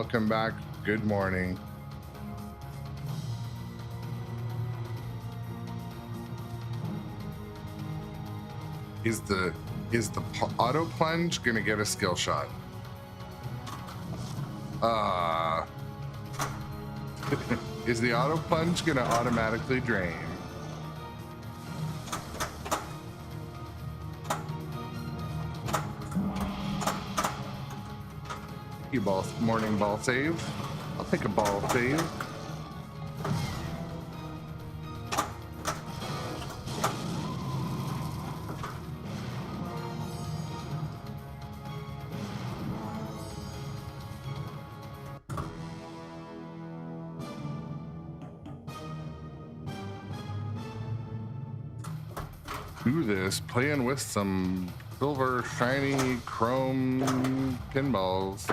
Welcome back. Good morning. Is the auto plunge gonna get a skill shot? Is the auto plunge gonna automatically drain? You morning ball save. I'll take a ball save. Do this playing with some silver shiny chrome pinballs.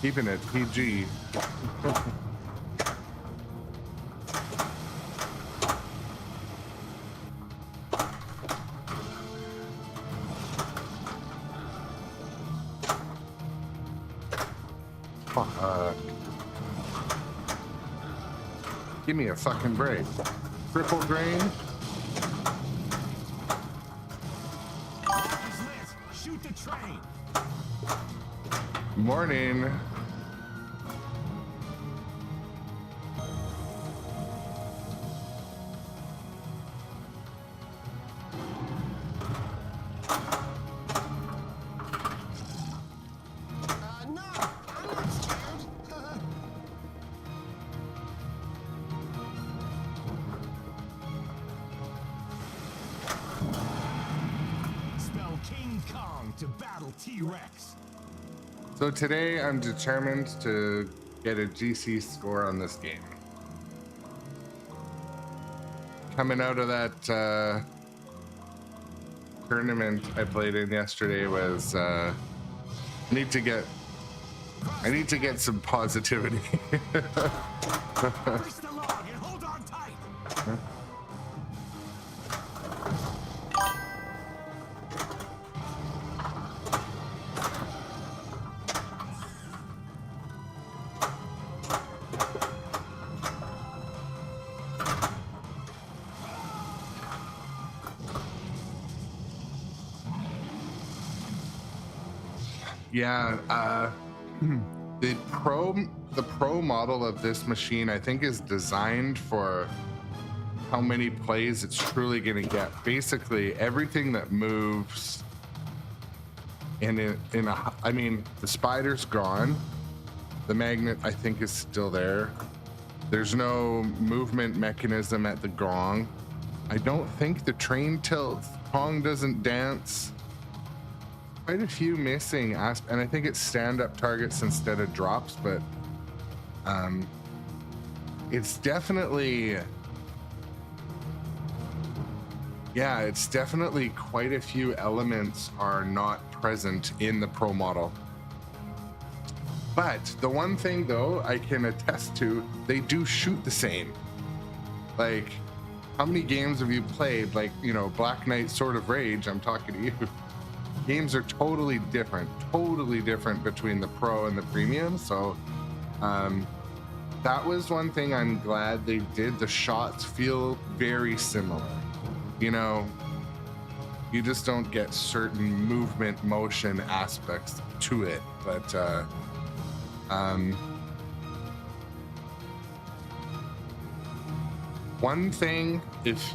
Keeping it PG. Fuck. Give me a fucking break. Triple drain. Shoot the train. Morning. No, I'm not scared. Spell King Kong to battle T-Rex. So today I'm determined to get a GC score on this game. Coming out of that tournament I played in yesterday was I need to get some positivity. Push the log and hold on tight. Yeah, the pro model of this machine I think is designed for how many plays it's truly going to get. Basically everything that moves I mean, the spider's gone. The magnet I think is still there. There's no movement mechanism at the gong. I don't think the train tilts. Kong doesn't dance. Quite a few missing and I think it's stand-up targets instead of drops, but it's definitely quite a few elements are not present in the pro model. But the one thing though I can attest to, they do shoot the same. Like, how many games have you played? Like, you know, Black Knight Sword of Rage, I'm talking to you. Games are totally different between the pro and the premium. So that was one thing I'm glad they did. The shots feel very similar. You know, you just don't get certain movement motion aspects to it. But one thing, if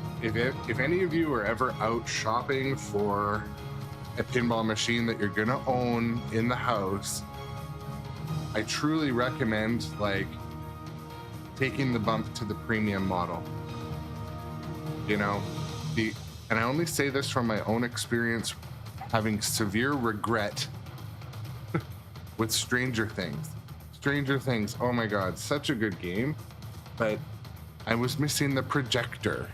any of you are ever out shopping for a pinball machine that you're gonna own in the house, I truly recommend like taking the bump to the premium model. You know, and I only say this from my own experience, having severe regret with Stranger Things. Stranger Things, oh my god, such a good game, but I was missing the projector,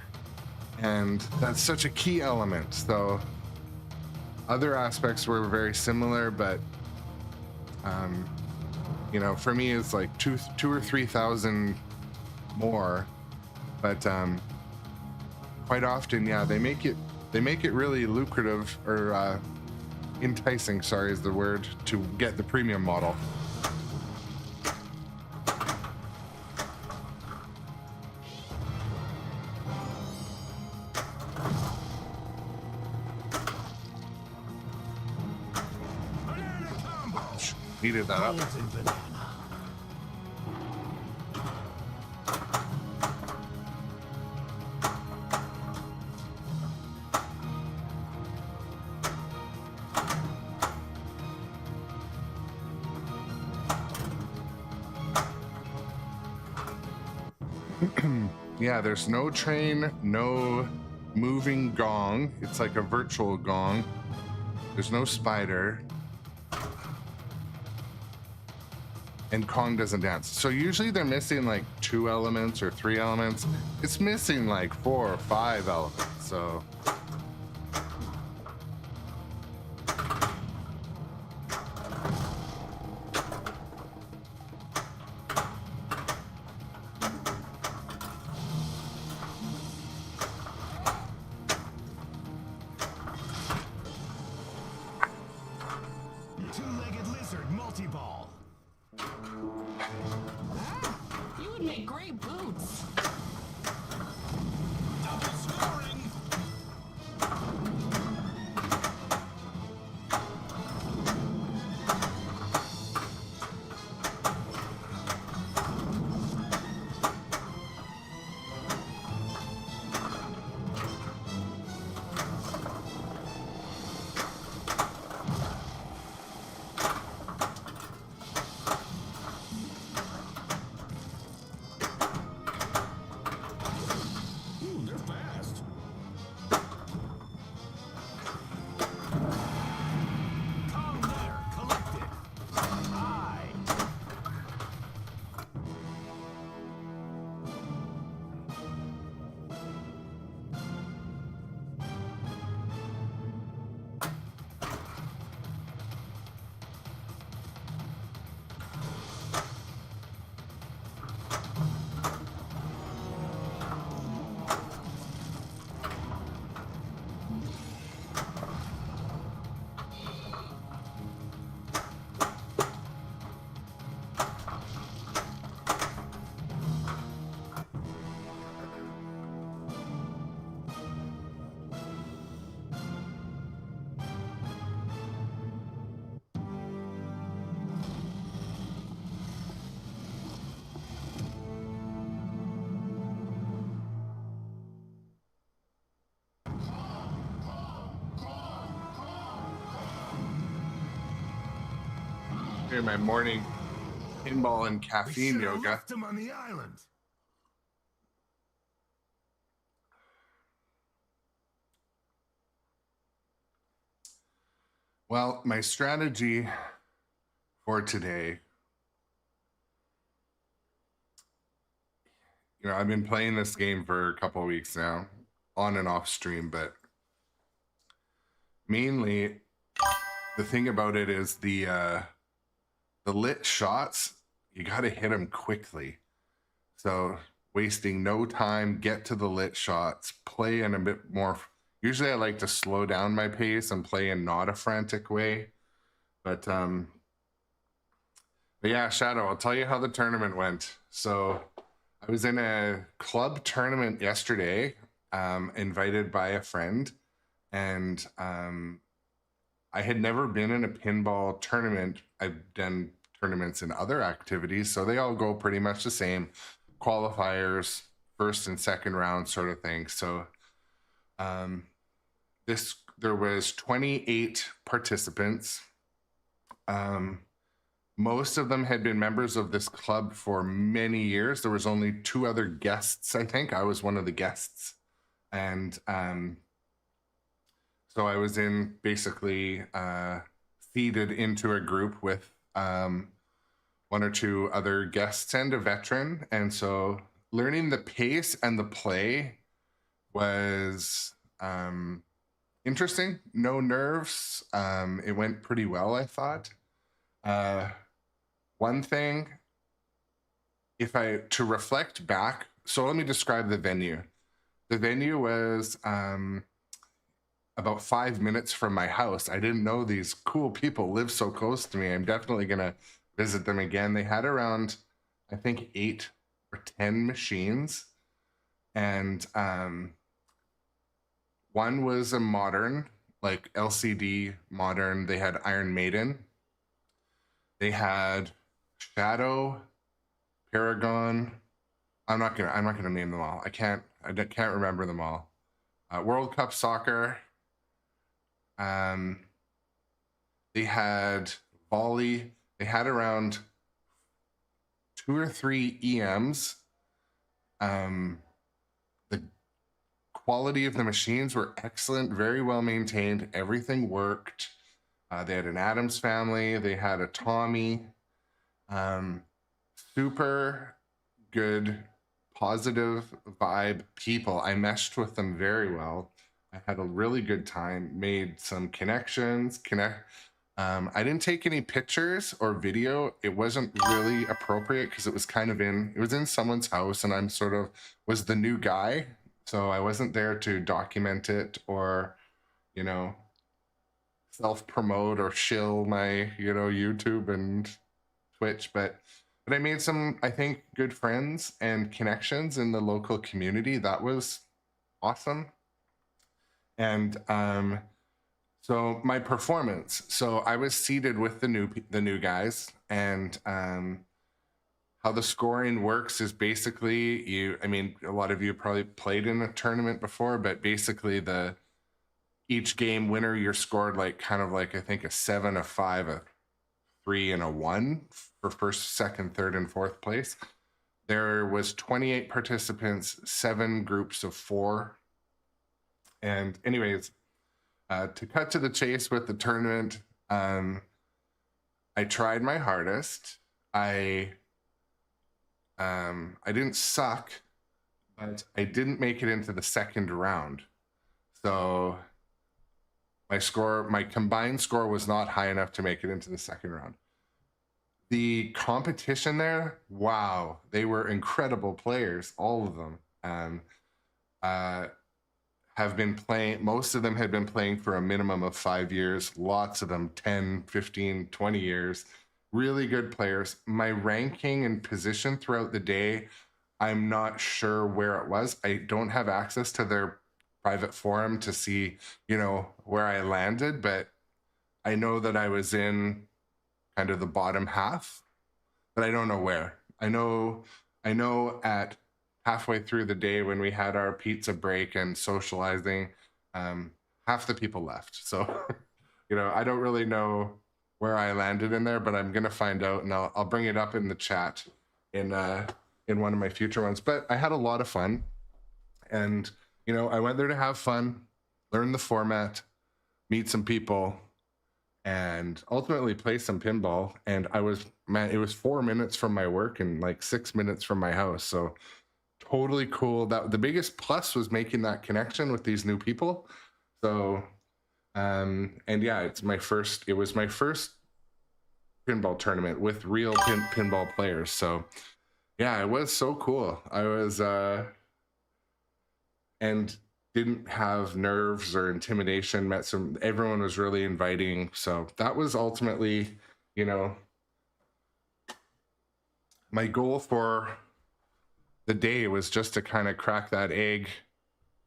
and that's such a key element. So other aspects were very similar, but you know, for me it's like two or 3,000 more. But quite often, yeah, they make it really lucrative, or enticing, sorry, is the word, to get the premium model. Banana combo. Needed that up. Golden banana. Yeah, there's no train, no moving gong. It's like a virtual gong. There's no spider. And Kong doesn't dance. So usually they're missing like 2 elements or 3 elements. It's missing like 4 or 5 elements. So Two-legged lizard multi-ball. You would make great boots. Double scoring. Ooh, they're fast. Kong letter collected. I. here's my morning pinball and They caffeine should've yoga. left him on the island. Well, my strategy for today, I've been playing this game for a couple of weeks now, on and off stream, but mainly the thing about it is the lit shots, you got to hit them quickly. So wasting no time, get to the lit shots, play in a bit more. Usually I like to slow down my pace and play in not a frantic way. But yeah, Shadow, I'll tell you how the tournament went. So I was in a club tournament yesterday, invited by a friend, and I had never been in a pinball tournament. I've done tournaments in other activities, so they all go pretty much the same. Qualifiers, first and second round sort of thing. So there was 28 participants. Most of them had been members of this club for many years. There was only 2 other guests, I think. I was one of the guests. And so I was in basically feeded into a group with 1 or 2 other guests and a veteran. And so learning the pace and the play was interesting. No nerves. It went pretty well, I thought. One thing, to reflect back, so let me describe the venue. The venue was a about 5 minutes from my house. I didn't know these cool people live so close to me. I'm definitely gonna visit them again. They had around, I think, 8 or 10 machines, and one was a modern, like LCD modern. They had Iron Maiden. They had Shadow, Paragon. I'm not gonna name them all. I can't remember them all. World Cup Soccer. They had volley. They had around 2 or 3 EMs. The quality of the machines were excellent, very well maintained. Everything worked. They had an Addams Family. They had a Tommy. Super good, positive vibe people. I meshed with them very well. I had a really good time, made some connections. I didn't take any pictures or video. It wasn't really appropriate because it was in someone's house, and I'm sort of was the new guy. So I wasn't there to document it or, you know, self-promote or shill my, you know, YouTube and Twitch, but I made some, I think, good friends and connections in the local community. That was awesome. And so my performance. So I was seated with the new guys, and how the scoring works is basically I mean, a lot of you probably played in a tournament before, but basically each game winner, you're scored like kind of like, I think, a 7, a 5, a 3, and a 1 for first, second, third, and fourth place. There was 28 participants, 7 groups of 4. And anyways, to cut to the chase with the tournament, I tried my hardest. I didn't suck, but I didn't make it into the second round. So my combined score was not high enough to make it into the second round. The competition there, wow, they were incredible players, all of them. Have been playing, most of them had been playing for a minimum of 5 years, lots of them 10, 15, 20 years. Really good players. My ranking and position throughout the day, I'm not sure where it was. I don't have access to their private forum to see, you know, where I landed, but I know that I was in kind of the bottom half, but I don't know where. I know at halfway through the day when we had our pizza break and socializing, half the people left. So, you know, I don't really know where I landed in there, but I'm gonna find out, and I'll bring it up in the chat in one of my future ones. But I had a lot of fun, and you know, I went there to have fun, learn the format, meet some people, and ultimately play some pinball. And it was 4 minutes from my work and like 6 minutes from my house. So totally cool. That the biggest plus was making that connection with these new people. So, and yeah, it was my first pinball tournament with real pinball players. So yeah, it was so cool. I was, and didn't have nerves or intimidation, everyone was really inviting. So that was ultimately, you know, my goal for the day was just to kind of crack that egg,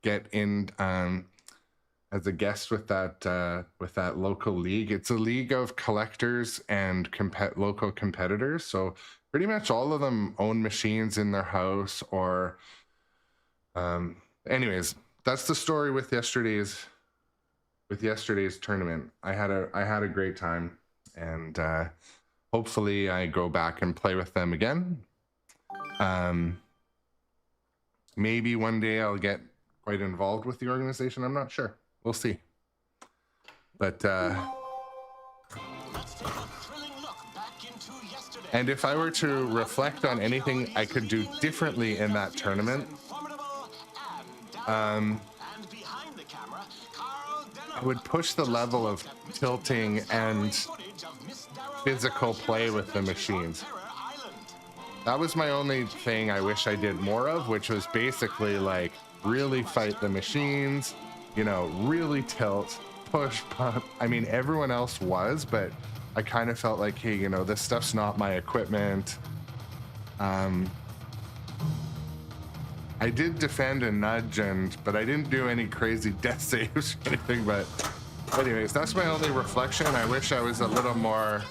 get in as a guest with that local league. It's a league of collectors and local competitors. So pretty much all of them own machines in their house or, anyways, that's the story with yesterday's tournament. I had a great time, and hopefully I go back and play with them again. Maybe one day I'll get quite involved with the organization. I'm not sure. We'll see. But Let's take a thrilling look back into yesterday. and if I were to reflect on anything I could do differently in that tournament, I would push the level of tilting and physical play with the machines. That was my only thing I wish I did more of, which was basically like really fight the machines, you know, really tilt, push, pump. I mean, everyone else was, but I kind of felt like, hey, you know, this stuff's not my equipment. I did defend and nudge, but I didn't do any crazy death saves or anything. But anyways, that's my only reflection. I wish I was a little more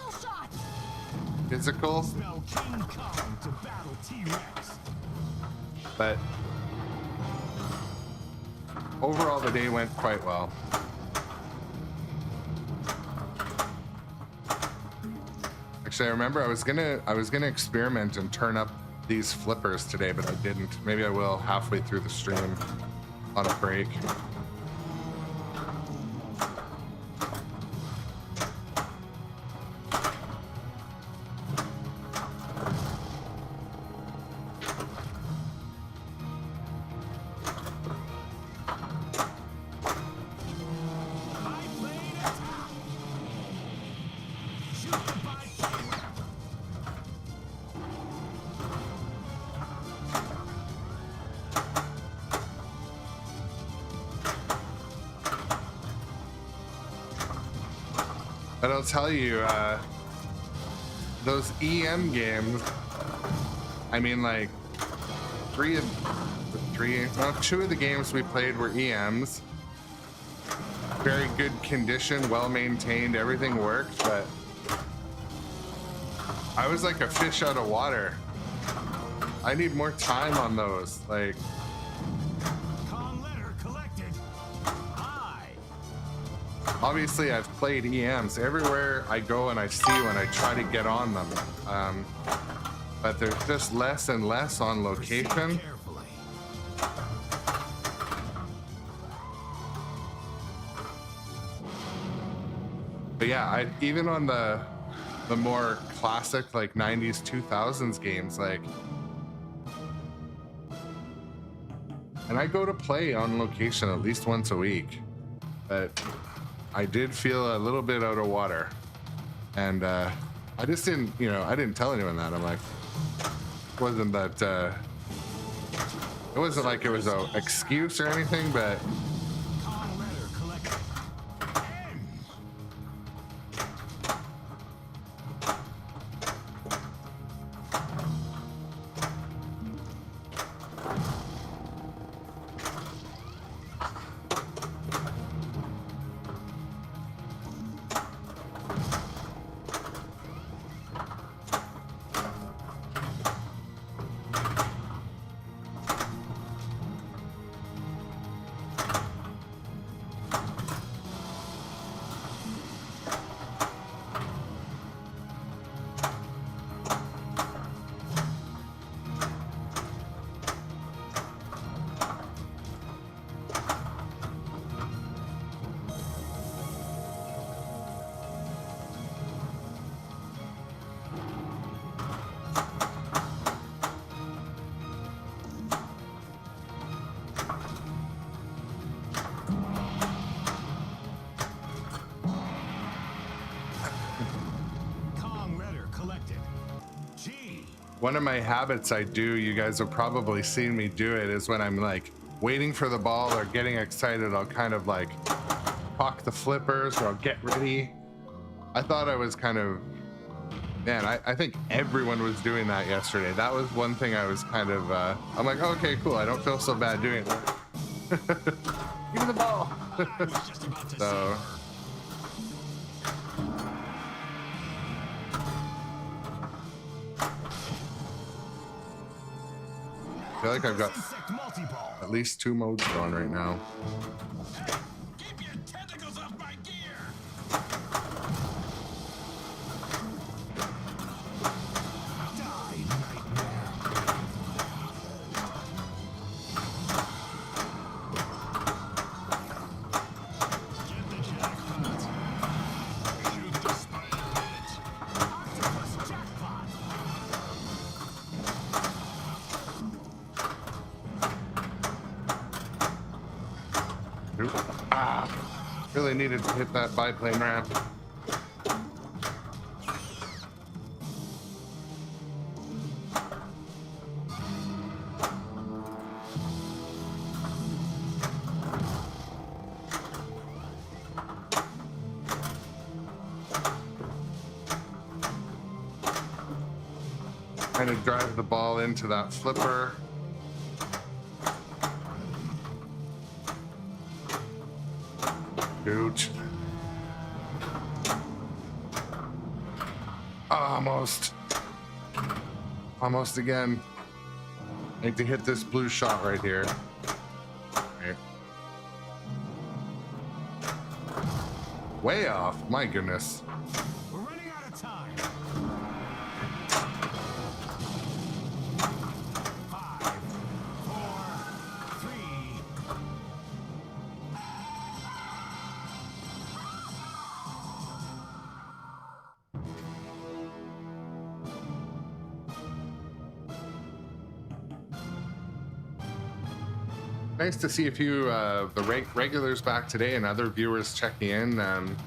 physical. Smell King Kong to battle T-Rex. But overall, the day went quite well. Actually, I remember I was gonna experiment and turn up these flippers today, but I didn't. Maybe I will halfway through the stream on a break. But I'll tell you, those EM games, I mean, like, two of the games we played were EMs. Very good condition, well maintained, everything worked, but I was like a fish out of water. I need more time on those, like. Obviously, I've played EMs everywhere I go and I see when I try to get on them, but there's just less and less on location. But yeah, even on the more classic like 90s 2000s games, like, and I go to play on location at least once a week, but I did feel a little bit out of water, and I just didn't, you know, I didn't tell anyone that. I'm like, it wasn't like it was an excuse or anything, but one of my habits I do, you guys have probably seen me do it, is when I'm like waiting for the ball or getting excited, I'll kind of like cock the flippers or I'll get ready. I thought I was kind of, man, I think everyone was doing that yesterday. That was one thing I was kind of, I'm like, oh, okay, cool. I don't feel so bad doing it. Give me the ball. So. I feel like I've got at least 2 modes going right now. Keep your tentacles off my gear. Die, nightmare. Get the jackpot. Shoot the spider bitch. Octopus jackpot. Really needed to hit that biplane ramp. Trying to drive the ball into that flipper. Shoot. Almost. Almost again. I need to hit this blue shot right here. Right. Way off. My goodness. We're running out of time. 5, 4, 3. Nice to see a few the regulars back today and other viewers checking in.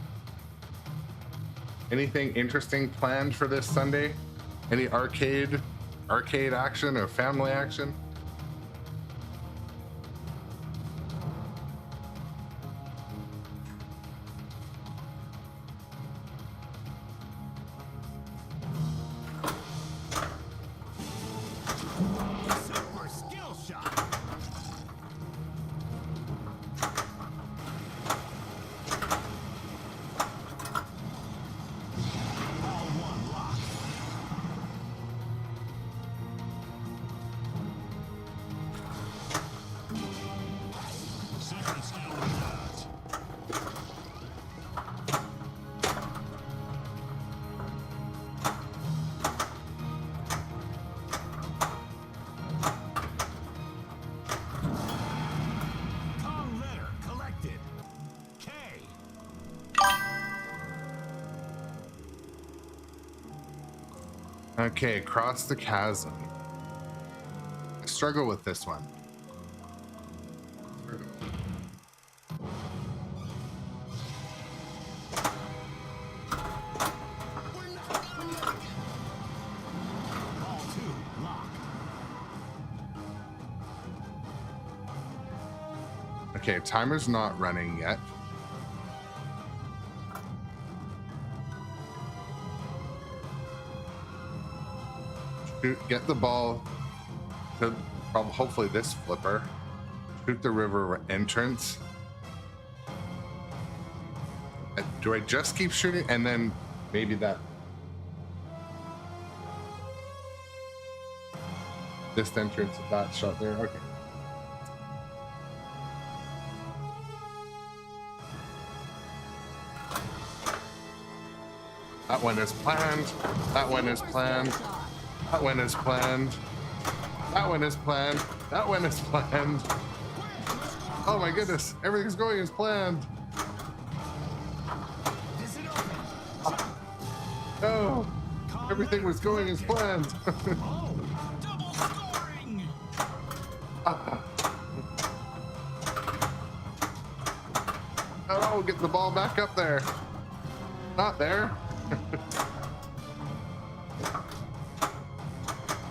Anything interesting planned for this Sunday? Any arcade action or family action? Super skill shot. All one lock. Second skill shot. Kong letter collected. K. Okay, cross the chasm. I struggle with this one. Ball 2 lock. Okay, timer's not running yet. Shoot, get the ball to hopefully this flipper. Shoot the river entrance. Do I just keep shooting and then maybe that this entrance, that shot there? Okay. That one is planned. That one is planned. That one is planned. That one is planned. That one is planned. Oh my goodness, everything's going as planned. Is it open? No, everything was going as planned. Oh, double scoring. Oh, get the ball back up there. Not there.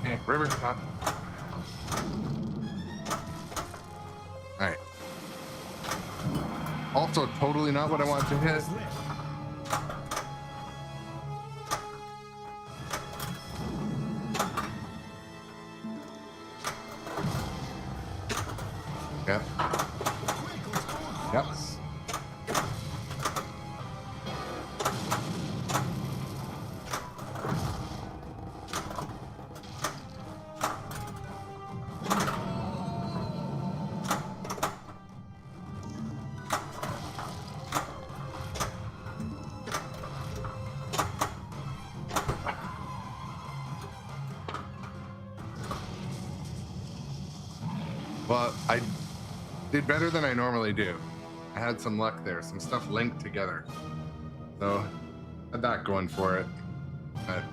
Okay, river stop. All right. Also, totally not what I want to hit. Yep. Yep. Well, I did better than I normally do. I had some luck there, some stuff linked together. So, had that going for it. But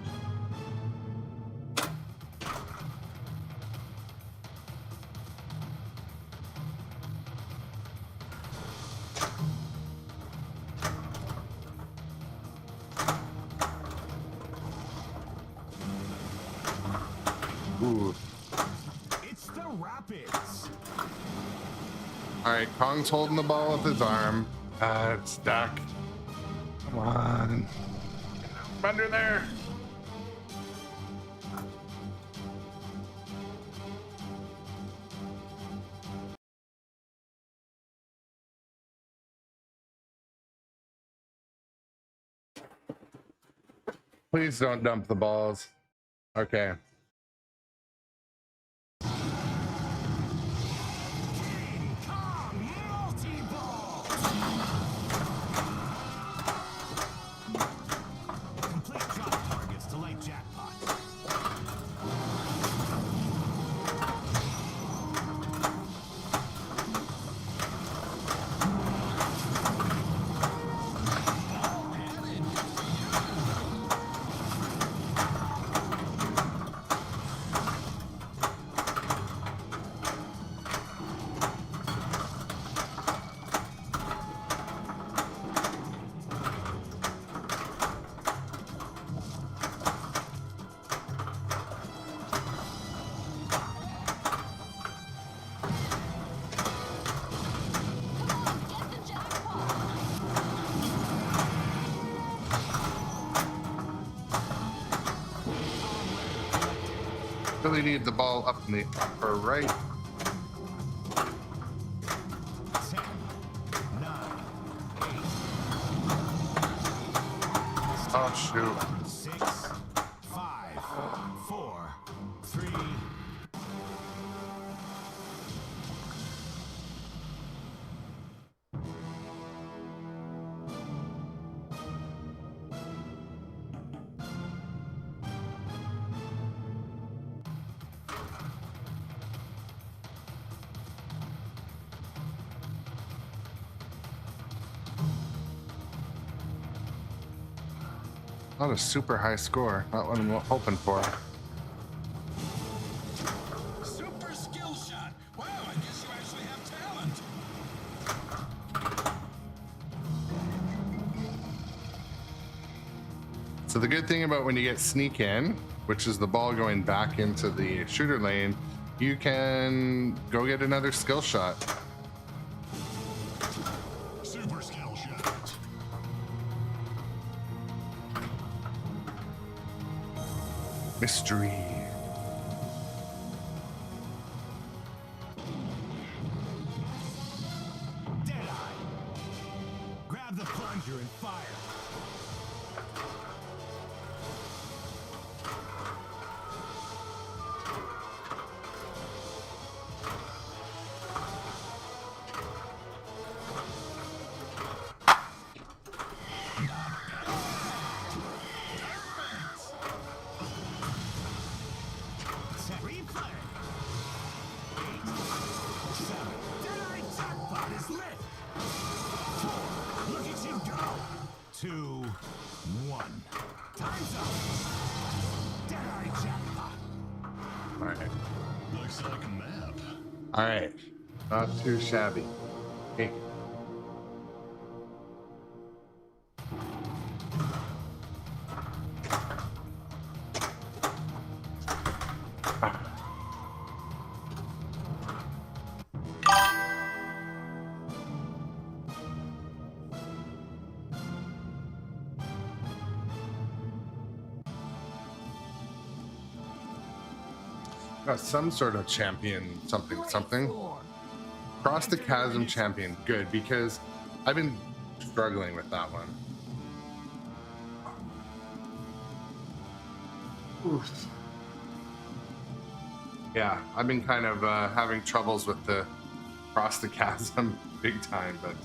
ooh. It's the Rapids. All right, Kong's holding the ball with his arm. It's stuck. Come on. Get out from under there. Please don't dump the balls. Okay. Complete drop targets to light jackpot. Really need the ball up in the upper right. 10, 9, 8. Oh shoot. 6, 5, 4, 3. Not a super high score. Not what I'm hoping for. Super skill shot. Wow, I guess you actually have talent. So the good thing about when you get sneak in, which is the ball going back into the shooter lane, you can go get another skill shot. Super skill shot. Mystery. Deadeye. Grab the plunger and fire. Replay. 8, 7. Deadeye jackpot is lit. 4. Look at you go. 2, 1. Time's up. Deadeye jackpot. All right. Looks like a map. All right. Not too shabby. Okay. Got some sort of champion, something. Cross the chasm champion. Good, because I've been struggling with that one. Oof. Yeah, I've been kind of having troubles with the cross the chasm big time, but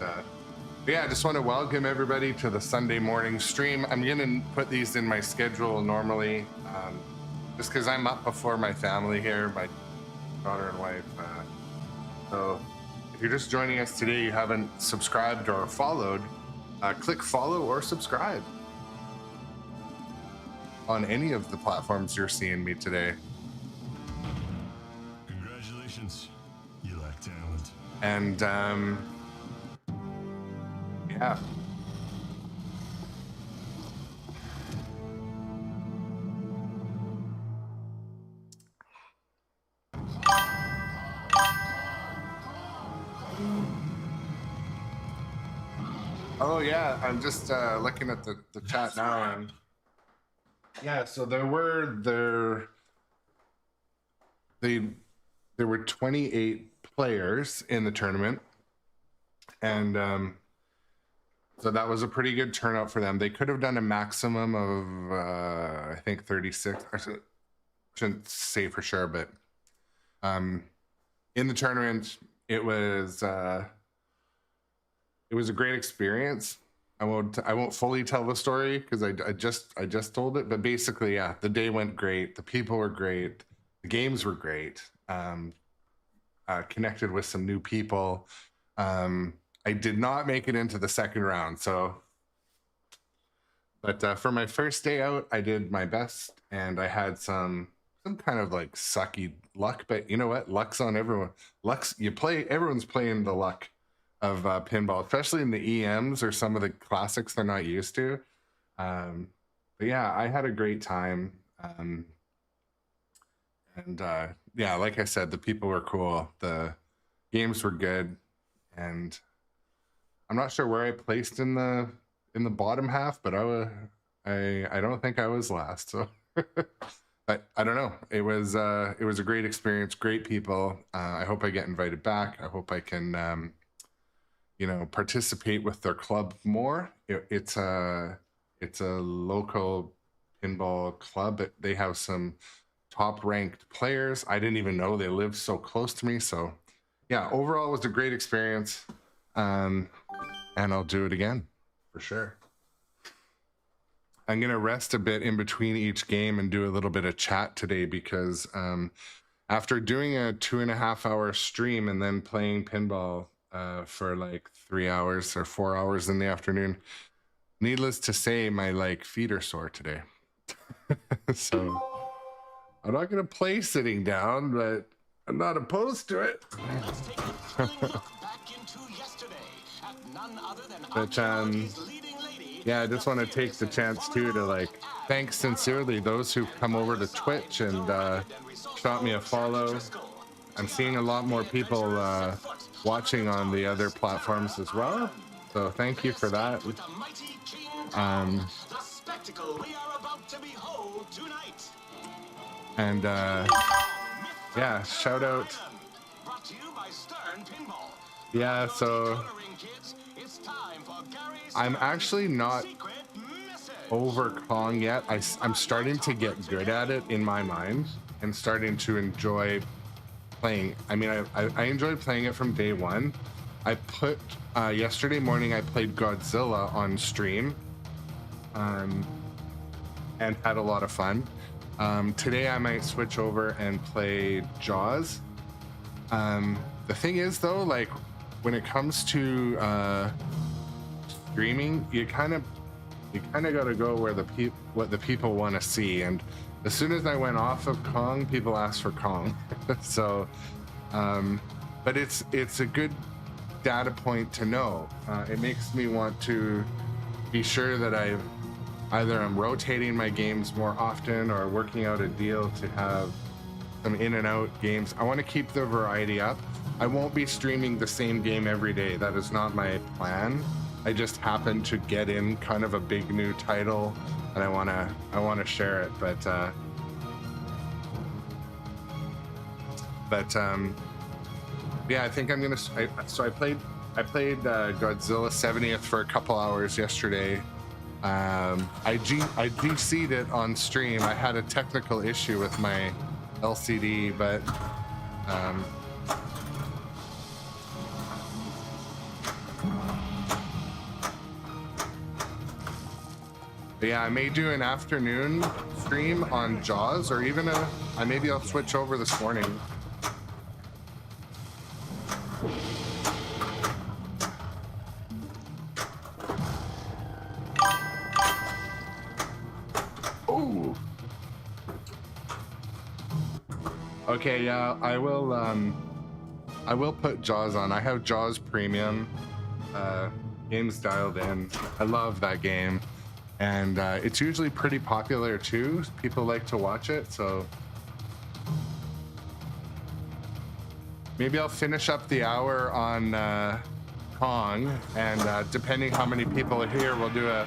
yeah, I just want to welcome everybody to the Sunday morning stream. I'm gonna put these in my schedule normally, just because I'm up before my family here, my daughter and wife. So if you're just joining us today, you haven't subscribed or followed, click follow or subscribe on any of the platforms you're seeing me today. Congratulations. You lack talent. And yeah. Oh yeah, I'm just looking at the chat now, and yeah, so there were 28 players in the tournament, and So that was a pretty good turnout for them. They could have done a maximum of, I think 36. I shouldn't say for sure, but in the tournament, it was a great experience. I won't fully tell the story because I just told it, but basically, yeah, the day went great. The people were great. The games were great. Connected with some new people. I did not make it into the second round, but for my first day out, I did my best, and I had some kind of like sucky luck. But you know what? Luck's on everyone. Everyone's playing the luck of pinball, especially in the EMs or some of the classics they're not used to. But yeah, I had a great time. Yeah, like I said, the people were cool. The games were good, and I'm not sure where I placed in the bottom half, but I don't think I was last. So I don't know. It was a great experience, great people. I hope I get invited back. I hope I can participate with their club more. It's a local pinball club. They have some top ranked players. I didn't even know they lived so close to me. So yeah, overall it was a great experience. And I'll do it again for sure. I'm gonna rest a bit in between each game and do a little bit of chat today because after doing a 2.5 hour stream and then playing pinball for like 3 hours or 4 hours in the afternoon, needless to say, my feet are sore today. So I'm not gonna play sitting down, but I'm not opposed to it. Let's take a thrilling look back into yesterday at none other than But Arcade's leading lady. yeah, I just want to take the chance too to thank sincerely those who come over to Twitch and shot me a follow. I'm seeing a lot more people watching on the other platforms as well, so thank you for that. With the mighty King Kong, the spectacle we are about to behold tonight. And yeah, shout out. Brought to you by sternpinball. Yeah, so It's time for Gary's I'm actually not secret message. over Kong yet. I'm starting to get good at it in my mind and starting to enjoy playing. I mean, I enjoyed playing it from day one. I put yesterday morning I played Godzilla on stream and had a lot of fun. Today I might switch over and play Jaws. The thing is though, when it comes to streaming, you kind of got to go where what the people want to see. And as soon as I went off of Kong, people asked for Kong. So, but it's a good data point to know. It makes me want to be sure that I'm rotating my games more often or working out a deal to have some in and out games. I want to keep the variety up. I won't be streaming the same game every day. That is not my plan. I just happen to get in kind of a big new title and I want to share it, but yeah, I think I'm gonna. I played Godzilla 70th for a couple hours yesterday. I GC'd it on stream. I had a technical issue with my LCD, but yeah, I may do an afternoon stream on Jaws, or even maybe I'll switch over this morning. Oh. Okay, yeah, I will put Jaws on. I have Jaws Premium. Game's dialed in. I love that game. And it's usually pretty popular too. People like to watch it, so maybe I'll finish up the hour on Kong, and depending how many people are here, we'll do a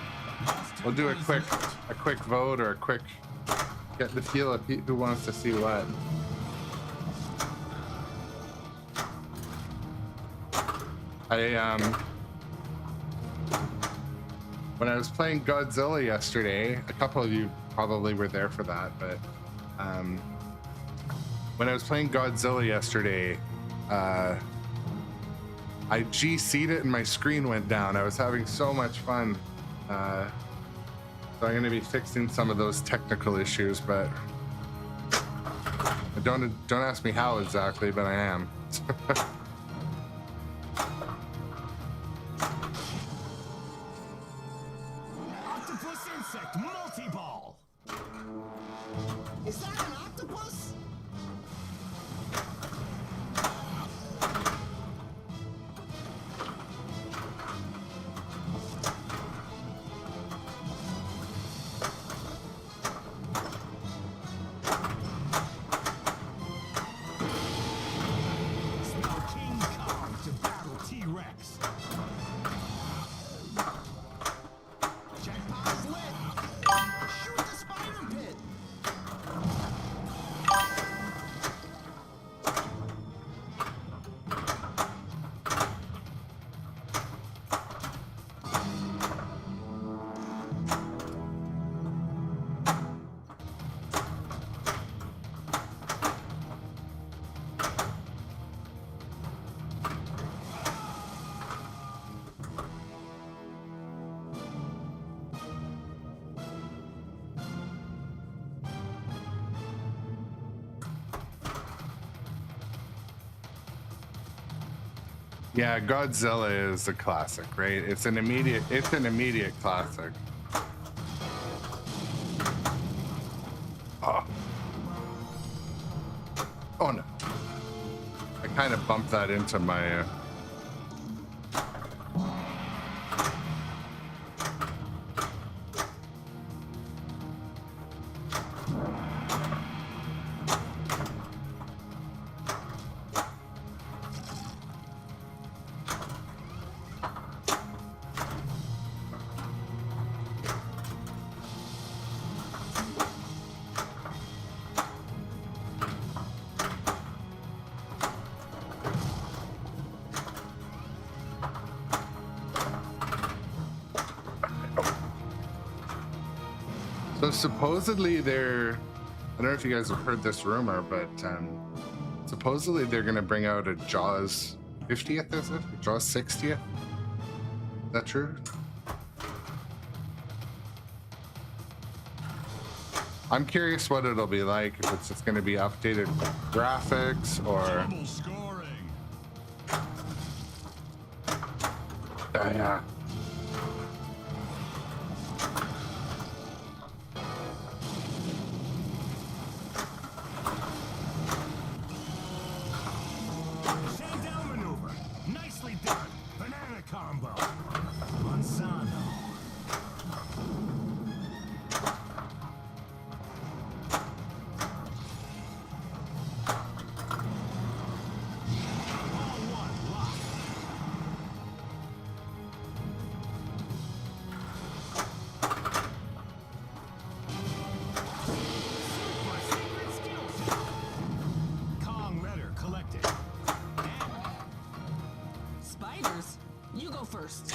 quick vote, or a quick get the feel of who wants to see what. when I was playing Godzilla yesterday, a couple of you probably were there for that, but when I was playing Godzilla yesterday, I GC'd it and my screen went down. I was having so much fun. So I'm going to be fixing some of those technical issues, but don't ask me how exactly, but I am. Octopus insect multi-ball. Is that an octopus? Spell King Kong to battle T-Rex. Jackpot's lit. Shoot the spider pit. Yeah, Godzilla is a classic, right? It's an immediate classic. Oh. Oh no. I kind of bumped that into my So supposedly I don't know if you guys have heard this rumor, but supposedly they're going to bring out a Jaws 50th, is it? Jaws 60th? Is that true? I'm curious what it'll be like, if it's just going to be updated graphics or... Double scoring. Yeah. Shake-down maneuver. Nicely done. Banana combo. Monsanto. Ball one, lock. Super secret skill shot. Kong letter collected. Spiders, you go first.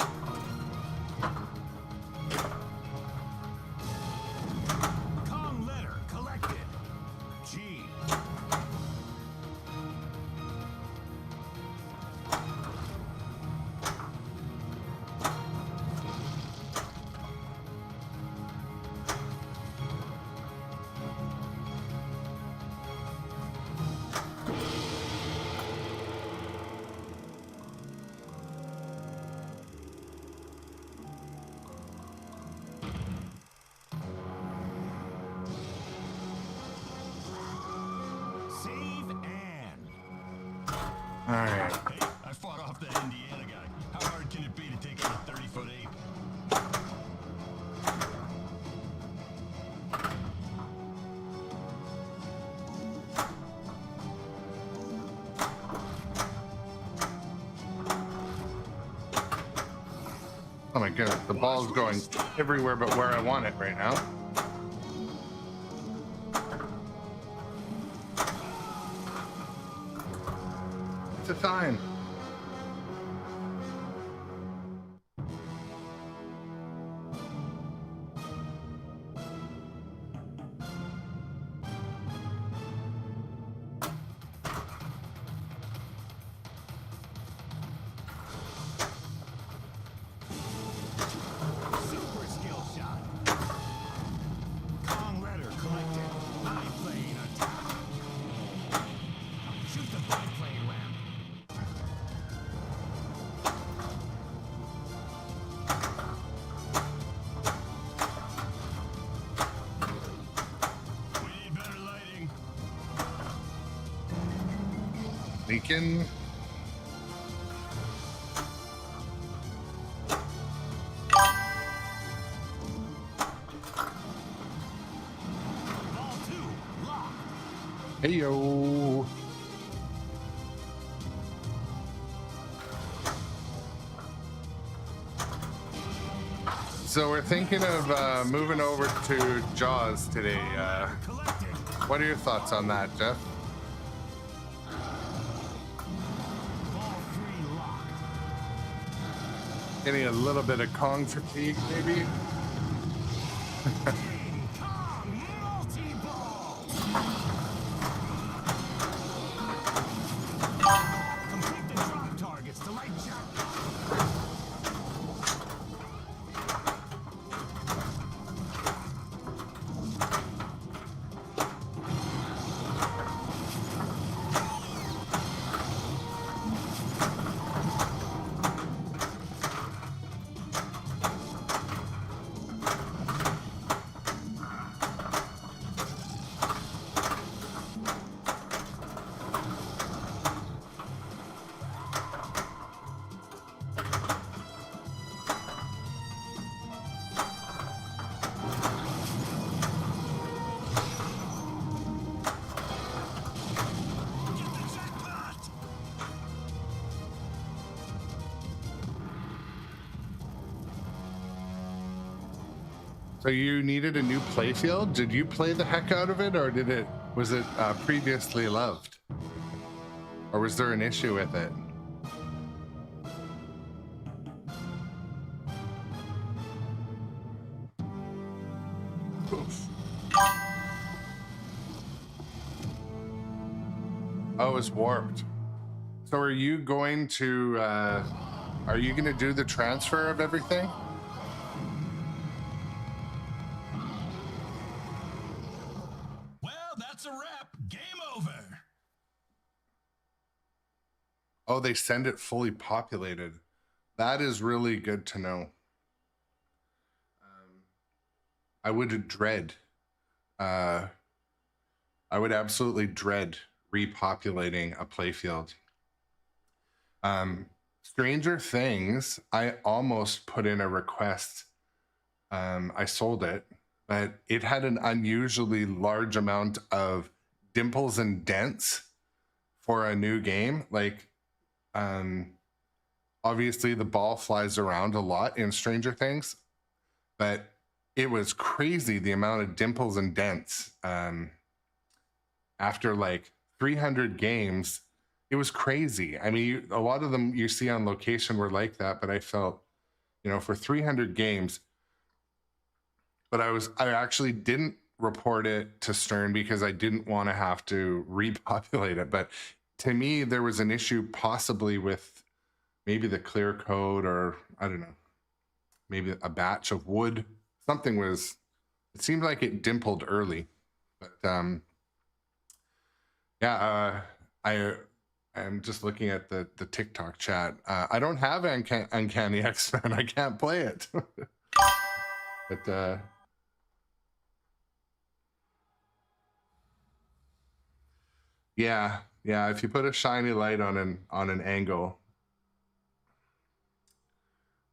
Kong letter collected. G. Save and. All right. Hey, I fought off that Indiana guy. How hard can it be to take out a 30-foot ape? Oh my goodness, the ball's going everywhere but where I want it right now. It's a time. Leaking. Ball 2, locked. Hey yo. So we're thinking of moving over to Jaws today. Collecting. What are your thoughts on that, Jeff? Ball 3, locked. Getting a little bit of Kong fatigue, maybe? King Kong multi-ball. Complete the drop targets to light jackpot. So you needed a new playfield? Did you play the heck out of it, or was it previously loved? Or was there an issue with it? Oof. Oh, it's warped. So are you going to do the transfer of everything? Well, that's a wrap. Game over. Oh, they send it fully populated. That is really good to know. I would dread. I would absolutely dread repopulating a playfield. Stranger Things, I almost put in a request. I sold it, but it had an unusually large amount of dimples and dents for a new game. Like, obviously the ball flies around a lot in Stranger Things, but it was crazy the amount of dimples and dents. After like 300 games, it was crazy. I mean, a lot of them you see on location were like that, but I felt, for 300 games, but I actually didn't report it to Stern because I didn't want to have to repopulate it. But to me, there was an issue possibly with maybe the clear code, or I don't know, maybe a batch of wood. It seemed like it dimpled early, but yeah, I'm just looking at the TikTok chat. I don't have Uncanny X-Men. I can't play it. But yeah, if you put a shiny light on an angle,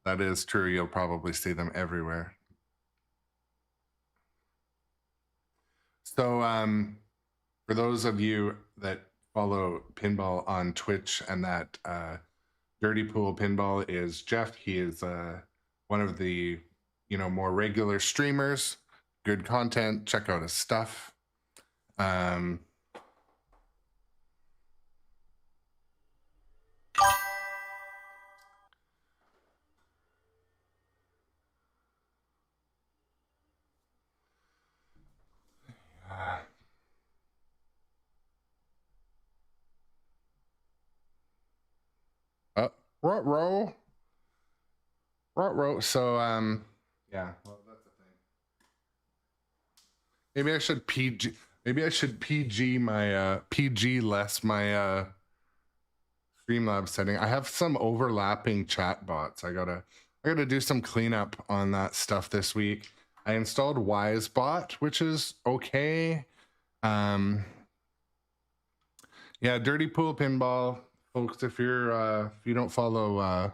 that is true. You'll probably see them everywhere. So for those of you that follow Pinball on Twitch, and that Dirty Pool Pinball is Jeff. He is one of the more regular streamers. Good content. Check out his stuff. Ruh-roh. So yeah, well, that's the thing. Maybe I should PG my PG less my Streamlabs setting. I have some overlapping chat bots. I gotta do some cleanup on that stuff this week. I installed Wisebot, which is okay. Yeah, Dirty Pool Pinball, folks. If you don't follow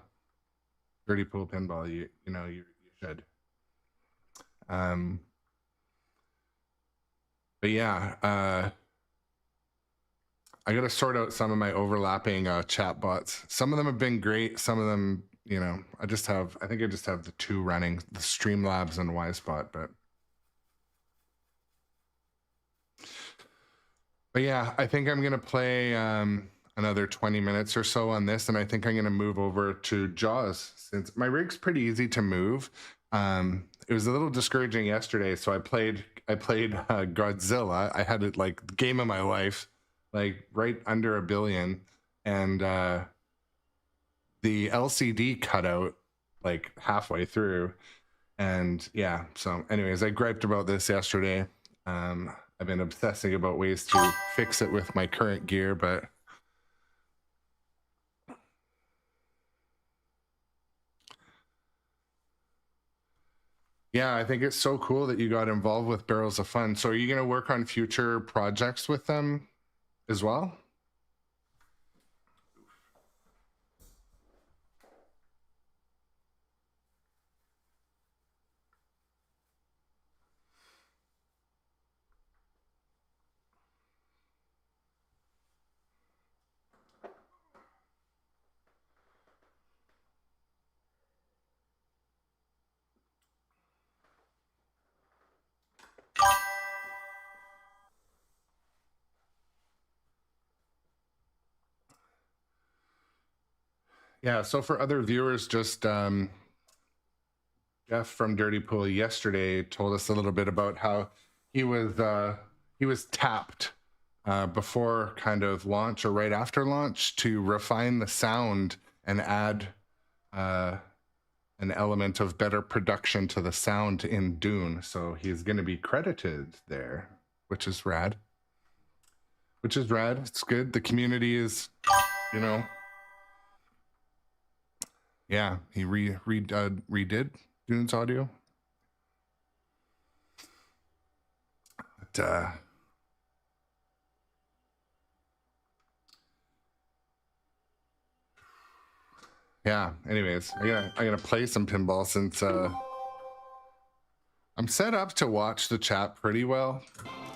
Dirty Pool Pinball, you know you should. But yeah, I got to sort out some of my overlapping chat bots. Some of them have been great. Some of them, you know, I think I just have the two running, the Streamlabs and Wisebot. But yeah, I think I'm going to play another 20 minutes or so on this. And I think I'm going to move over to Jaws since my rig's pretty easy to move. It was a little discouraging yesterday. So I played Godzilla. I had it like the game of my life. Like right under 1 billion, and the LCD cut out like halfway through, and yeah. So, anyways, I griped about this yesterday. I've been obsessing about ways to fix it with my current gear, but yeah, I think it's so cool that you got involved with Barrels of Fun. So, are you going to work on future projects with them as well? Yeah, so for other viewers, just Jeff from Dirty Pool yesterday told us a little bit about how he was tapped before kind of launch or right after launch to refine the sound and add an element of better production to the sound in Dune. So he's going to be credited there, which is rad. It's good. The community is, you know. Yeah, he redid Dune's audio. But, yeah, anyways, I gotta play some pinball since I'm set up to watch the chat pretty well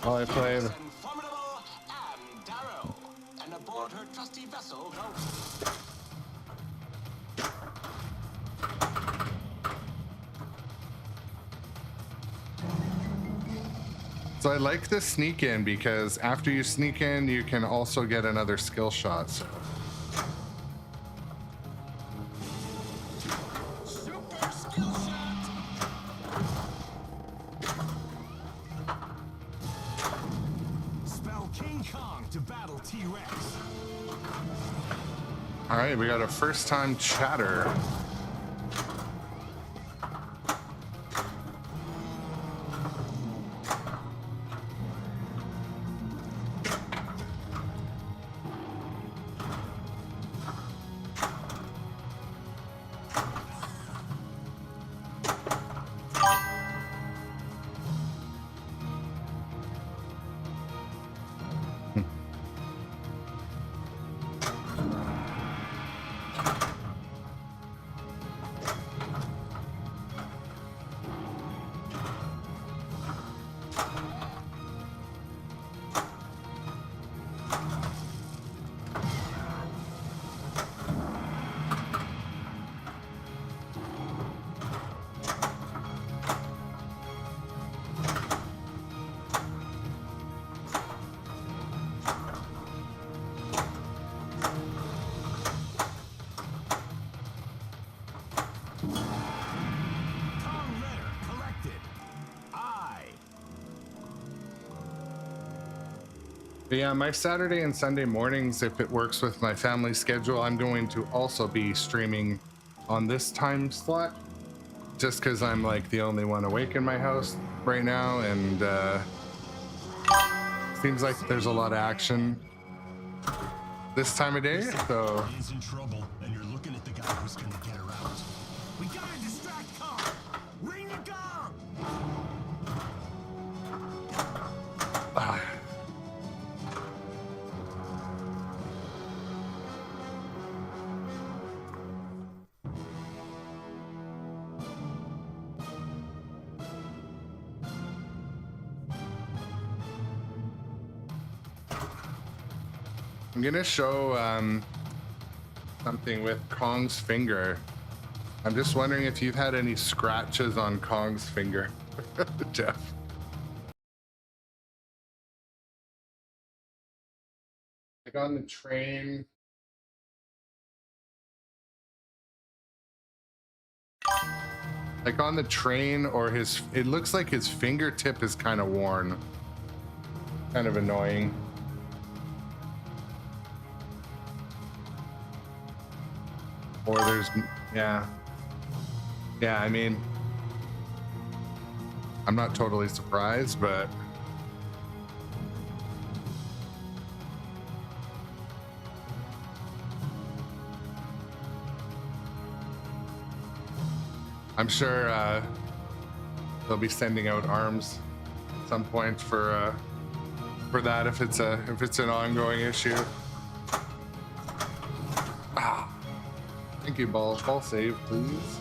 while I play. Formidable and Darrow, and aboard her trusty vessel, So I like the sneak in because after you sneak in, you can also get another skill shot. So. Super skill shot. Spell King Kong to battle T-Rex. All right, we got a first time chatter. But yeah, my Saturday and Sunday mornings, if it works with my family schedule, I'm going to also be streaming on this time slot, just because I'm like the only one awake in my house right now, and seems like there's a lot of action this time of day. So He's in trouble, and you're looking at the guy who's gonna get her out. We gotta distract Kong. Ring the gong. I'm gonna show something with Kong's finger. I'm just wondering if you've had any scratches on Kong's finger, Jeff. Like on the train. Like on the train, or it looks like his fingertip is kind of worn. Kind of annoying. Or there's, yeah. Yeah, I mean, I'm not totally surprised, but I'm sure they'll be sending out arms at some point for that if it's an ongoing issue. Ah, thank you, ball. Ball save, please.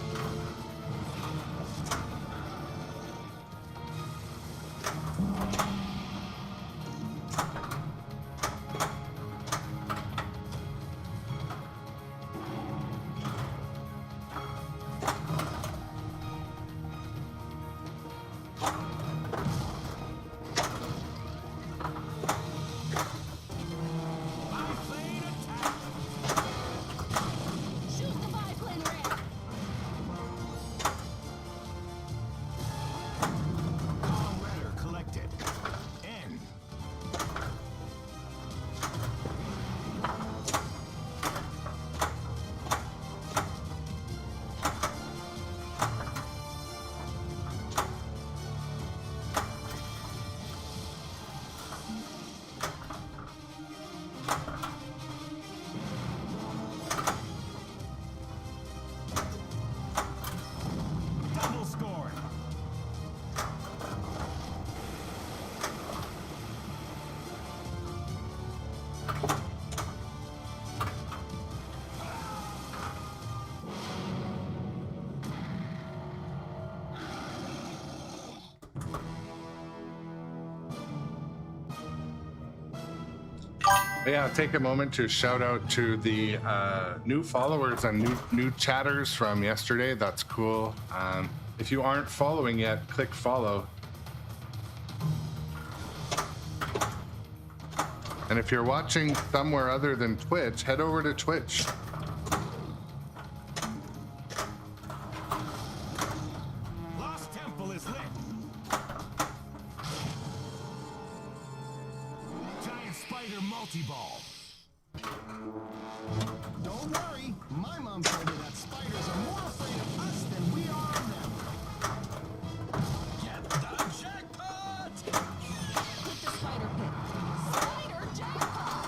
Yeah, take a moment to shout out to the new followers and new chatters from yesterday. That's cool. If you aren't following yet, click follow. And if you're watching somewhere other than Twitch, head over to Twitch. Lost Temple is lit. Giant spider multi-ball. Don't worry, my mom told me that spiders are more afraid of us than we are of them. Get the jackpot! Hit the spider pit. Spider jackpot!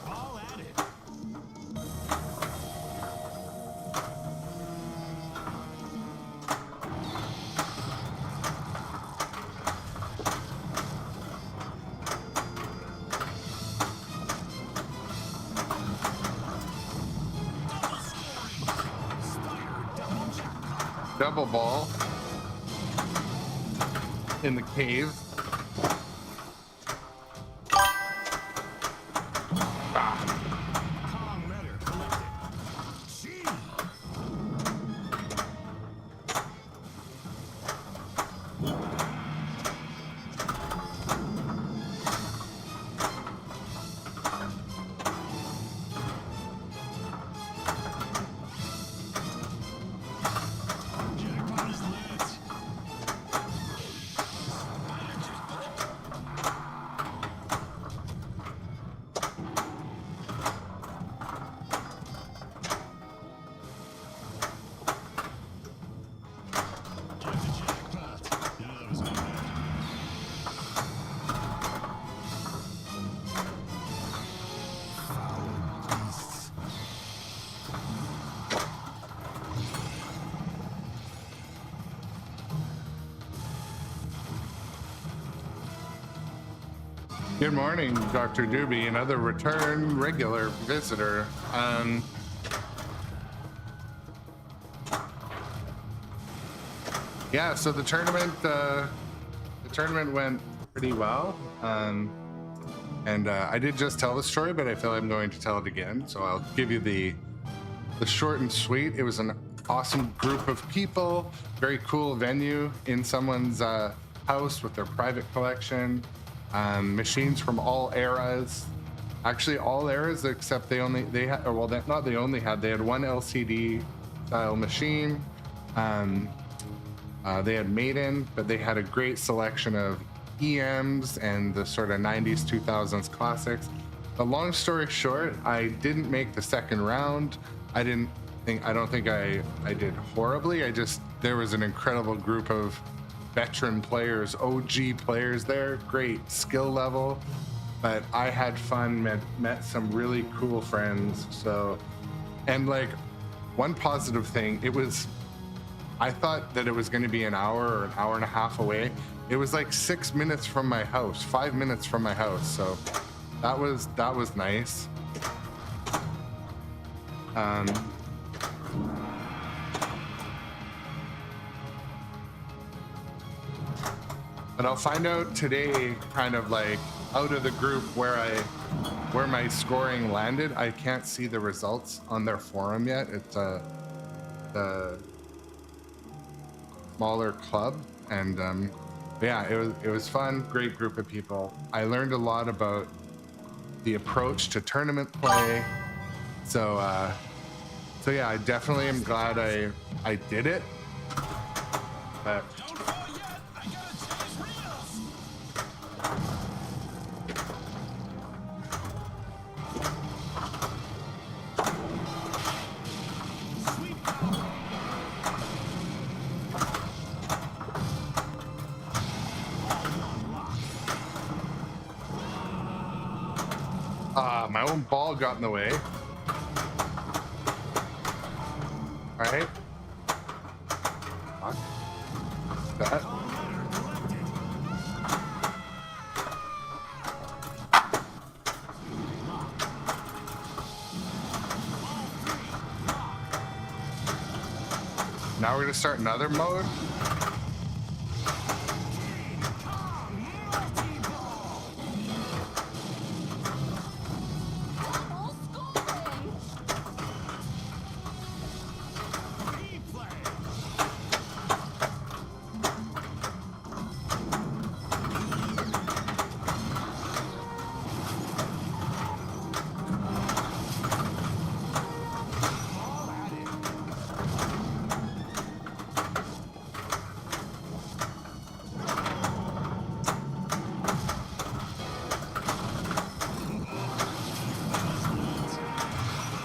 Ball at it. Double scoring. Spider double jackpot. Double ball in the cave. Kong letter collected. Gee. Jackpot is lit. Spider Good morning, Dr. Doobie, another return regular visitor. Yeah, so the tournament went pretty well. And I did just tell the story, but I feel I'm going to tell it again. So I'll give you the short and sweet. It was an awesome group of people, very cool venue in someone's house with their private collection. Machines from all eras, actually all eras except they had one LCD style machine. They had Maiden, but they had a great selection of EMs and the sort of 90s 2000s classics. But long story short, I didn't make the second round. I don't think I did horribly. There was an incredible group of veteran players, OG players there, great skill level, but I had fun, met some really cool friends. So, and like one positive thing, I thought that it was going to be an hour or an hour and a half away. It was like 6 minutes from my house, 5 minutes from my house. So that was nice. But I'll find out today, kind of like out of the group where my scoring landed. I can't see the results on their forum yet. It's the smaller club, and yeah, it was fun. Great group of people. I learned a lot about the approach to tournament play. So yeah, I definitely am glad I did it. But my own ball got in the way. All right. That. Now we're gonna start another mode.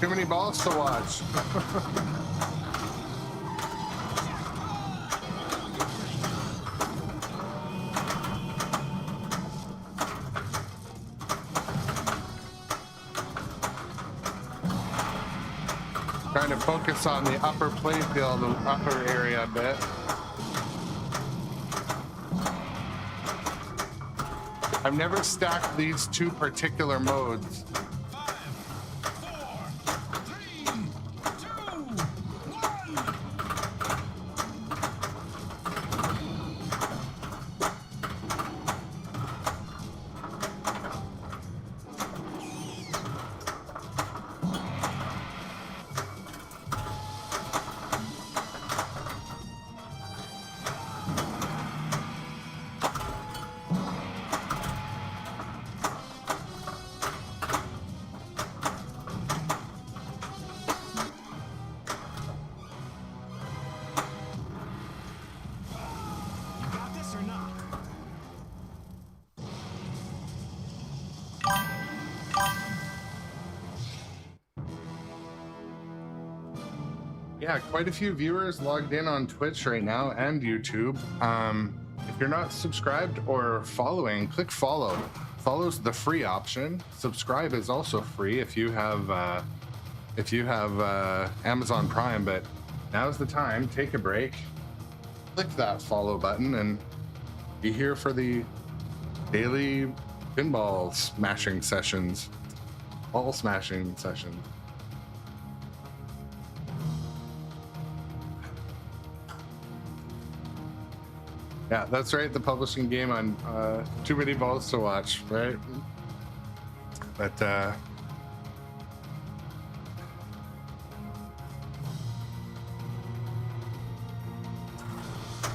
Too many balls to watch. Trying to focus on the upper playfield, the upper area a bit. I've never stacked these two particular modes. Yeah, quite a few viewers logged in on Twitch right now and YouTube. If you're not subscribed or following, click follow. Follow's the free option. Subscribe is also free if you have Amazon Prime. But now's the time. Take a break. Click that follow button and be here for the daily pinball smashing sessions, ball smashing sessions. Yeah, that's right. The publishing game on Too Many Balls to Watch, right? But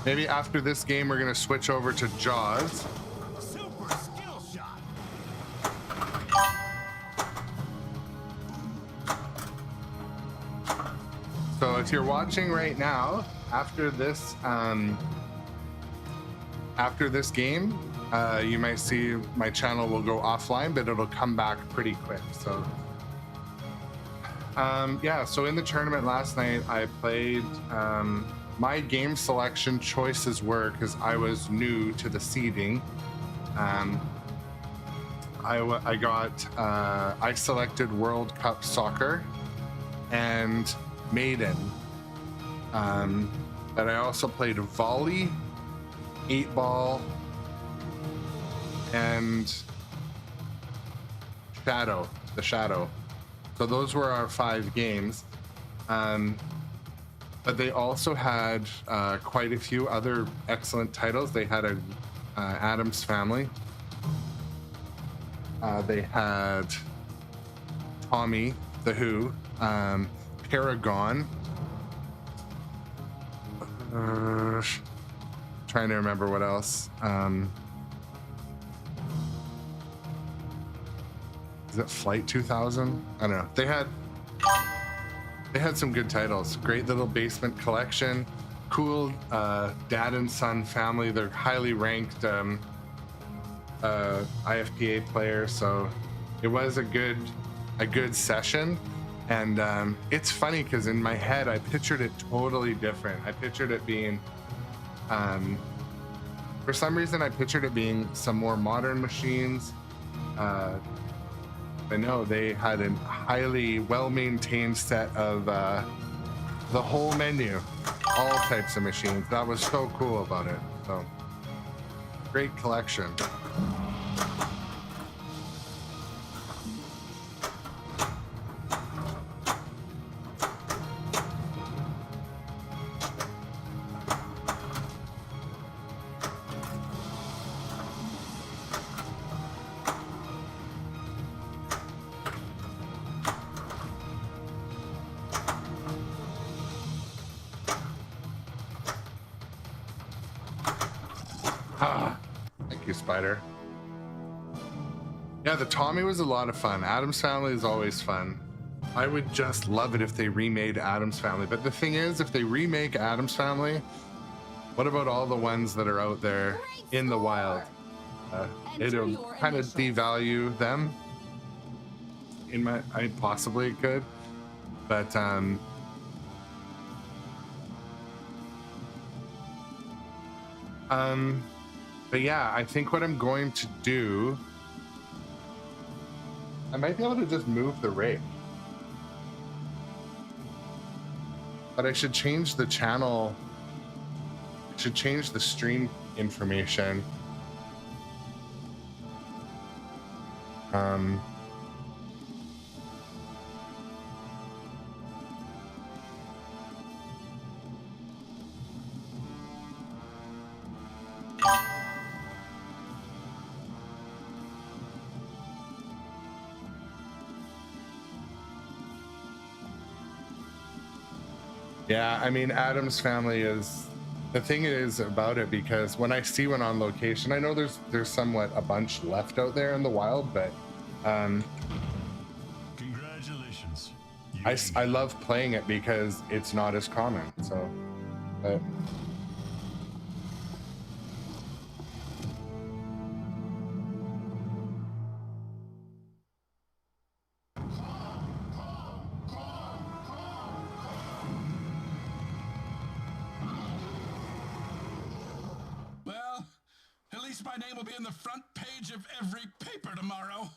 maybe after this game, we're gonna switch over to Jaws. Super skill shot. So if you're watching right now, after this game, you might see my channel will go offline, but it'll come back pretty quick. So yeah, so in the tournament last night, I played, my game selection choices were, because I was new to the seeding, I selected World Cup Soccer and Maiden, but I also played Volley, 8-ball, and the Shadow. So those were our 5 games. But they also had quite a few other excellent titles. They had a Addams Family. They had Tommy, The Who, Paragon. Trying to remember what else. Is it Flight 2000? I don't know. They had some good titles. Great little basement collection. Cool dad and son family. They're highly ranked IFPA players. So it was a good session. And it's funny because in my head I pictured it totally different. I pictured it being for some reason I pictured it being some more modern machines. I know they had a highly well-maintained set of the whole menu, all types of machines. That was so cool about it. So great collection. Thank you, Spider. Yeah, the Tommy was a lot of fun. Addams Family is always fun. I would just love it if they remade Addams Family. But the thing is, if they remake Addams Family, what about all the ones that are out there in the wild? It'll kind of devalue them. I possibly could, but but yeah, I think what I'm going to do, I might be able to just move the rake, but I should change the channel. I should change the stream information. Yeah, I mean, Addams Family is, the thing is about it, because when I see one on location, I know there's somewhat a bunch left out there in the wild, but Congratulations. I love playing it because it's not as common. So, but Well, at least my name will be on the front page of every paper tomorrow.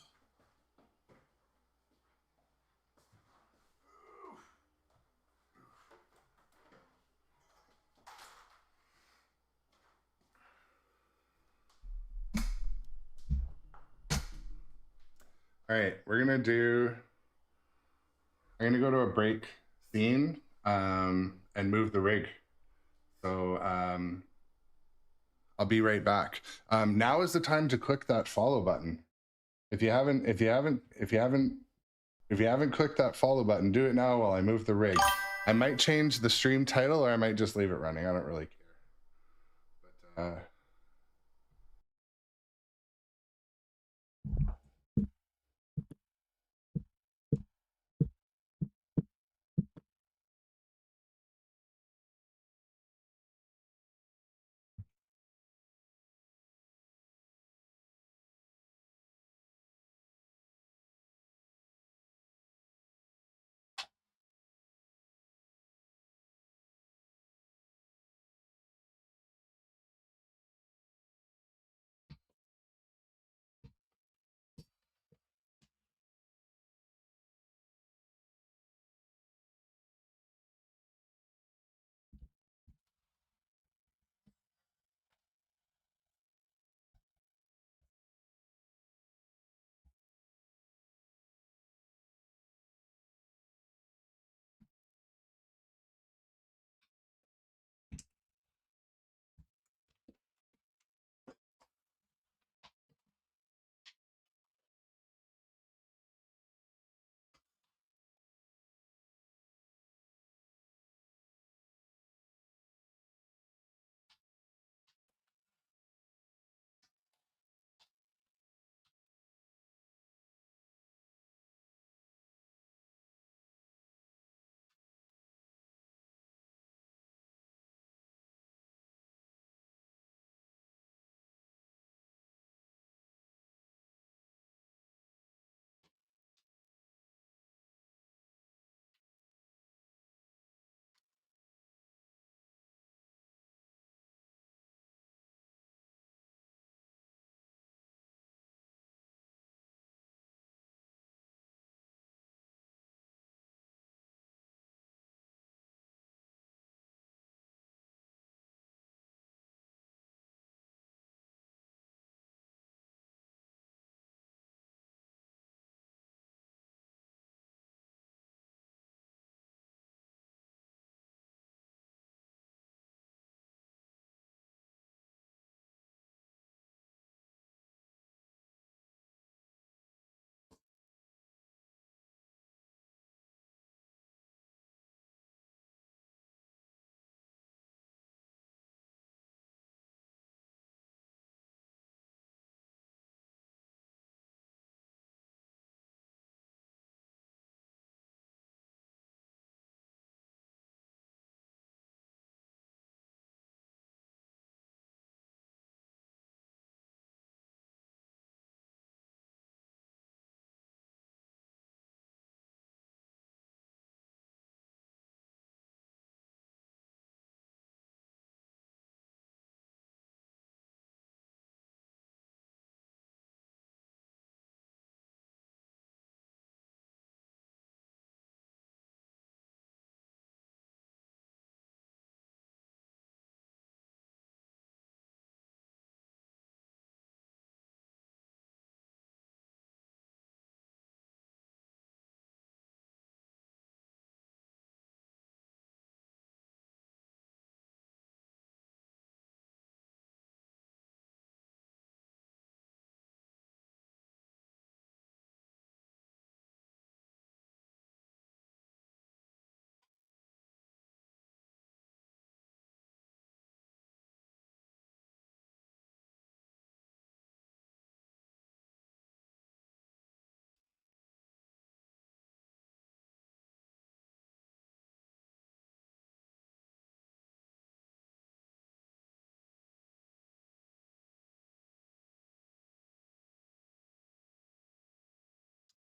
All right, I'm gonna go to a break scene and move the rig. So I'll be right back. Now is the time to click that follow button. If you haven't clicked that follow button, do it now while I move the rig. I might change the stream title or I might just leave it running. I don't really care. But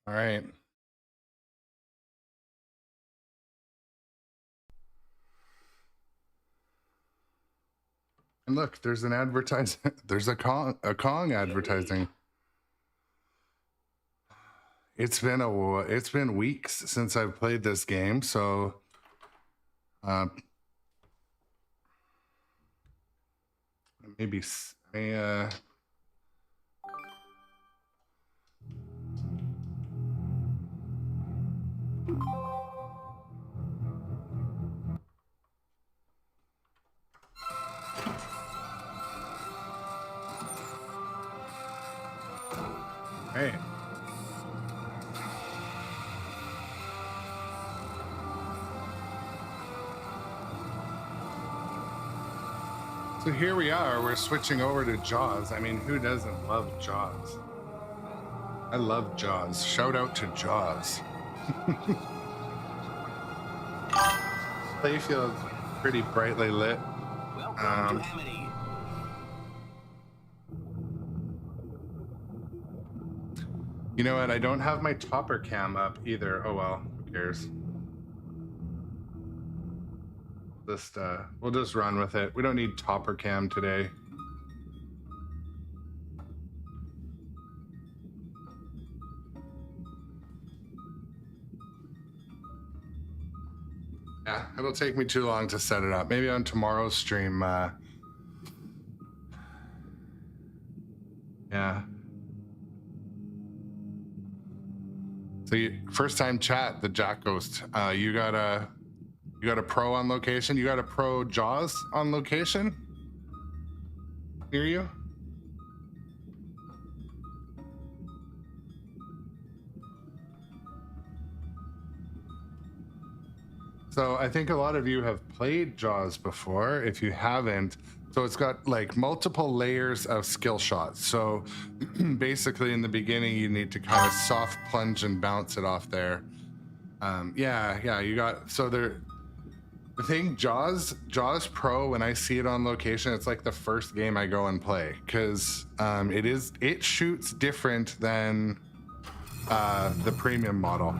all right. And look, there's an advertising. There's a Kong advertising. It's been weeks since I've played this game, so maybe Hey. So here we are, we're switching over to Jaws. I mean, who doesn't love Jaws? I love Jaws. Shout out to Jaws. Playfield's pretty brightly lit. Welcome to Amity. You know what? I don't have my topper cam up either. Oh well, who cares? We'll just run with it. We don't need topper cam today. Yeah, it'll take me too long to set it up. Maybe on tomorrow's stream. Yeah. So first time chat, the Jack Ghost. You got a pro on location? You got a pro Jaws on location near you? So I think a lot of you have played Jaws before. If you haven't, so it's got like multiple layers of skill shots. So basically in the beginning, you need to kind of soft plunge and bounce it off there. Yeah, you got, so there, the thing, Jaws Pro, when I see it on location, it's like the first game I go and play, because it shoots different than the premium model.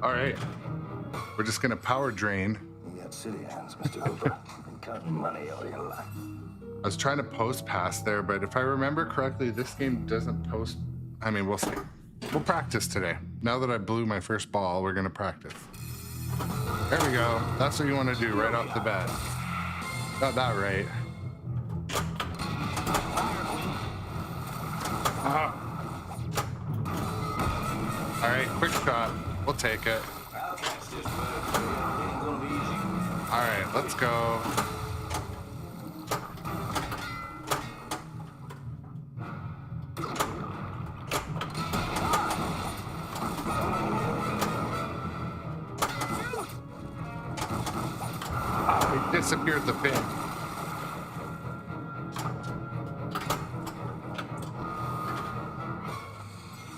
All right, we're just gonna power drain. You got city hands, Mr. Hooper. Been counting money all your life. I was trying to post past there, but if I remember correctly, this game doesn't post. I mean, we'll see. We'll practice today. Now that I blew my first ball, we're gonna practice. There we go. That's what you want to do right off the bat. Got that right. All right, quick shot. We'll take it. All right, let's go. It disappeared the pin.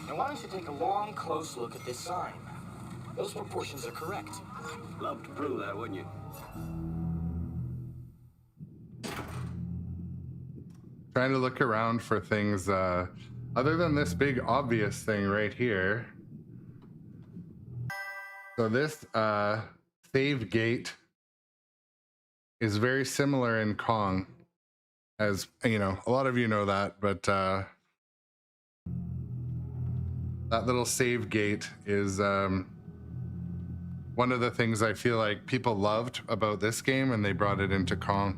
Now why don't you take a long, close look at this sign? Those proportions are correct. Love to prove that, wouldn't you? Trying to look around for things other than this big obvious thing right here. So this save gate is very similar in Kong, as you know, a lot of you know that, but that little save gate is one of the things I feel like people loved about this game, and they brought it into Kong.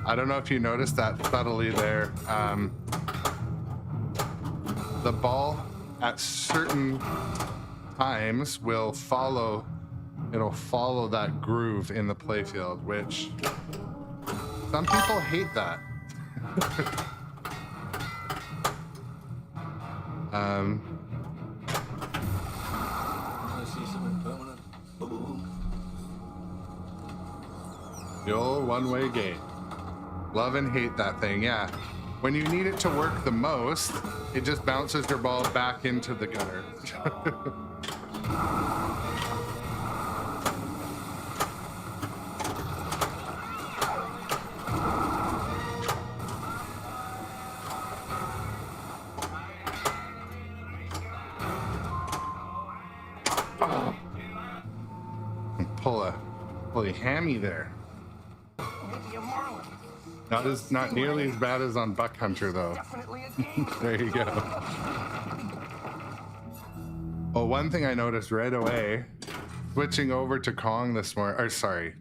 I don't know if you noticed that subtly there. The ball at certain times will follow, it'll follow that groove in the playfield, which some people hate that. I see something permanent. The old one-way gate. Love and hate that thing, yeah. When you need it to work the most, it just bounces your ball back into the gutter. Pull a hammy there. Maybe a marlin. Not nearly as bad as on Buck Hunter though. Definitely a game. There you go. Oh, one thing I noticed right away, switching over to Kong this morning, or sorry,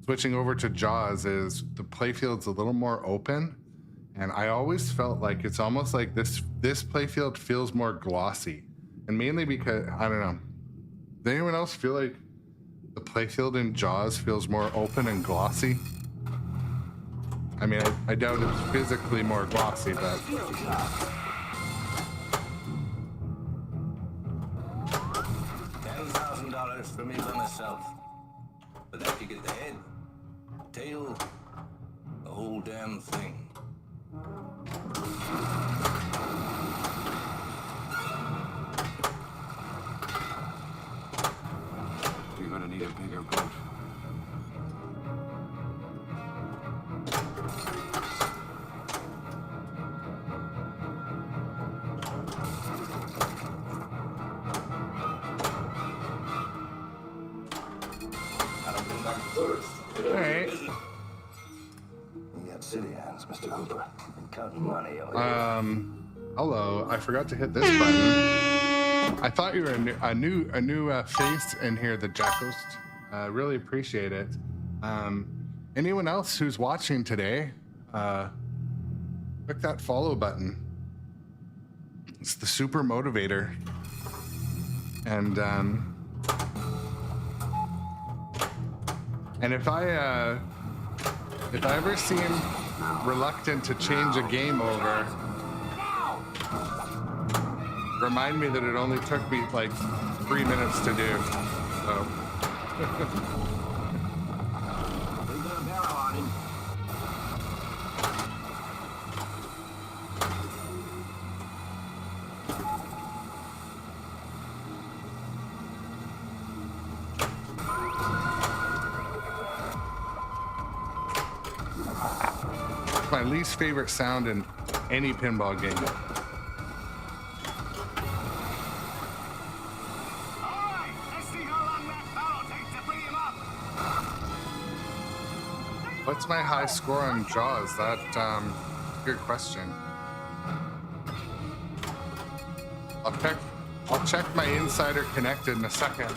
switching over to Jaws, is the playfield's a little more open, and I always felt like it's almost like this playfield feels more glossy, and mainly because I don't know. Does anyone else feel like the playfield in Jaws feels more open and glossy? I mean, I doubt it's physically more glossy, but $10,000 for me by myself. But that you get the head, tail, the whole damn thing. You're gonna need a bigger boat. all right. You got city hands, Mr. Hooper. Been counting money over Hello, I forgot to hit this button. I thought you were a new face in here, the Jackost. Really appreciate it. Anyone else who's watching today, click that follow button. It's the super motivator. And if I ever seem reluctant to change a game over, remind me that it only took me like 3 minutes to do. So. My least favorite sound in any pinball game. What's my high score on Jaws? That, good question. I'll check my insider connected in a second.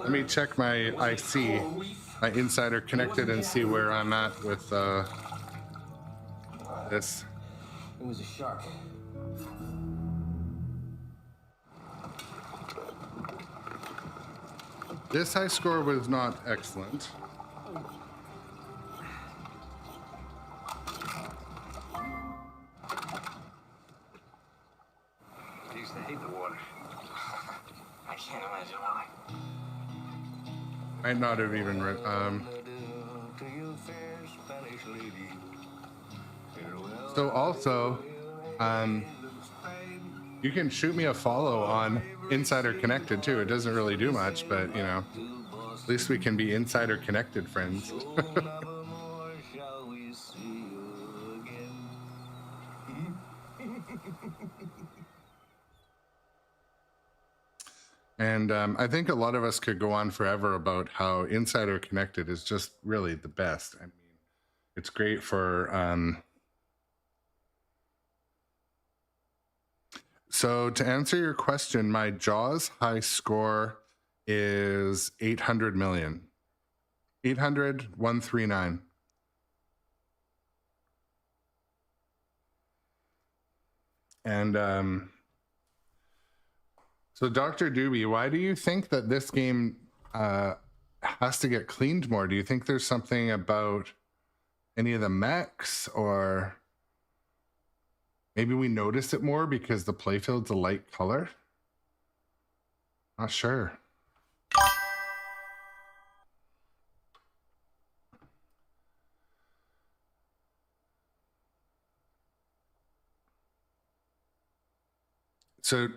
Let me check my IC, my insider connected, and see where I'm at with this. It was a shark. This high score was not excellent. I used to hate the water. I can't imagine why. Might not have even so also, you can shoot me a follow on Insider Connected too. It doesn't really do much, but you know, at least we can be Insider Connected friends. And I think a lot of us could go on forever about how Insider Connected is just really the best. I mean, it's great for... So to answer your question, my Jaws high score is 800 million. 800, 139. And so Dr. Doobie, why do you think that this game has to get cleaned more? Do you think there's something about any of the mechs, or maybe we notice it more because the playfield's a light color? Not sure.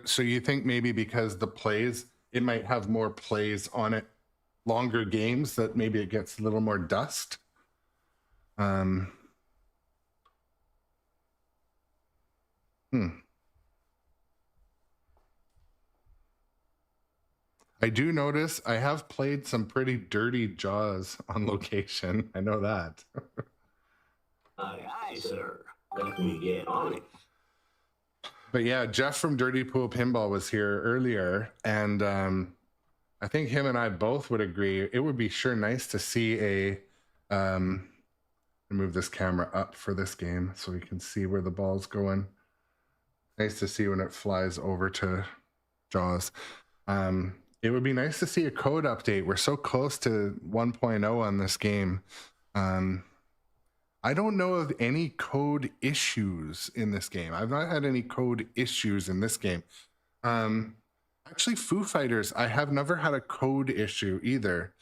So you think maybe because the plays, it might have more plays on it, longer games, that maybe it gets a little more dust? I do notice I have played some pretty dirty Jaws on location. I know that. Aye, aye, sir. Let me get on it. But yeah, Jeff from Dirty Pool Pinball was here earlier, and I think him and I both would agree it would be sure nice to see a move this camera up for this game so we can see where the ball's going. Nice to see when it flies over to Jaws. It would be nice to see a code update. We're so close to 1.0 on this game. I don't know of any code issues in this game. I've not had any code issues in this game. Actually, Foo Fighters, I have never had a code issue either.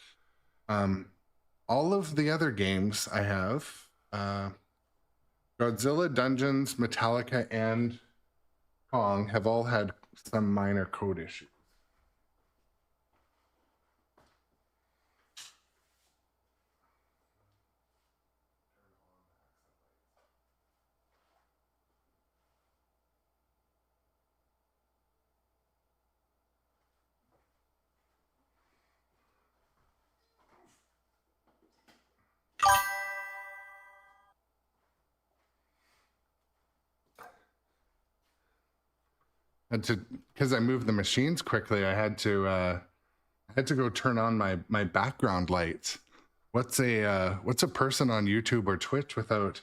All of the other games I have, Godzilla, Dungeons, Metallica, and Kong have all had some minor code issues. Because I moved the machines quickly, I had to go turn on my background lights. What's a person on YouTube or Twitch without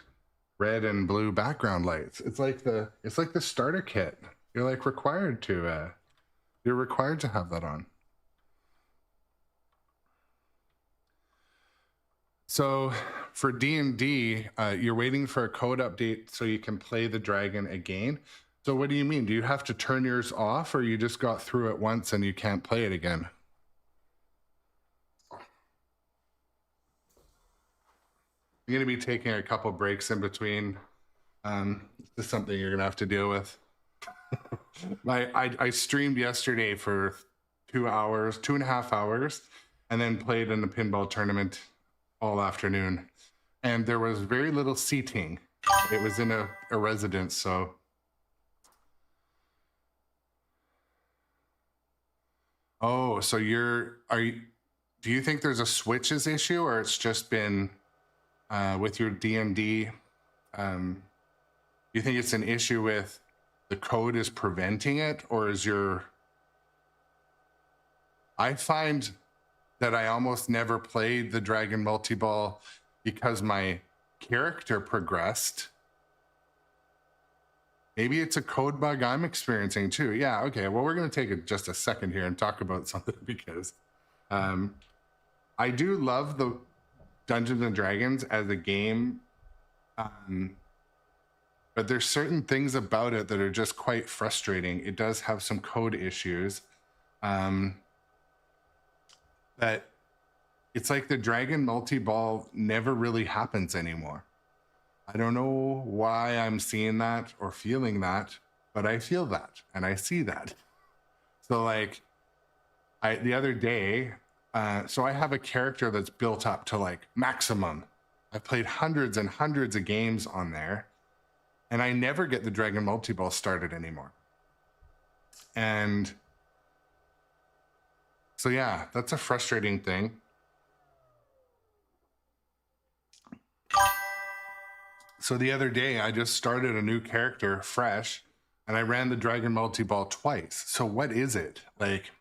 red and blue background lights? It's like the starter kit. You're like required to have that on. So for D&D, you're waiting for a code update so you can play the dragon again. So what do you mean? Do you have to turn yours off, or you just got through it once and you can't play it again? You're going to be taking a couple breaks in between. This is something you're going to have to deal with. I streamed yesterday for 2.5 hours, and then played in the pinball tournament all afternoon. And there was very little seating. It was in a residence, so... Oh, so do you think there's a switches issue, or it's just been with your D&D? You think it's an issue with the code is preventing it, or is I find that I almost never played the Dragon Multi-Ball because my character progressed. Maybe it's a code bug I'm experiencing too. Yeah, okay. Well, we're going to take just a second here and talk about something, because I do love the Dungeons and Dragons as a game, but there's certain things about it that are just quite frustrating. It does have some code issues. That it's like the Dragon Multi-Ball never really happens anymore. I don't know why I'm seeing that or feeling that, but I feel that and I see that. So like the other day, so I have a character that's built up to like maximum. I've played hundreds and hundreds of games on there, and I never get the Dragon Multi-Ball started anymore. And so yeah, that's a frustrating thing. So the other day, I just started a new character fresh, and I ran the Dragon Multi-Ball twice. So what is it? Like,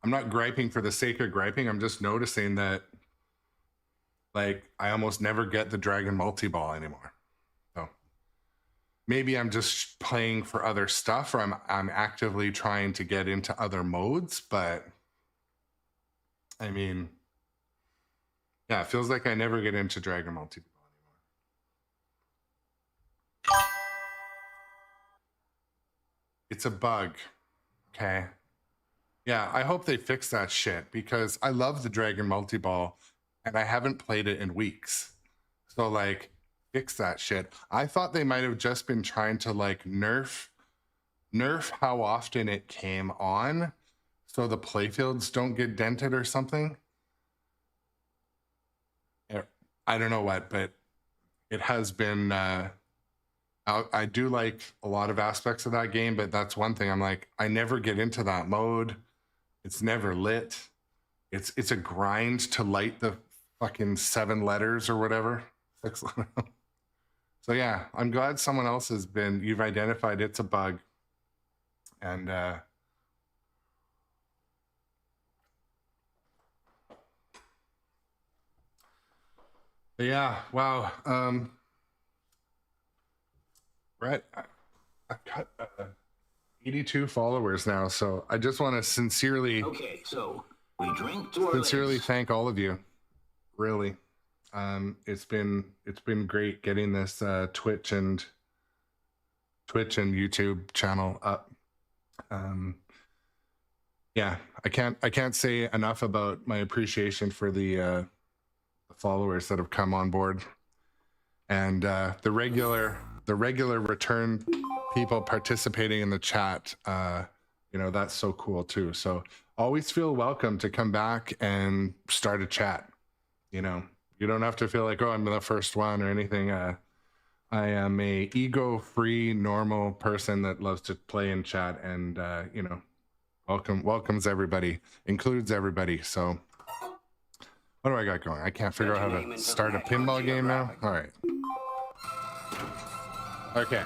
I'm not griping for the sake of griping. I'm just noticing that, like, I almost never get the Dragon multi-ball anymore. So maybe I'm just playing for other stuff, or I'm actively trying to get into other modes. But I mean, yeah, it feels like I never get into Dragon multi-ball anymore. It's a bug. Okay. Yeah, I hope they fix that shit, because I love the Dragon multi-ball and I haven't played it in weeks. So like, fix that shit. I thought they might have just been trying to like nerf how often it came on so the playfields don't get dented or something. I don't know what, but it has been, I do like a lot of aspects of that game, but that's one thing I'm like, I never get into that mode. It's never lit. It's a grind to light the fucking 7 letters or whatever. 6 letters. So yeah, I'm glad someone else you've identified it's a bug. And yeah, wow. Brett, I've got 82 followers now, so I just want to sincerely thank all of you. Really, it's been great getting this Twitch and YouTube channel up. Yeah, I can't say enough about my appreciation for the followers that have come on board, and the regular return people participating in the chat. You know, that's so cool too. So always feel welcome to come back and start a chat. You know, you don't have to feel like, oh, I'm the first one or anything. I am a ego-free, normal person that loves to play and chat, and you know, welcomes everybody, includes everybody. So what do I got going? I can't figure out how to start a pinball game now. All right. Okay.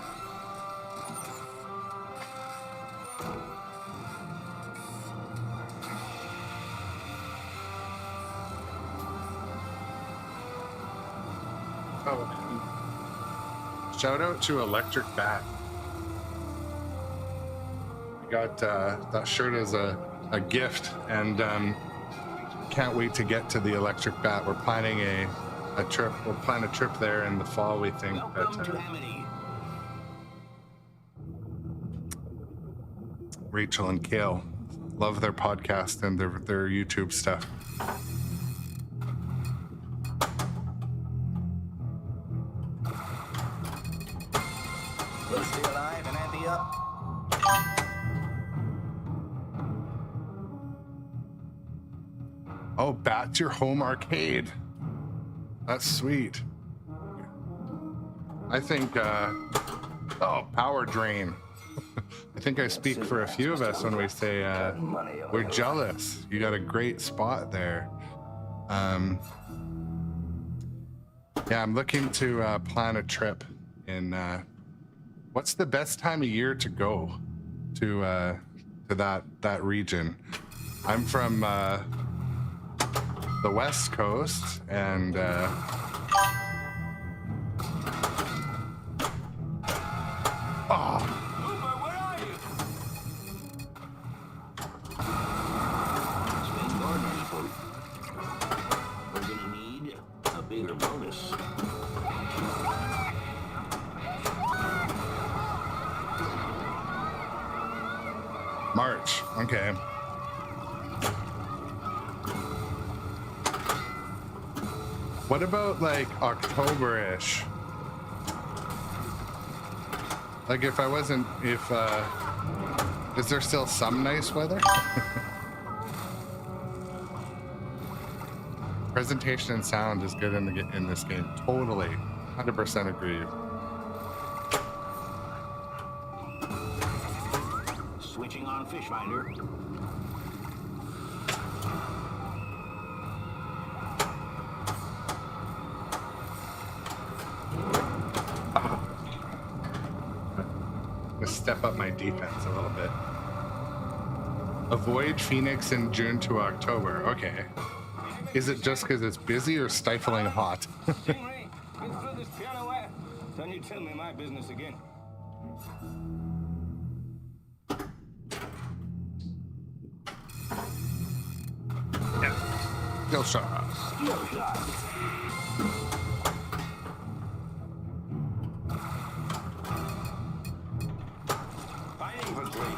Oh. Shout out to Electric Bat. I got that shirt as a gift, and can't wait to get to the Electric Bat. We're planning a trip. We'll plan a trip there in the fall, we think. But Rachel and Kale love their podcast and their YouTube stuff. Let's stay alive and Andy up. Oh, Bat's your home arcade. That's sweet. I think, oh, Power Drain. I think I speak for a few of us when we say we're jealous. You got a great spot there. Yeah, I'm looking to plan a trip in, what's the best time of year to go to that region? I'm from the West Coast, and We're gonna need a bigger bonus. March. Okay. What about like October-ish? Like if is there still some nice weather? Presentation and sound is good in this game. Totally. 100% agree. Switching on fish finder. Step up my defense a little bit. Avoid Phoenix in June to October. Okay. Is it just because it's busy or stifling hot? Henry, get through this piano wire. Don't you tell me my business again. Yeah. Skill shot. Skill shot. Fighting for three,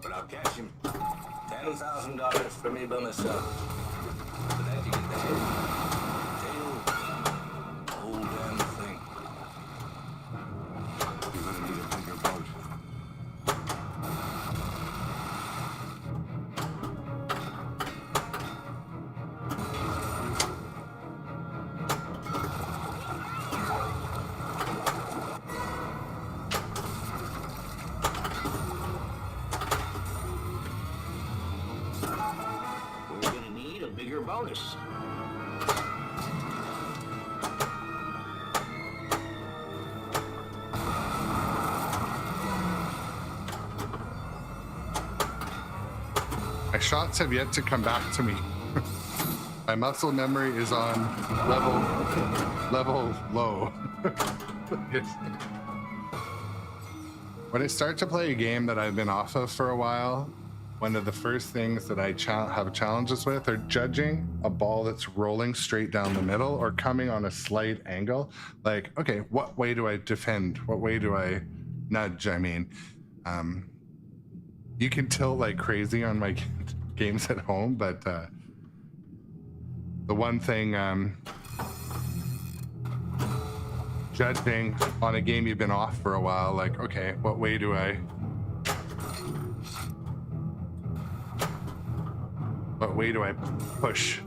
but I'll catch him. $10,000 for me by myself. But that you get the head, tail, the whole damn thing. You're gonna need a bigger boat. We're gonna need a bigger bonus. My shots have yet to come back to me. My muscle memory is on level low. When I start to play a game that I've been off of for a while, one of the first things that I have challenges with are judging a ball that's rolling straight down the middle or coming on a slight angle. Like, okay, what way do I defend? What way do I nudge? I mean, you can tilt like crazy on my games at home, but the one thing judging on a game you've been off for a while, like, okay, what way do I push?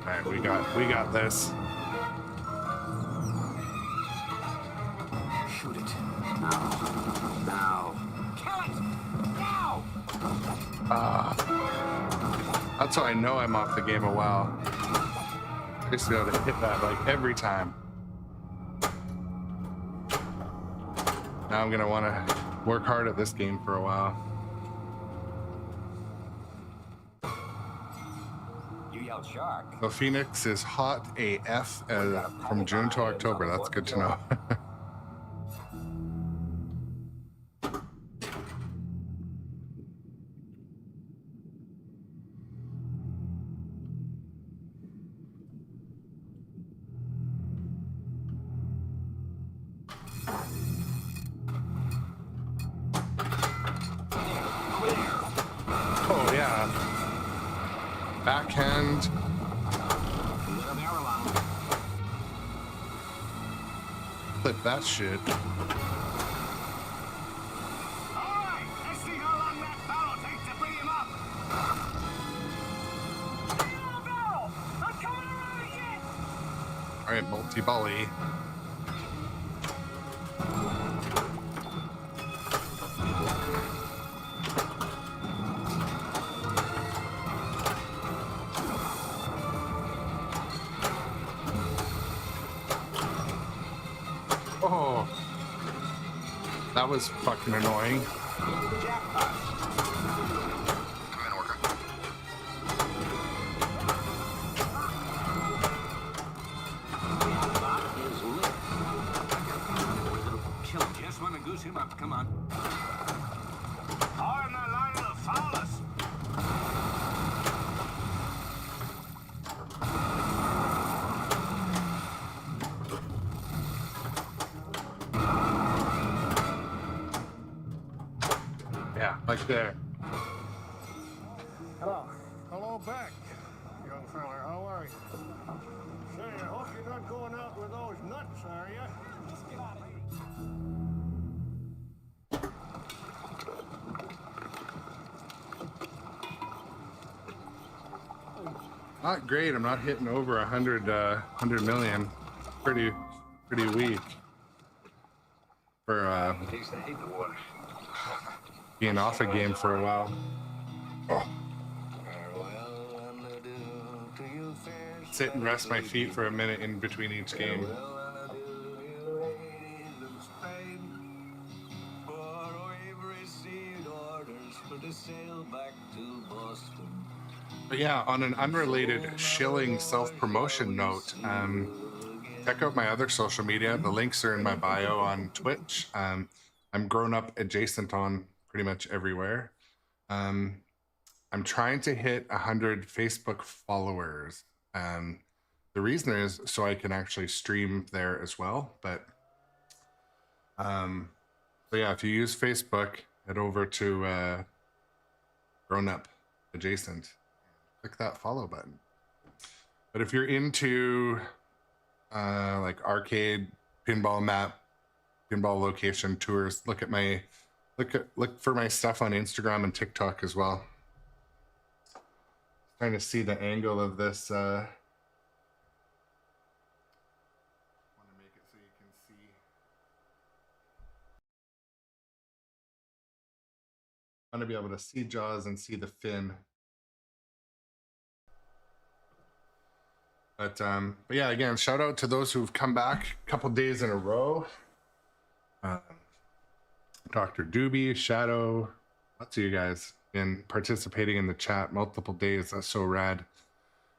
All right, we got this. Shoot it. Now. Kill it! Now! That's how I know I'm off the game a while. I used to be able to hit that like every time. Now I'm gonna want to work hard at this game for a while. You yelled shark. So Phoenix is hot AF from June to October. That's good to know. Oh yeah. Backhand. Flip that shit. Alright, let's see how long that barrel takes to bring him up. Stay on the barrel! I'm coming around again! Alright, multi-volley. Oh, that was fucking annoying. Kill him. Just want to goose him up. Come on. Hard in that line will foul us. Yeah, like there. Hello. Hello back, young feller. How are you? Say, I hope you're not going out with those nuts, are you? Let's get out of here. Not great. I'm not hitting over 100 million. Pretty weak for being off a game for a while. Oh. Sit and rest my feet for a minute in between each game. But yeah, on an unrelated shilling self-promotion note, check out my other social media. The links are in my bio on Twitch. I'm grown up adjacent on pretty much everywhere. I'm trying to hit 100 Facebook followers. The reason is so I can actually stream there as well. But so yeah, if you use Facebook, head over to grown up adjacent. Click that follow button. But if you're into like arcade, pinball map, pinball location tours, look for my stuff on Instagram and TikTok as well. Trying to see the angle of this. Want to make it so you can see. I want to be able to see Jaws and see the fin. But yeah, again, shout out to those who've come back a couple days in a row. Dr. Doobie, Shadow, lots of you guys been participating in the chat multiple days. That's so rad.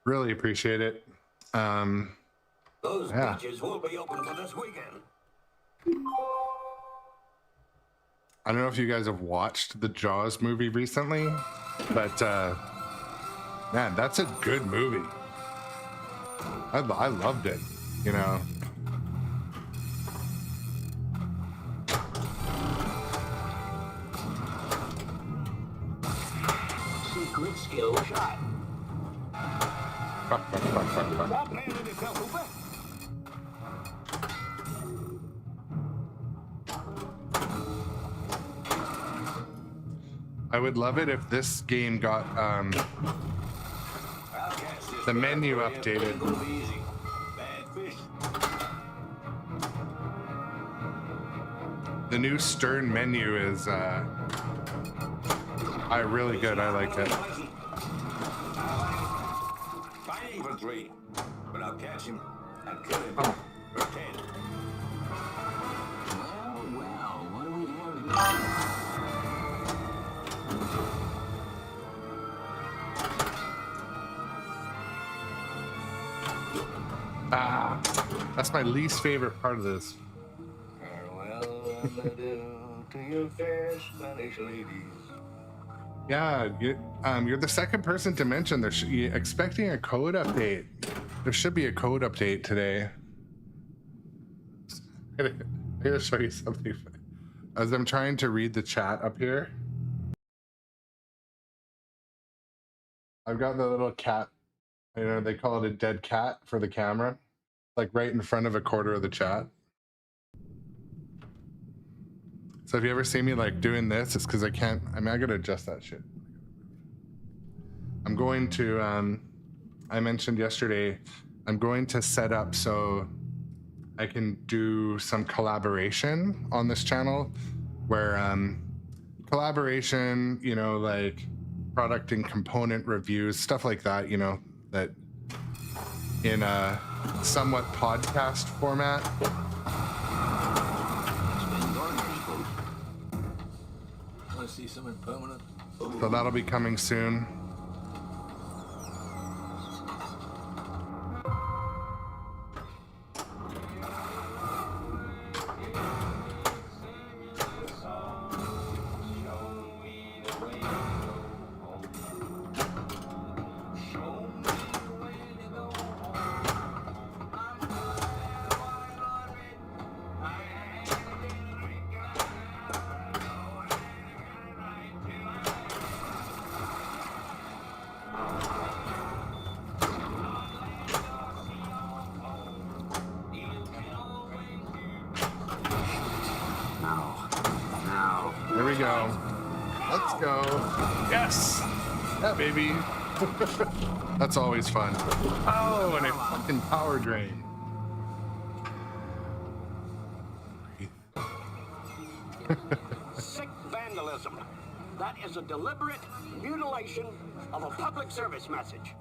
Really appreciate it. Those Yeah. beaches will be open for this weekend. I don't know if you guys have watched the Jaws movie recently, but man, that's a good movie. I loved it, you know. Secret skill shot. Fuck. Stop landing yourself, Hooper. I would love it if this game got the menu updated. The new Stern menu is really good. I like it. Fighting for 3, but I'll catch him and kill him. Oh. For 10. Well, what do we have That's my least favorite part of this. Farewell and adieu to your fair Spanish ladies. Yeah, you're the second person to mention you're expecting a code update. There should be a code update today. I'm gonna show you something. As I'm trying to read the chat up here, I've got the little cat. You know, they call it a dead cat for the camera, like right in front of a quarter of the chat. So if you ever see me like doing this, it's because I can't. I gotta adjust that shit. I'm going to. I mentioned yesterday, I'm going to set up so I can do some collaboration on this channel, where collaboration, you know, like product and component reviews, stuff like that. You know, that in a somewhat podcast format. Want to see something permanent? So that'll be coming soon. There we go. Let's go. Yes. Yeah, baby. That's always fun. Oh, and a fucking power drain. Sick vandalism. That is a deliberate mutilation of a public service message.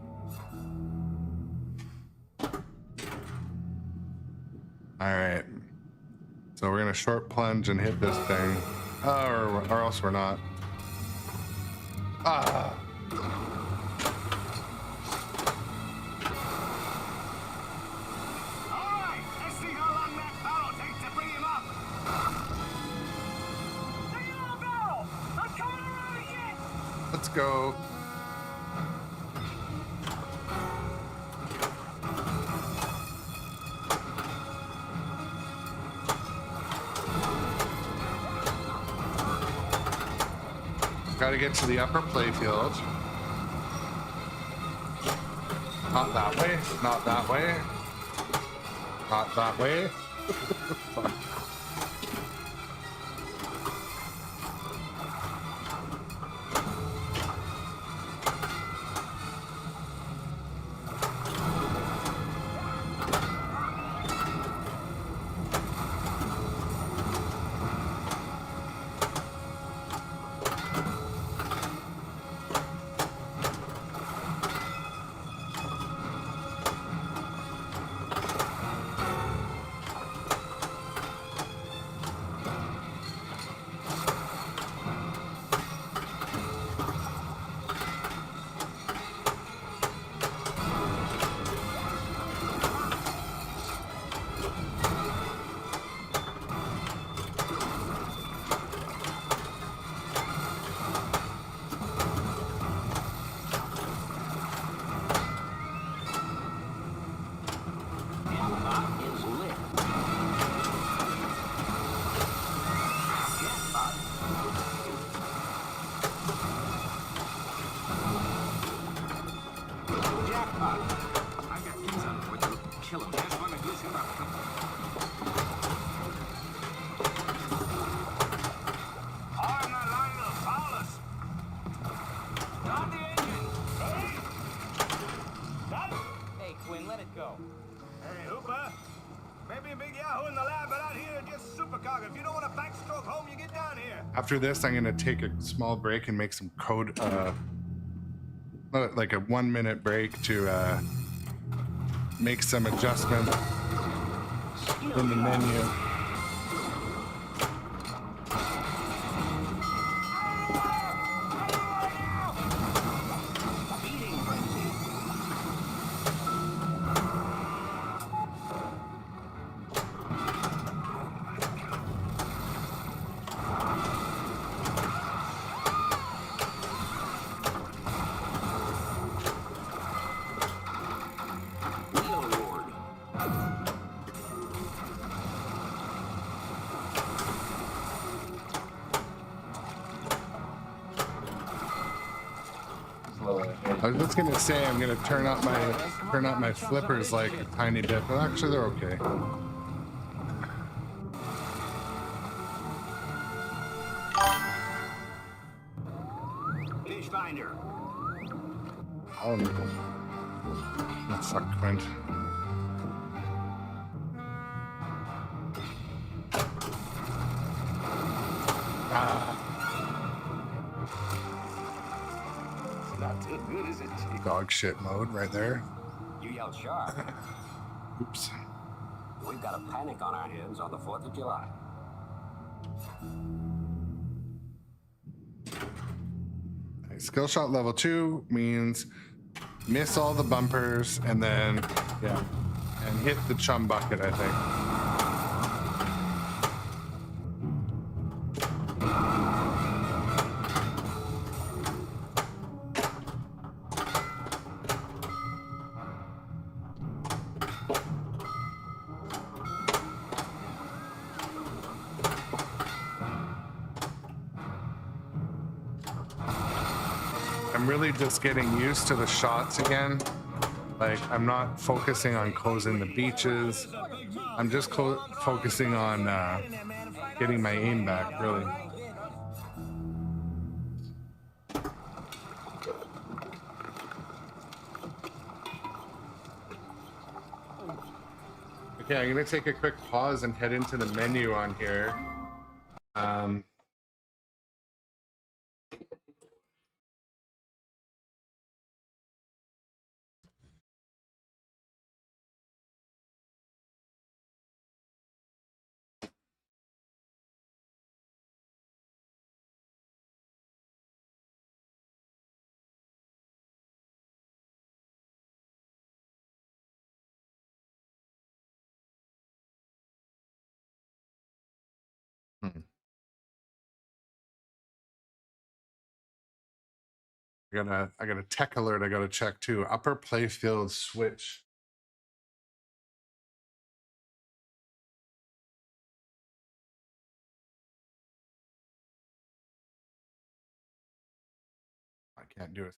All right. So we're gonna short plunge and hit this thing. Or else we're not. Ah. Let's go. Got to get to the upper playfield. Not that way. Not that way. Not that way. Fuck. After this, I'm gonna take a small break and make some code, like a 1-minute break to make some adjustment in the menu. I was just gonna say I'm gonna turn up my flippers like a tiny bit, but actually they're okay. Fish finder. Oh, that sucked, Quint. Not too good, is it? Dog shit mode right there. You yelled sharp. Oops. We've got a panic on our hands on the 4th of July. Skill shot level 2 means miss all the bumpers and then, yeah, and hit the chum bucket, I think. I'm really just getting used to the shots again. Like, I'm not focusing on closing the beaches. I'm just focusing on getting my aim back, really. Okay, I'm gonna take a quick pause and head into the menu on here. I got a tech alert I gotta check too. Upper playfield switch. I can't do it.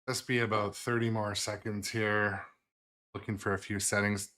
Let's be about 30 more seconds here. Looking for a few settings.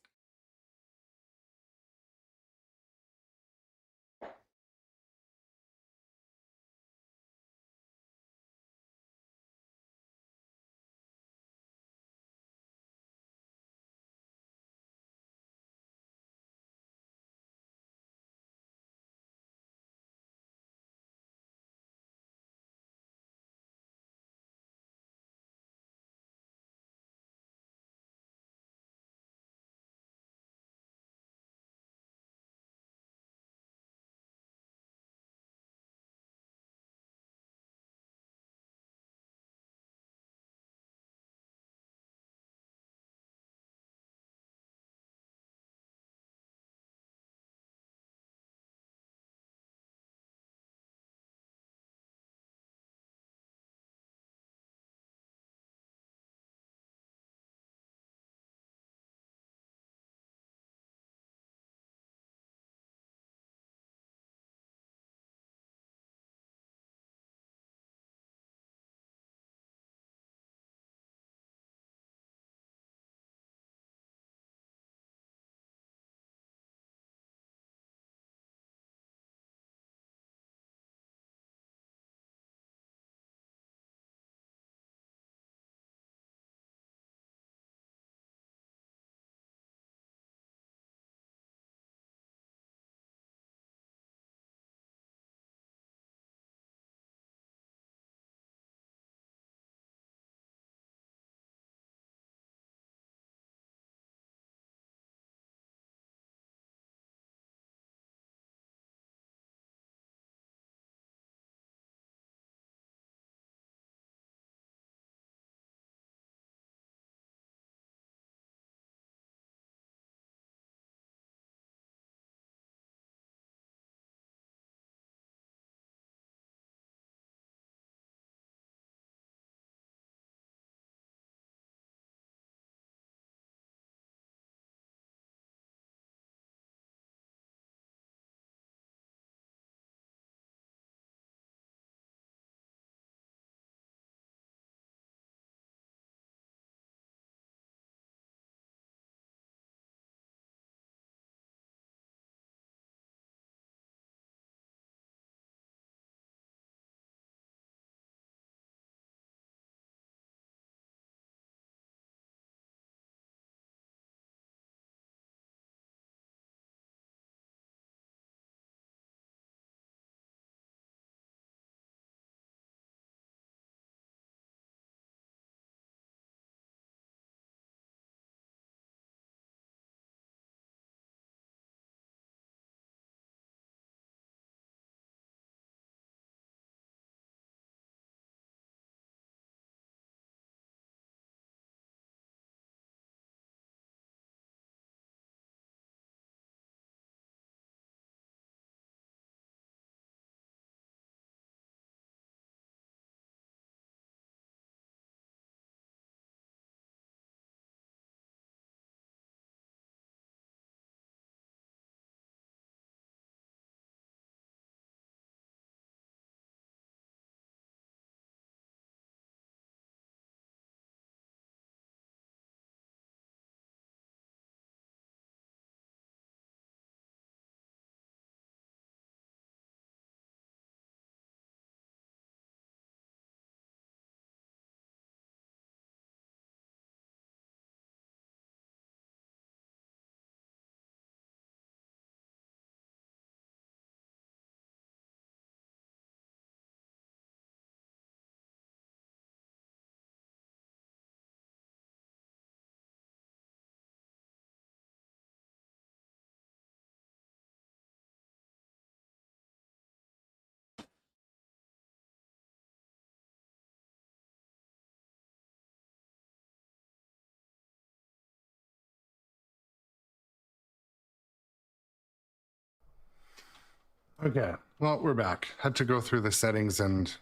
Okay, well, we're back. Had to go through the settings and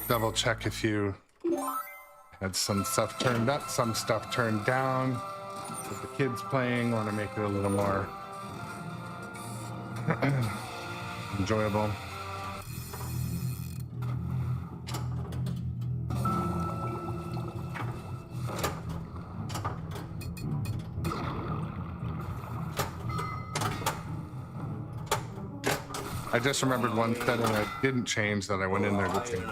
double check if you had some stuff turned up, some stuff turned down. With the kids playing, want to make it a little more enjoyable. I just remembered one setting I didn't change that I went in there to change.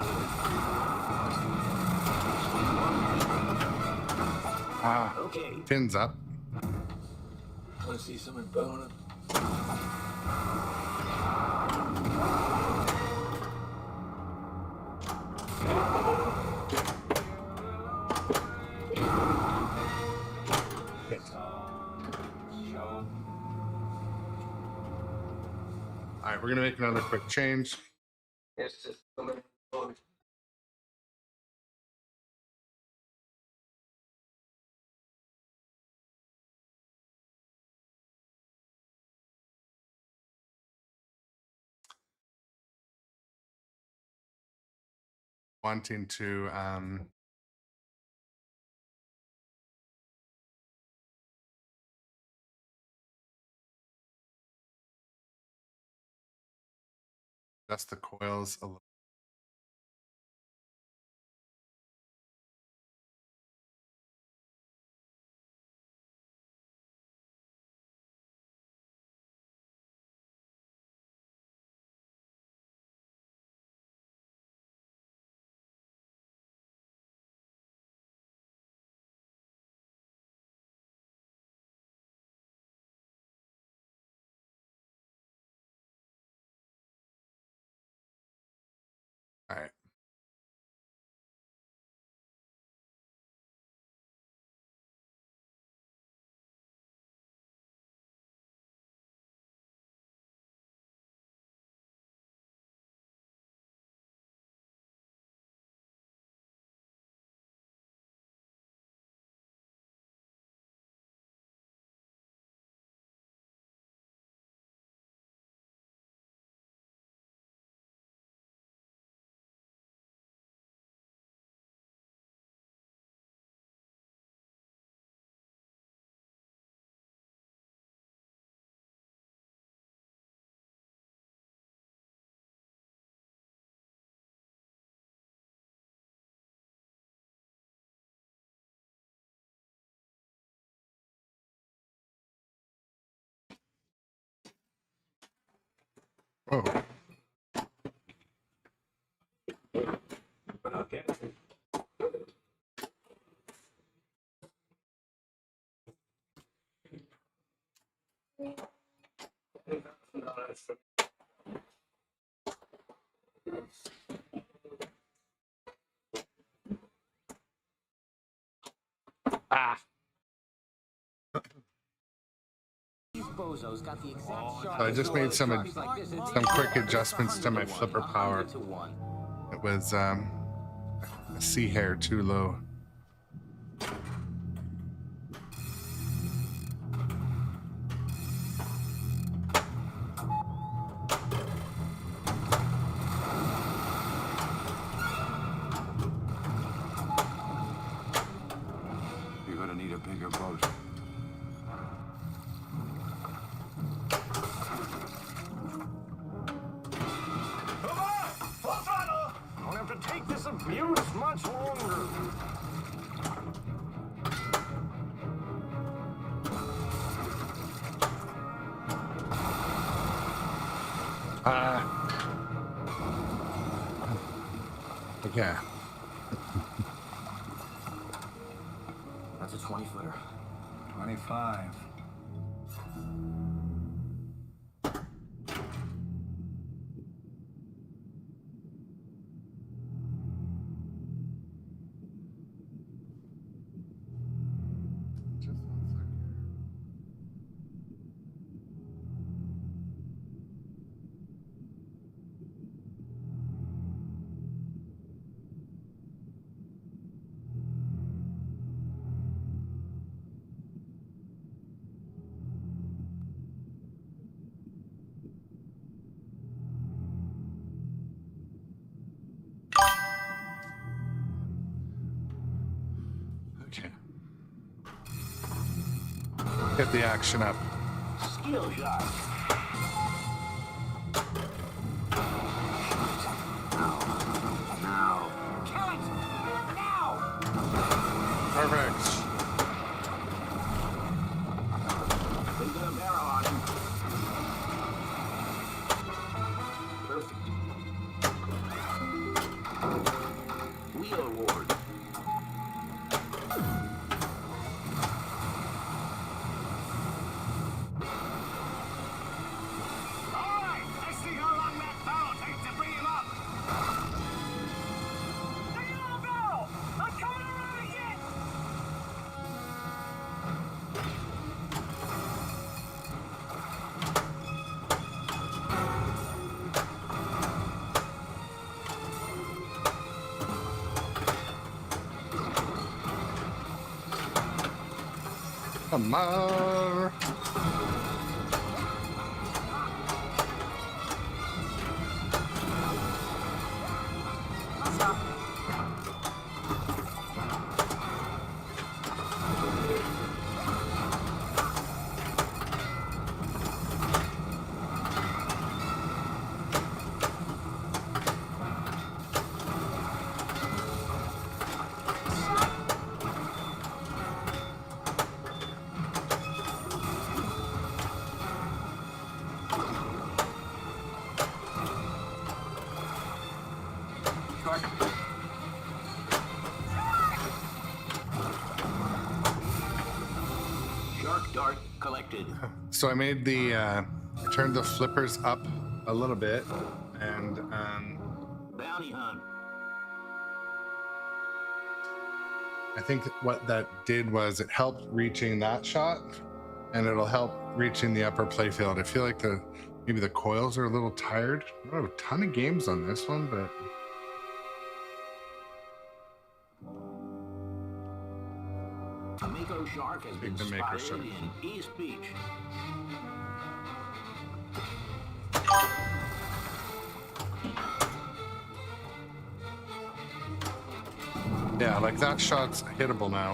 Ah, Okay. pins up. Want to see someone bone up? All right, we're gonna make another quick change. It's just somebody. 'Wanting to adjust the coils a little. All right. Oh, Okay. These bozos got the exact shot. so I just made some quick adjustments to my flipper power. 100 to 1. It was a C hair too low. You're gonna need a bigger boat. Full throttle! Don't have to take this abuse much longer. Okay. That's a 20-footer. 25. get the action up. Skill shot. Now. Kill it! Now! Perfect. They got a barrel on him. Perfect. Wheel award. All right, let's see how long that barrel takes to bring him up. Take it on, barrel! I'm coming around again! Come on. Shark dart collected. So I made the, I turned the flippers up a little bit, and Bounty hunt. I think what that did was it helped reaching that shot, and it'll help reaching the upper playfield. I feel like maybe the coils are a little tired. I don't have a ton of games on this one, but A Mako shark has been the Mako spotted shark. in East Beach. yeah, like that shot's hittable now.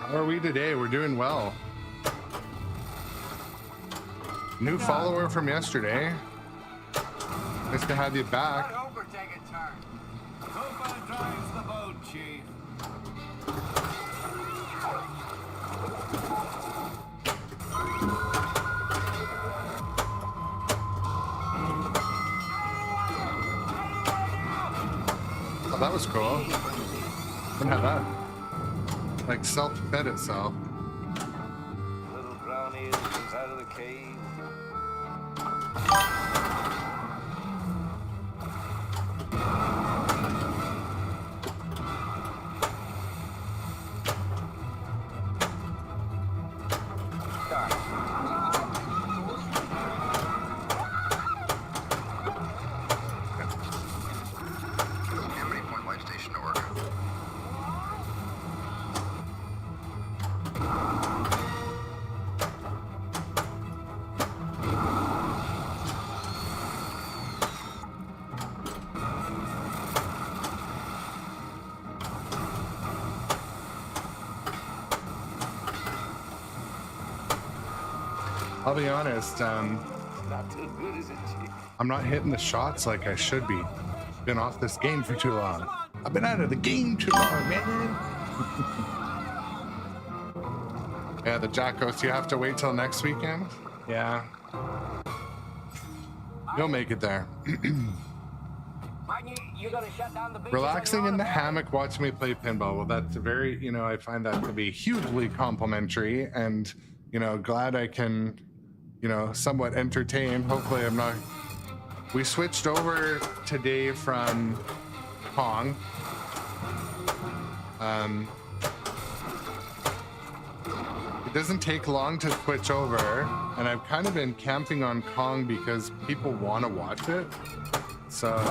How are we today? We're doing well. New follower from yesterday. Nice to have you back. Let Hooper take a turn. Hooper drives the boat, Chief. Oh, that was cool. Didn't have that. Like self-fed itself. Little brownie comes out of the cave. I'll be honest, Not too good, is it, Chief? I'm not hitting the shots like I should be. Been off this game for too long. I've been out of the game too long, man. Yeah, the Jackos, you have to wait till next weekend? Yeah. You'll make it there. You're gonna shut down the beach. Relaxing in the hammock, watching me play pinball. Well, that's a very, you know, I find that to be hugely complimentary, and, you know, glad I can, you know, somewhat entertain. Hopefully I'm not We switched over today from Kong. It doesn't take long to switch over, and I've kind of been camping on Kong because people want to watch it. So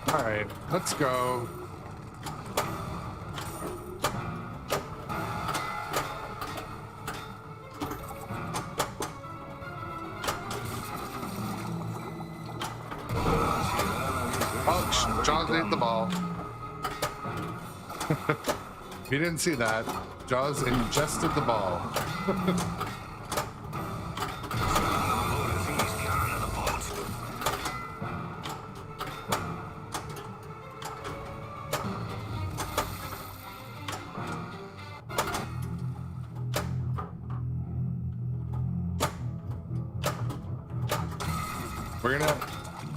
all right, let's go. Oh, Jaws ate the ball. If you didn't see that, Jaws ingested the ball.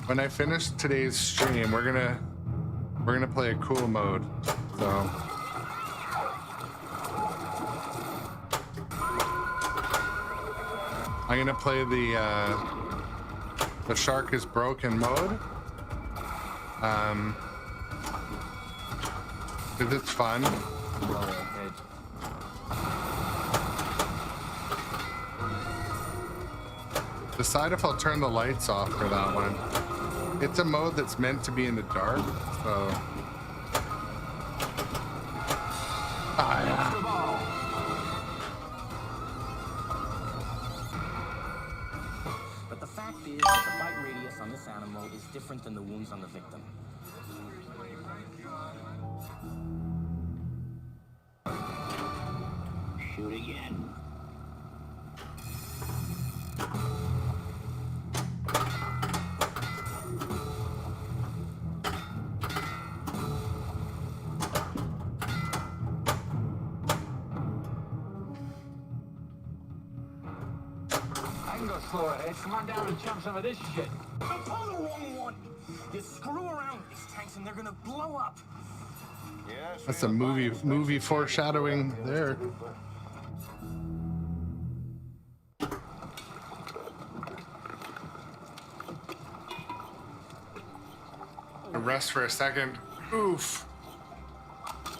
When I finish today's stream, we're gonna play a cool mode. So I'm gonna play the shark is broken mode. Cause it's fun. Decide if I'll turn the lights off for that one. It's a mode that's meant to be in the dark, so. Ah, yeah. But the fact is that the bite radius on this animal is different than the wounds on the victim. Shoot again. Slow ahead. Come on down and chump some of this shit. Don't pull the wrong one. You screw around with these tanks and they're gonna blow up. Yes, That's a movie foreshadowing there. A rest for a second. Oof.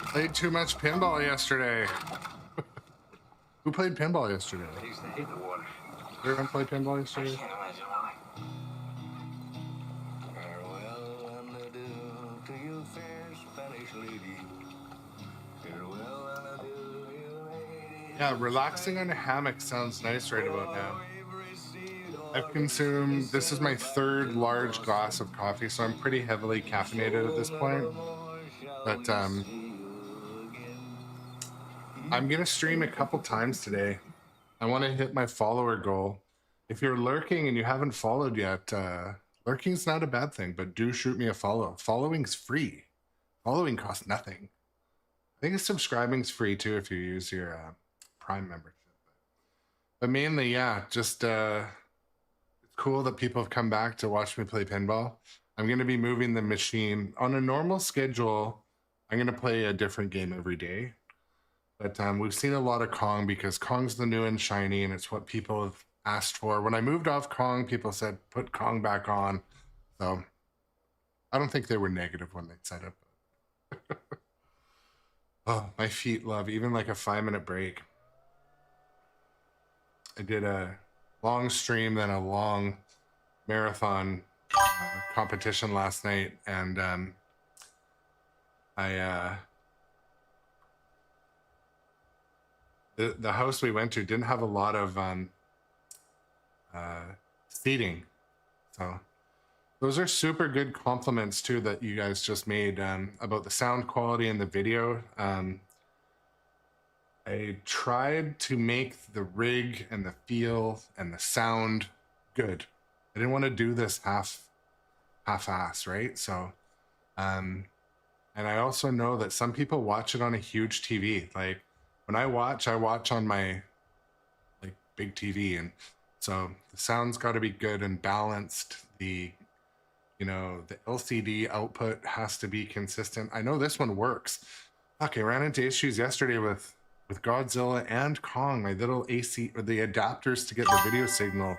Played too much pinball yesterday. Who played pinball yesterday? Everyone played pinball yesterday? Farewell and adieu to you, fair Spanish lady. Farewell and adieu, you lady. Yeah, relaxing on a hammock sounds nice right about now. I've consumed, this is my third large glass of coffee, so I'm pretty heavily caffeinated at this point. But I'm gonna stream a couple times today. I want to hit my follower goal. If you're lurking and you haven't followed yet, lurking's not a bad thing, but do shoot me a follow. Following's free. Following costs nothing. I think subscribing's free too if you use your Prime membership. But mainly, yeah, just it's cool that people have come back to watch me play pinball. I'm going to be moving the machine on a normal schedule. I'm going to play a different game every day. But we've seen a lot of Kong because Kong's the new and shiny, and it's what people have asked for. When I moved off Kong, people said, put Kong back on. So I don't think they were negative when they said it. Oh, my feet love even like a 5-minute break. I did a long stream, then a long marathon competition last night, and the house we went to didn't have a lot of seating, so those are super good compliments too that you guys just made about the sound quality and the video. I tried to make the rig and the feel and the sound good. I didn't want to do this half-ass, right? So, and I also know that some people watch it on a huge TV. Like when I watch on my like big TV, and so the sound's got to be good and balanced. The LCD output has to be consistent. I know this one works. Okay, I ran into issues yesterday with Godzilla and Kong. My little AC, or the adapters to get the video signal,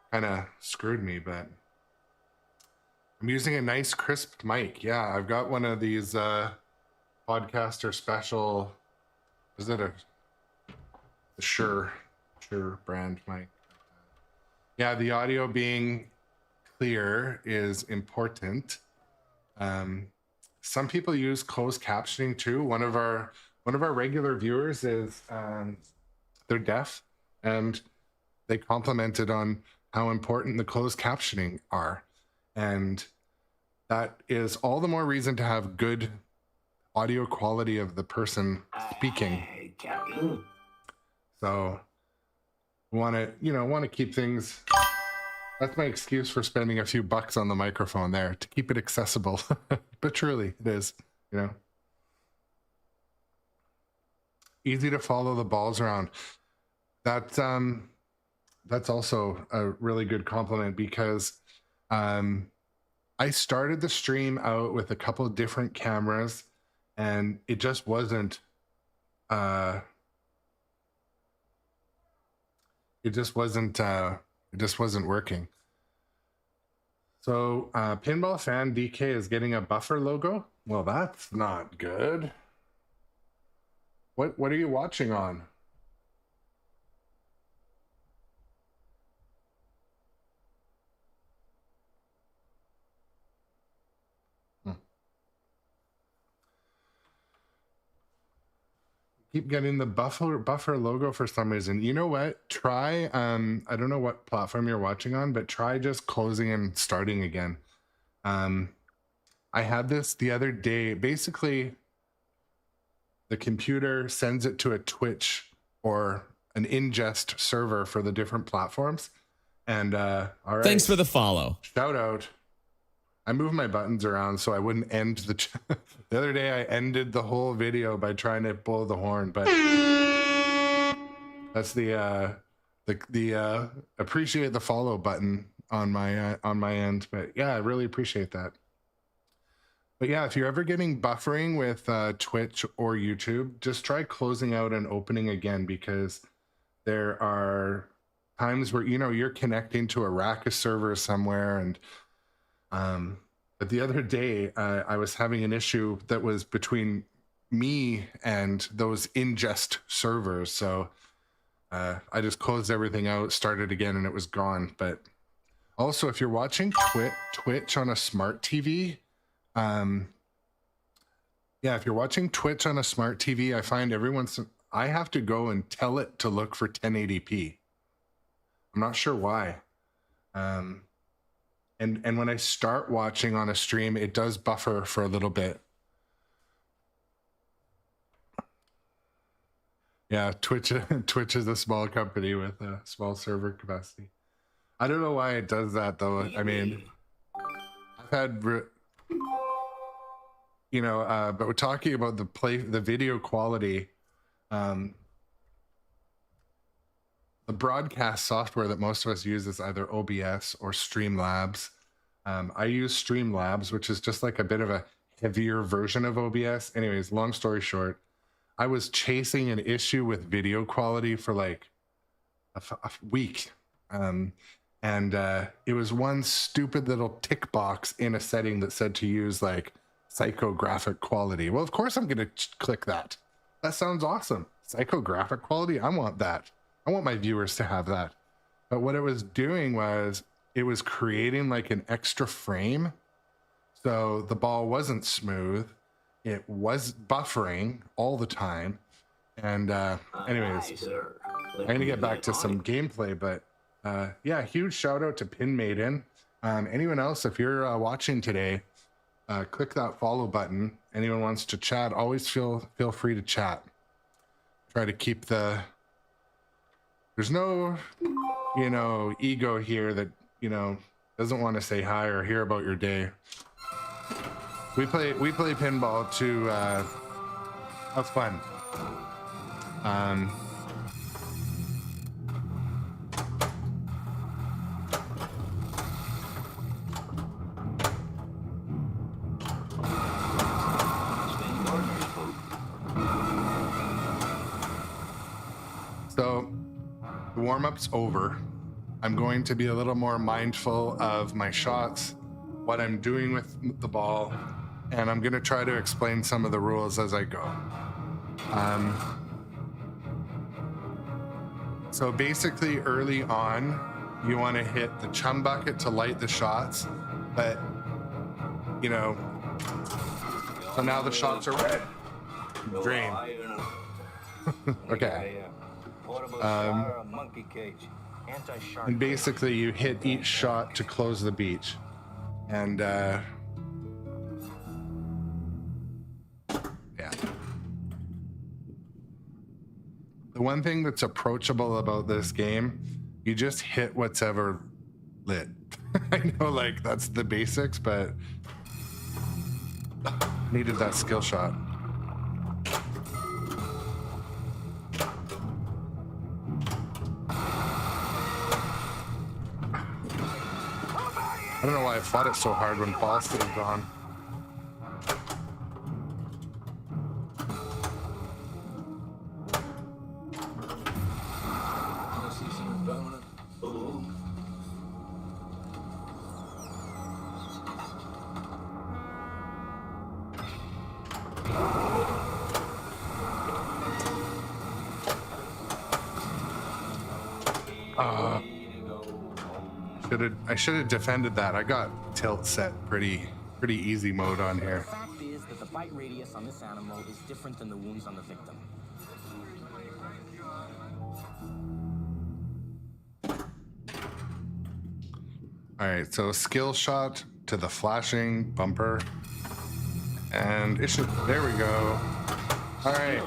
kind of screwed me, but I'm using a nice crisp mic. Yeah, I've got one of these podcaster special, is it the Shure brand mic? Yeah, the audio being clear is important. Some people use closed captioning too. One of our regular viewers is they're deaf, and they commented on how important the closed captioning are, and that is all the more reason to have good audio quality of the person speaking. So want to keep things. That's my excuse for spending a few bucks on the microphone there, to keep it accessible. But truly it is, easy to follow the balls around. That's also a really good compliment, because I started the stream out with a couple of different cameras, and it just wasn't working. So Pinball Fan DK is getting a buffer logo. Well, that's not good. What are you watching on? Keep getting the buffer logo for some reason. You know what? Try, I don't know what platform you're watching on, but try just closing and starting again. I had this the other day. Basically, the computer sends it to a Twitch or an ingest server for the different platforms. And all right. Thanks for the follow. Shout out. I moved my buttons around so I wouldn't end the the other day I ended the whole video by trying to blow the horn, but that's the appreciate the follow button on my end. But yeah, I really appreciate that. But yeah, if you're ever getting buffering with Twitch or YouTube, just try closing out and opening again, because there are times where you're connecting to a rack of servers somewhere, and but the other day I was having an issue that was between me and those ingest servers. So I just closed everything out, started again, and it was gone. But also, if you're watching Twitch on a smart TV, yeah, if you're watching Twitch on a smart TV, I find I have to go and tell it to look for 1080p. I'm not sure why. And when I start watching on a stream, it does buffer for a little bit. Yeah, Twitch is a small company with a small server capacity. I don't know why it does that though. I mean, I've had, but we're talking about the video quality. The broadcast software that most of us use is either OBS or Streamlabs. I use Streamlabs, which is just like a bit of a heavier version of OBS. Anyways, long story short, I was chasing an issue with video quality for like a week. And it was one stupid little tick box in a setting that said to use like psychographic quality. Well, of course I'm going to click that. That sounds awesome. Psychographic quality. I want that. I want my viewers to have that. But what it was doing was it was creating like an extra frame. So the ball wasn't smooth. It was buffering all the time. And anyways, I'm going to get back to some gameplay, but yeah, huge shout out to Pin Maiden. Anyone else, if you're watching today, click that follow button. Anyone wants to chat, always feel free to chat. Try to keep there's no, you know, ego here that, you know, doesn't want to say hi or hear about your day. We play pinball to have fun. So the warm-up's over. I'm going to be a little more mindful of my shots, what I'm doing with the ball, and I'm going to try to explain some of the rules as I go. So basically early on, you want to hit the chum bucket to light the shots, but you know, so now the shots are red. Drain. Okay. Monkey cage. And basically you hit each shot to close the beach. And yeah. The one thing that's approachable about this game, you just hit what's ever lit. I know, like, that's the basics, but needed that skill shot. I don't know why I fought it so hard when ball stayed on. I should have defended that. I got tilt set pretty easy mode on here. The fact is that the bite radius on this animal is different than the wounds on the victim. All right, so skill shot to the flashing bumper, and it should. There we go. All right.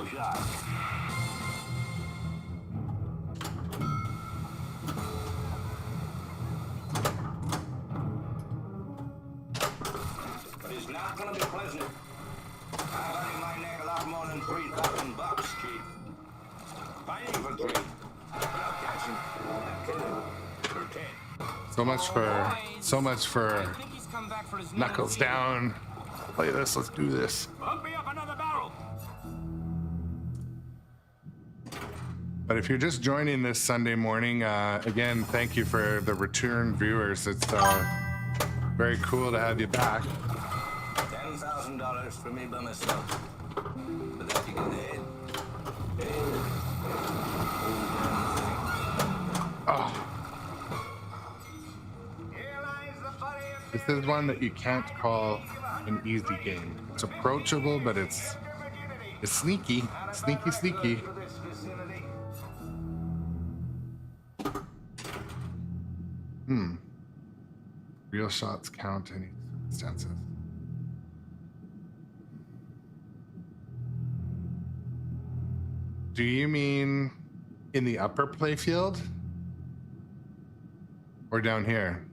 It's not gonna be pleasant. I'm hurting my neck a lot more than $3,000, Chief. Fighting for 3. I'll catch him. For 10. So much for I think he's come back for his knuckles down. Play this. Let's do this. Hook me up another barrel. But if you're just joining this Sunday morning, again, thank you for the return viewers. It's very cool to have you back. $10,000 for me by myself. But that you can head. Oh. This is one that you can't call an easy game. It's approachable, but it's sneaky. Sneaky. Real shots count in each circumstances. Do you mean in the upper playfield? Or down here?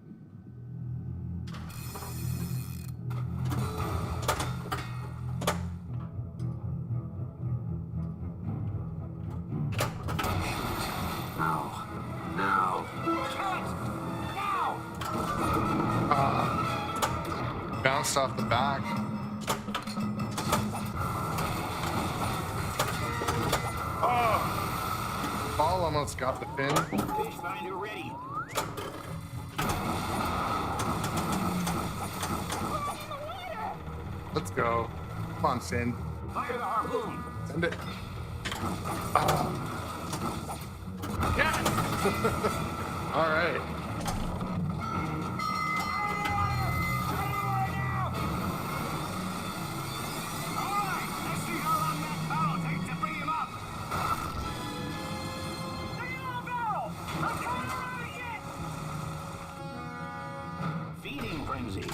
Bounced off the back. Oh! Ball almost got the fin. Fish finder ready. Let's go. Come on, Finn. Fire the harpoon. Send it. Yes! All right. frenzy.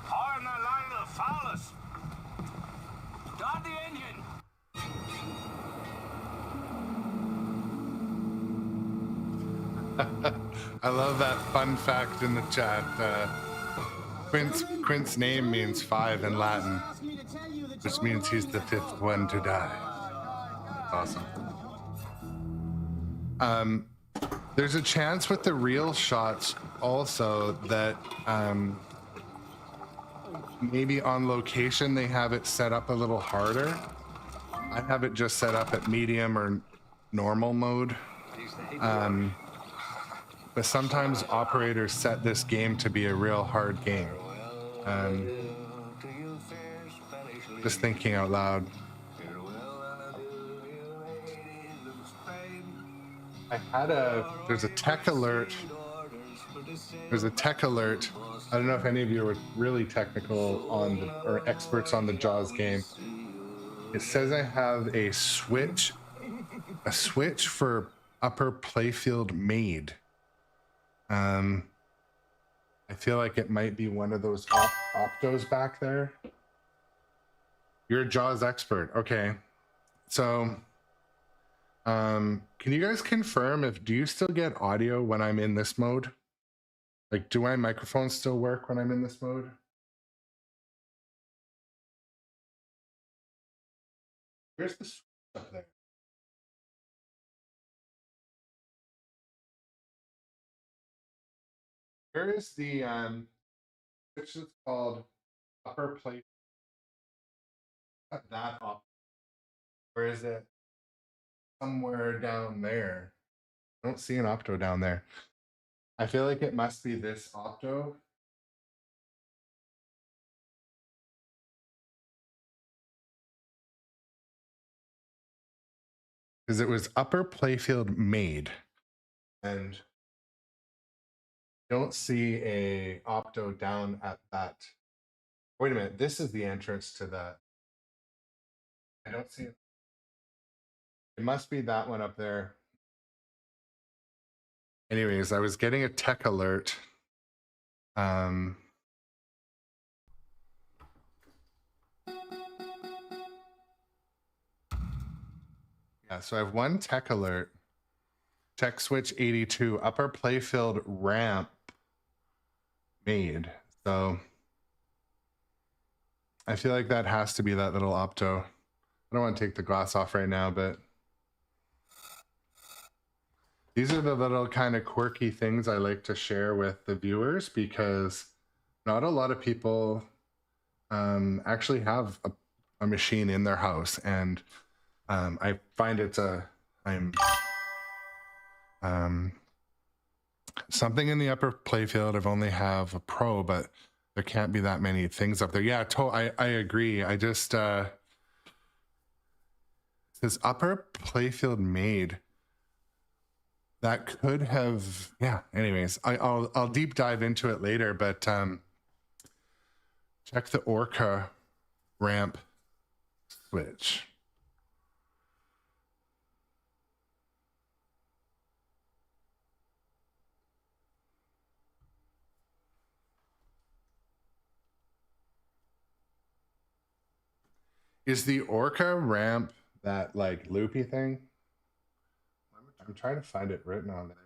Hard in the line of the foulest. Start the engine. I love that fun fact in the chat. Quint's name means 5 in Latin, which means he's the 5th one to die. Awesome. There's a chance with the real shots also that maybe on location they have it set up a little harder. I have it just set up at medium or normal mode. But sometimes operators set this game to be a real hard game. Just thinking out loud. There's a tech alert. There's a tech alert. I don't know if any of you are really technical on or experts on the Jaws game. It says I have a switch for upper playfield made. I feel like it might be one of those optos back there. You're a Jaws expert. Okay. So, can you guys confirm do you still get audio when I'm in this mode? Like, do my microphones still work when I'm in this mode? Where's the switch up there? Where is the which is called upper plate? Not that up. Where is it? Somewhere down there. I don't see an opto down there. I feel like it must be this opto. Because it was upper playfield made. And don't see a opto down at that. Wait a minute, this is the entrance to that. I don't see it. It must be that one up there. Anyways, I was getting a tech alert. Yeah, so I have one tech alert. Tech switch 82, upper playfield ramp made. So I feel like that has to be that little opto. I don't want to take the glass off right now, but these are the little kind of quirky things I like to share with the viewers, because not a lot of people actually have a machine in their house. And I find something in the upper playfield. I've only have a pro, but there can't be that many things up there. Yeah, I agree. I just says upper playfield made. That could have, yeah. Anyways, I'll deep dive into it later, but check the Orca ramp switch. Is the Orca ramp that like loopy thing? I'm trying to find it written on there.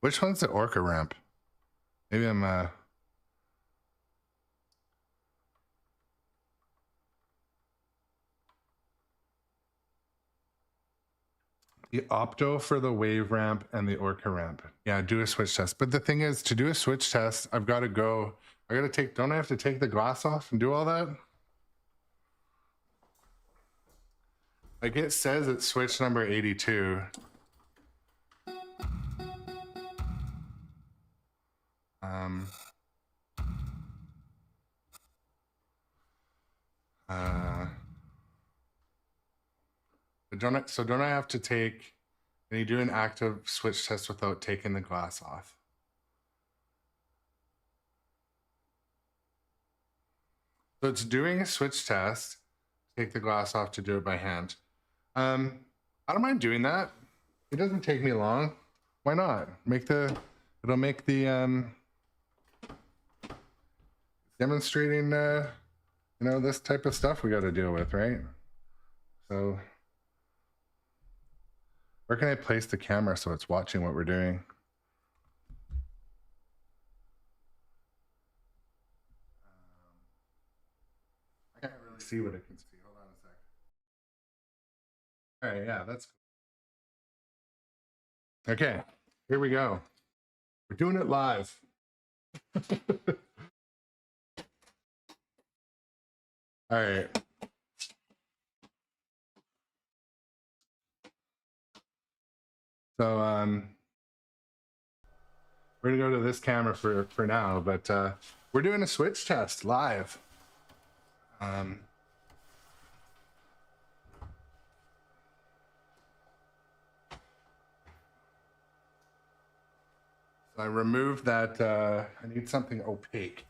Which one's the Orca ramp? Maybe I'm The opto for the wave ramp and the orca ramp. Yeah, do a switch test. But the thing is, to do a switch test, I've got to go. I got to take, don't I have to take the glass off and do all that? Like it says it's switch number 82. So don't I have to take, can you do an active switch test without taking the glass off? So it's doing a switch test, take the glass off to do it by hand. I don't mind doing that. It doesn't take me long. Why not? It'll make the, demonstrating, you know, this type of stuff we got to deal with, right? So where can I place the camera so it's watching what we're doing? I can't really see what it can see. Hold on a sec. All right, yeah, that's cool. Okay, here we go. We're doing it live. All right. So we're gonna go to this camera for now, but we're doing a switch test live. So I removed that. I need something opaque.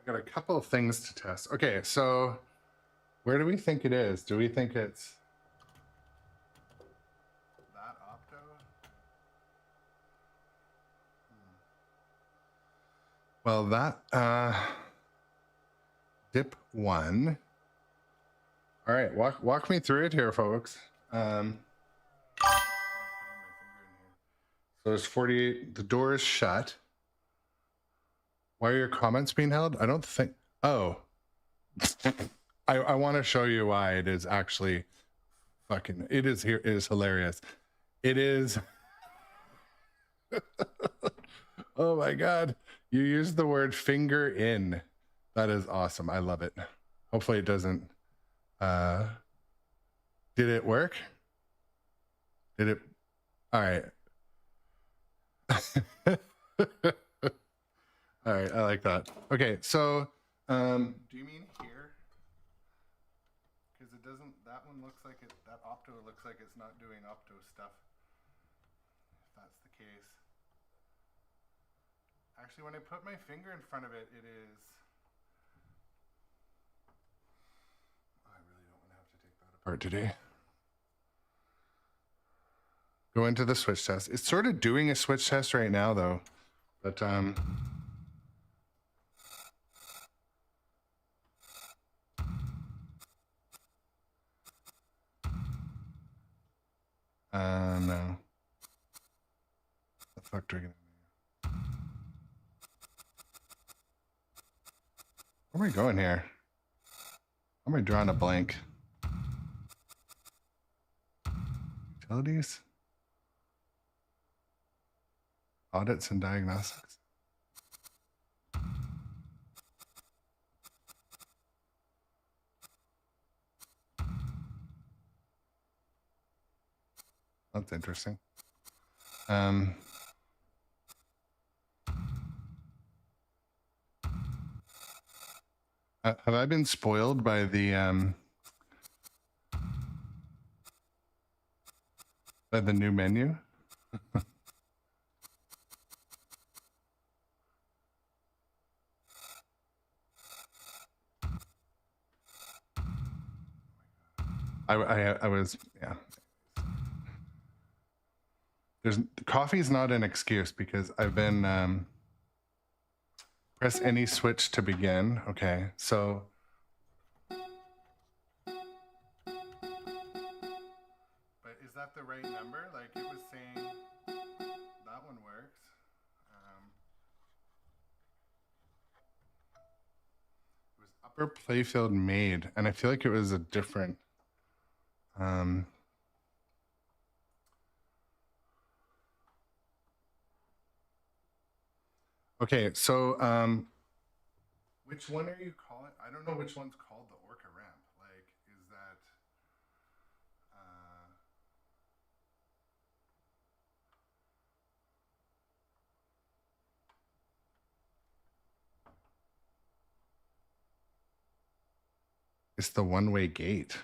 I got a couple of things to test. Okay, so where do we think it is? Do we think it's that opto? Well, that dip 1. All right, walk me through it here, folks. So there's 48. The door is shut. Why are your comments being held? I don't think. Oh, I want to show you why it is actually fucking. It is here. It is hilarious. It is. Oh my God. You used the word finger in. That is awesome. I love it. Hopefully it doesn't. Did it work? Did it? All right. All right, I like that. Okay, so do you mean here? Because it doesn't, that one looks like it, that opto looks like it's not doing opto stuff. If that's the case. Actually, when I put my finger in front of it, it is. I really don't want to have to take that apart today. Go into the switch test. It's sort of doing a switch test right now, though. But no. The fuck do I get? Where am I going here? Why am I drawing a blank? Utilities? Audits and diagnostics? That's interesting. Have I been spoiled by the new menu? I was, yeah. Coffee is not an excuse because I've been Press any switch to begin. Okay, so. But is that the right number? Like it was saying that one works. It was Upper Playfield Made, and I feel like it was a different. Okay, so which one are you calling? I don't know which one's called the Orca ramp. Like, is that it's the one-way gate.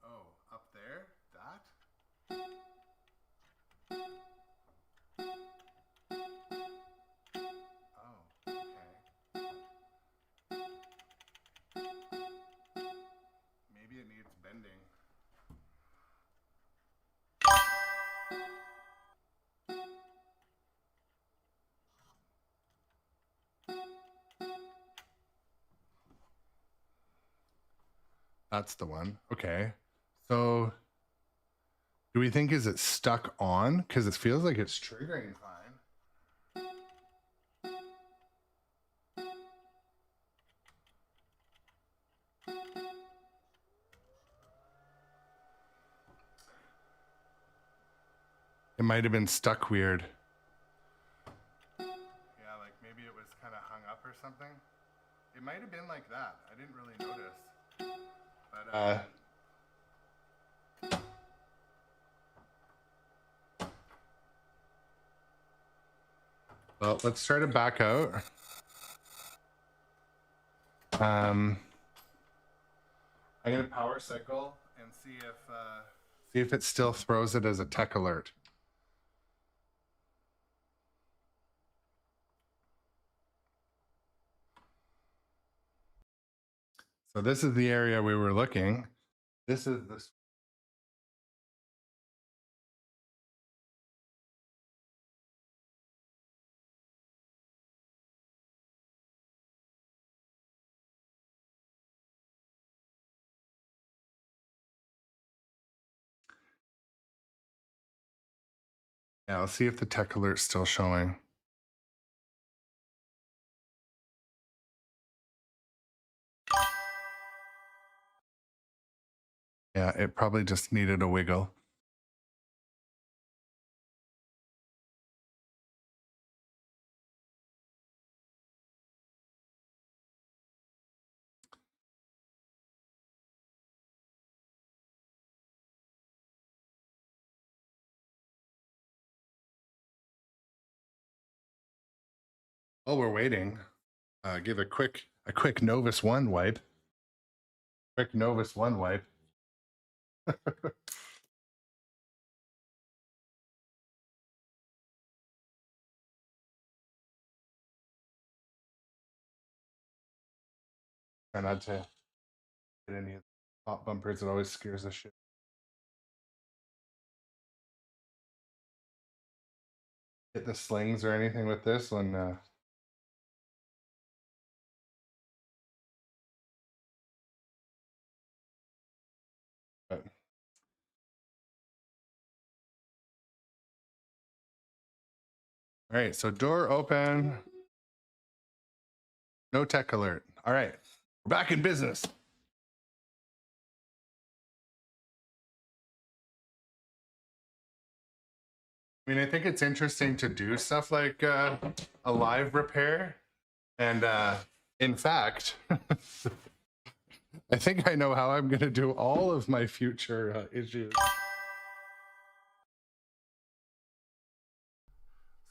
Oh, up there? That? Oh, okay. Maybe it needs bending. That's the one. Okay. So do we think is it stuck on? Because it feels like it's triggering fine. It might have been stuck weird. Yeah, like maybe it was kind of hung up or something. It might have been like that. I didn't really notice. But well, let's try to back out. I'm gonna power cycle and see if it still throws it as a tech alert. So this is the area we were looking. This is this. Yeah, let's see if the tech alert's still showing. Yeah, it probably just needed a wiggle. While we're waiting, give a quick Novus 1 wipe. Quick Novus 1 wipe. Try not to hit any of the top bumpers. It always scares the shit. Hit the slings or anything with this one. But all right, so door open. No tech alert. All right, we're back in business. I mean, I think it's interesting to do stuff like a live repair. And in fact, I think I know how I'm going to do all of my future issues.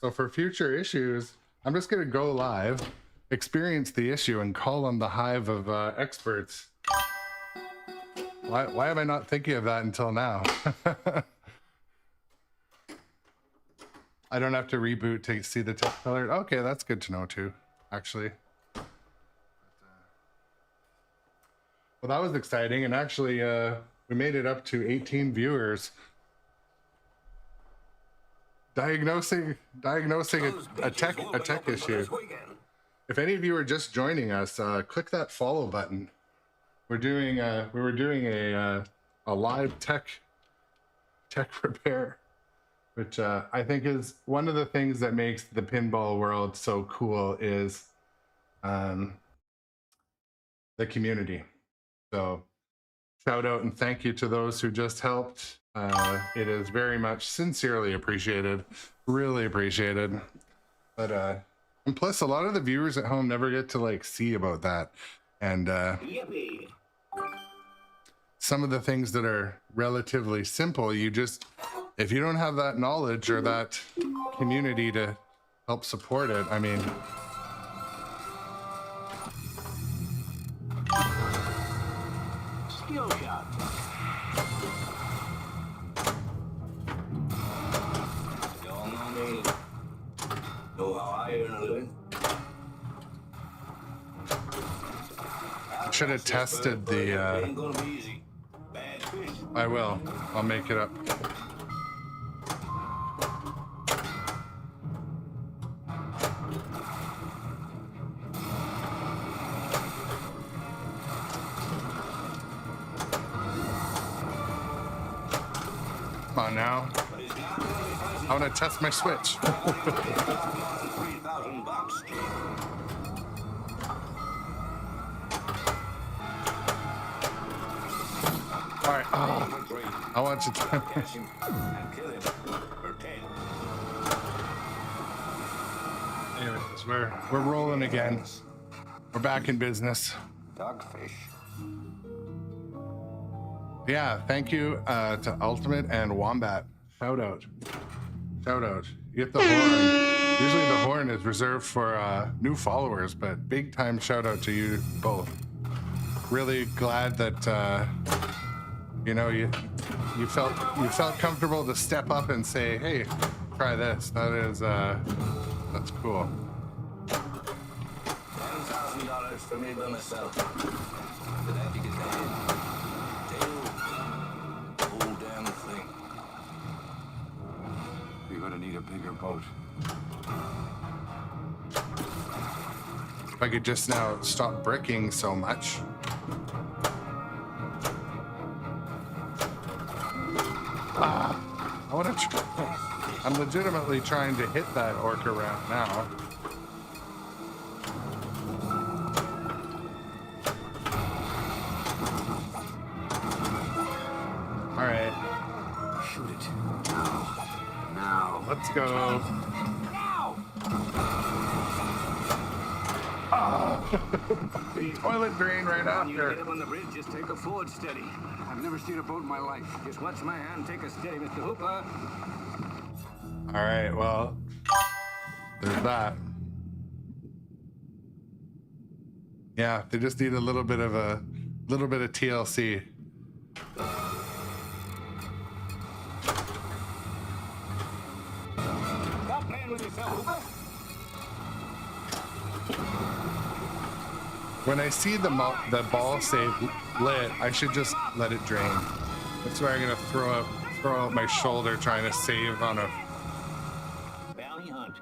So for future issues, I'm just going to go live, experience the issue, and call on the hive of experts. Why am I not thinking of that until now? I don't have to reboot to see the tech alert. Okay, that's good to know too, actually. Well, that was exciting, and actually we made it up to 18 viewers. diagnosing a tech issue. If any of you are just joining us, click that follow button. We were doing a live tech repair, which I think is one of the things that makes the pinball world so cool is the community. So shout out and thank you to those who just helped. It is very much sincerely appreciated, really appreciated. But and plus a lot of the viewers at home never get to like see about that. And some of the things that are relatively simple, you just, if you don't have that knowledge or that community to help support it, I mean, Skill shot. Y'all know me. Know how I earn a living. should have tested the Ain't gonna be easy. Bad fish. I will. I'll make it up. Come on now. I want to test my switch. $3,000. All right. Oh, I want you to. Catch him and kill him for 10. Anyways, we're rolling again. We're back in business. Dogfish. Yeah, thank you to Ultimate and Wombat. Shout out. Shout out. You get the horn. Usually the horn is reserved for new followers, but big time shout out to you both. Really glad that you know you felt comfortable to step up and say, hey, try this. That is that's cool. $10,000 for me by myself. For that you get the head, tail, the whole damn thing. You're gonna need a bigger boat. If I could just now stop bricking so much. I want to. I'm legitimately trying to hit that orca round now. All right. Shoot it. Now let's go. Now! The toilet drain right You get after. up on the bridge, just take a forward steady. I've never seen a boat in my life. Just watch my hand, take a steady, Mr. Hooper. All right. Well, there's that. Yeah, they just need a little bit of TLC. Stop playing with yourself, Hooper. When I see the ball save lit, I should just let it drain. That's why I'm gonna throw out my shoulder trying to save on a. Bounty hunt.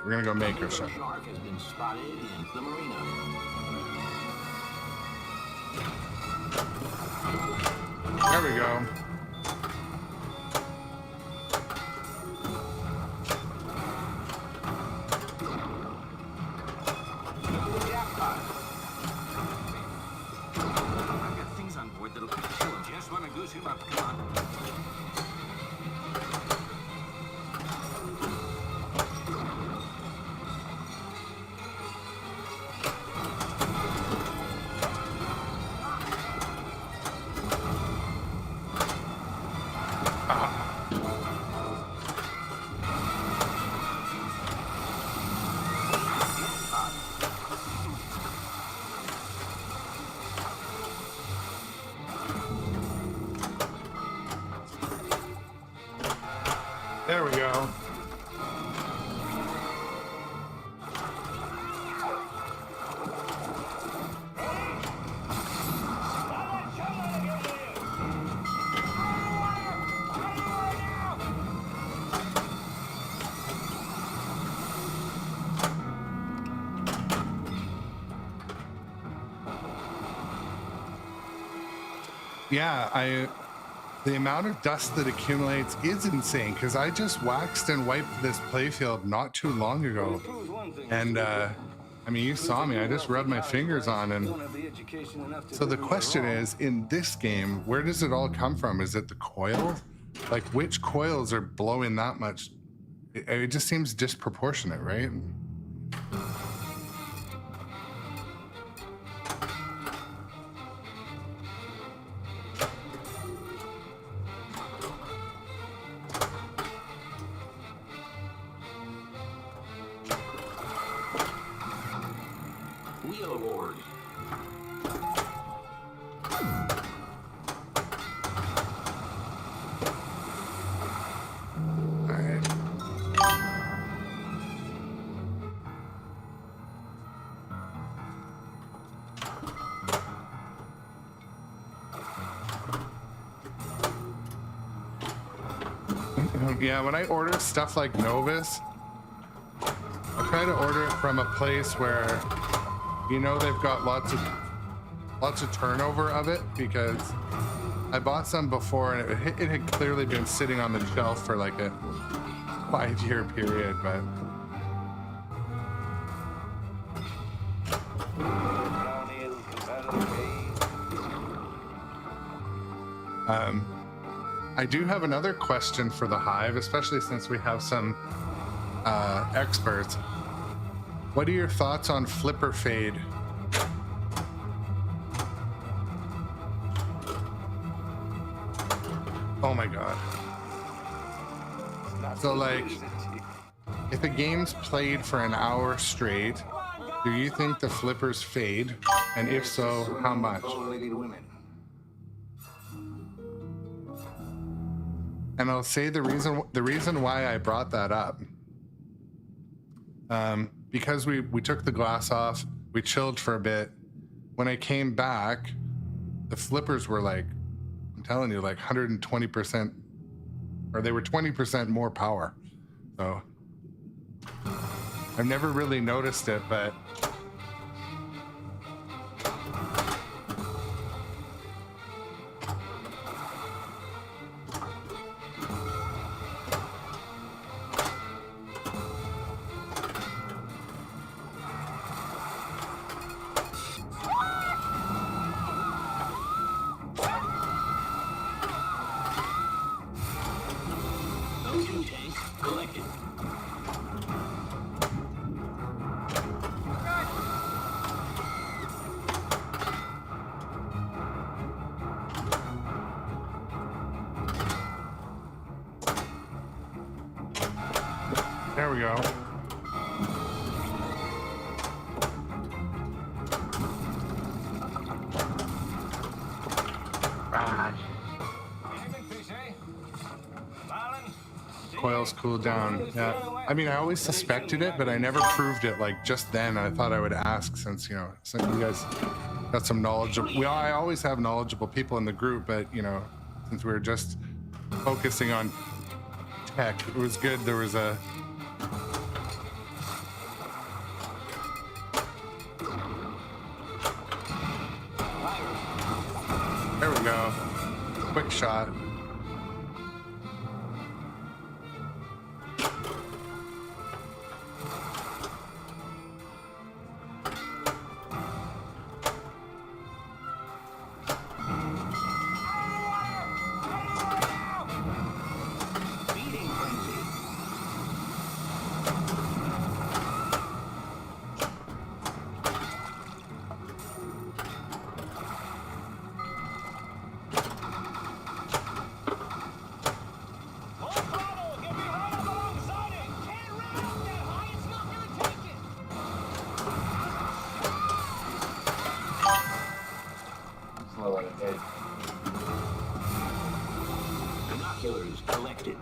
We're gonna go make her shot. Shark has been spotted in the marina. There we go. I've got things on board that'll kill him. Just want to goose him up. Come on. Yeah, the amount of dust that accumulates is insane because I just waxed and wiped this playfield not too long ago. And I mean, you saw me, I just rubbed my fingers on, and so the question is, in this game, where does it all come from? Is it the coil? Like, which coils are blowing that much? It just seems disproportionate, right? Wheel award. Yeah, when I order stuff like Novus, I try to order it from a place where, you know, they've got lots of turnover of it, because I bought some before and it had clearly been sitting on the shelf for like a 5-year period, but I do have another question for the Hive, especially since we have some experts. What are your thoughts on flipper fade? Oh my god. So like, if a game's played for an hour straight, do you think the flippers fade? And if so, how much? And I'll say the reason why I brought that up, because we took the glass off, we chilled for a bit. When I came back, the flippers were like, I'm telling you, like 120%, or they were 20% more power. So I've never really noticed it, but there we go. Coils cooled down. Yeah. I mean, I always suspected it, but I never proved it. Like just then, I thought I would ask, since you guys got some knowledgeable. I always have knowledgeable people in the group, but you know, since we were just focusing on tech, it was good. There was a. There we go. Quick shot. Binoculars collected.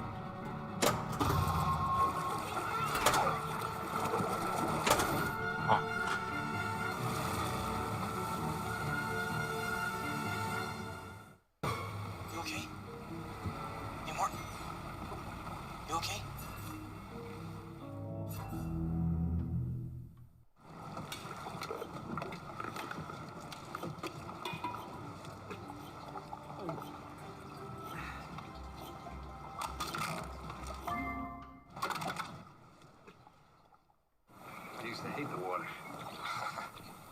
You okay? Hey, Martin. You okay?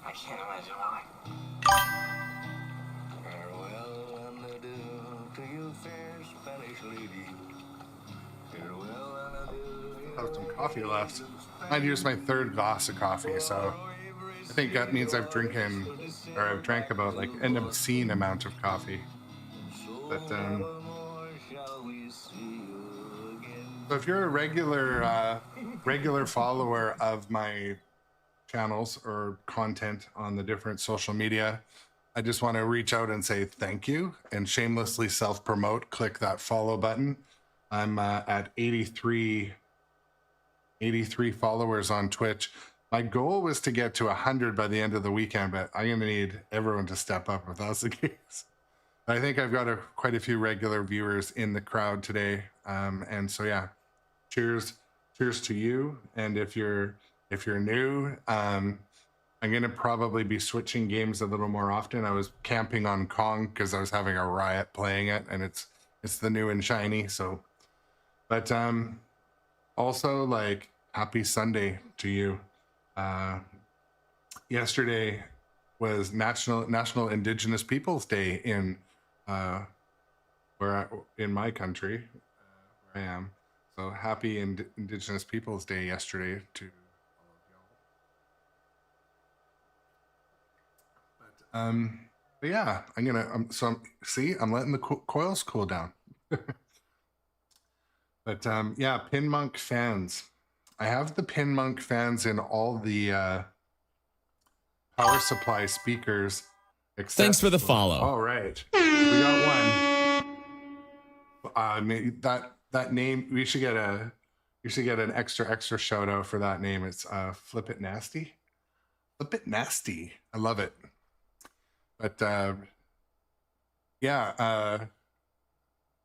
I can't imagine why. Farewell and adieu to you, fair Spanish lady. Farewell and adieu. I have some coffee left. Mind you, it's my third glass of coffee, so I think that means I've drank about like an obscene amount of coffee. But so if you're a regular follower of my channels or content on the different social media, I just want to reach out and say thank you and shamelessly self-promote. Click that follow button. I'm at 83 followers on Twitch. My goal was to get to 100 by the end of the weekend, but I'm going to need everyone to step up if that's the case. I think I've got quite a few regular viewers in the crowd today. And so, yeah, cheers to you. And if you're new, I'm going to probably be switching games a little more often. I was camping on Kong because I was having a riot playing it, and it's the new and shiny. So, but also, like, happy Sunday to you. Yesterday was National Indigenous Peoples Day in my country, where I am. So happy Indigenous Peoples Day yesterday to all of y'all. But yeah, I'm letting the coils cool down. But yeah, PinMonk fans. I have the PinMonk fans in all the power supply speakers. Thanks for the follow. All right, we got one. That name, we should get an extra shout out for that name. It's Flip It Nasty. Flip It Nasty. I love it. But yeah,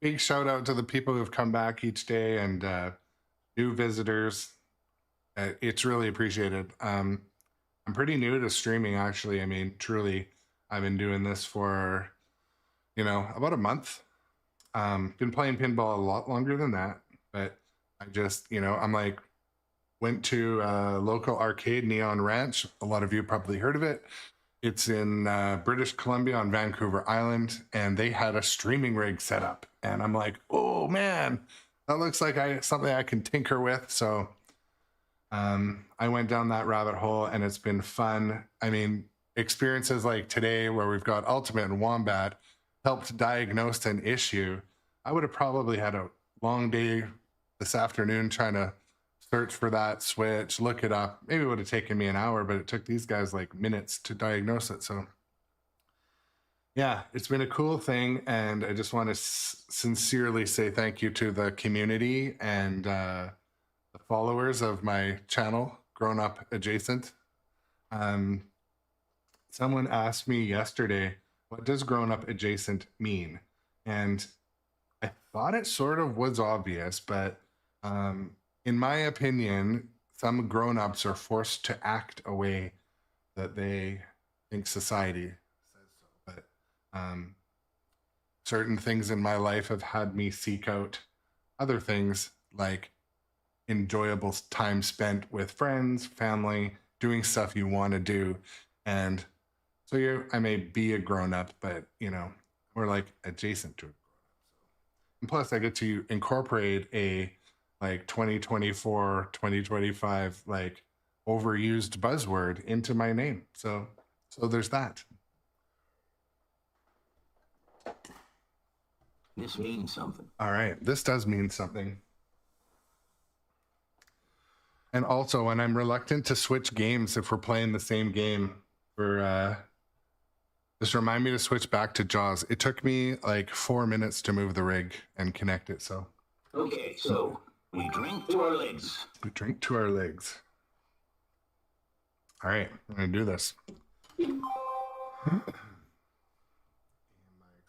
big shout out to the people who've come back each day and new visitors. It's really appreciated. I'm pretty new to streaming, actually. I mean, truly, I've been doing this for, about a month. Been playing pinball a lot longer than that, but I just, went to a local arcade, Neon Ranch. A lot of you probably heard of it. It's in British Columbia on Vancouver Island, and they had a streaming rig set up. And I'm like, oh man, that looks like something I can tinker with. So I went down that rabbit hole, and it's been fun. I mean, experiences like today where we've got Ultimate and Wombat helped diagnose an issue. I would have probably had a long day this afternoon trying to search for that switch, look it up. Maybe it would have taken me an hour, but it took these guys like minutes to diagnose it. So yeah, it's been a cool thing. And I just want to sincerely say thank you to the community and the followers of my channel, Grown Up Adjacent. Someone asked me yesterday, what does Grown Up Adjacent mean? And I thought it sort of was obvious, but in my opinion, some grown-ups are forced to act a way that they think society says so. But certain things in my life have had me seek out other things like enjoyable time spent with friends, family, doing stuff you want to do. And so I may be a grown-up, but, we're like adjacent to a grown-up. And plus I get to incorporate a like 2024, 2025, like overused buzzword into my name. So there's that. This means something. All right. This does mean something. And also, when I'm reluctant to switch games, if we're playing the same game, just remind me to switch back to Jaws. It took me like 4 minutes to move the rig and connect it. So. Okay, so we drink to our legs. We drink to our legs. All right, I'm gonna do this. My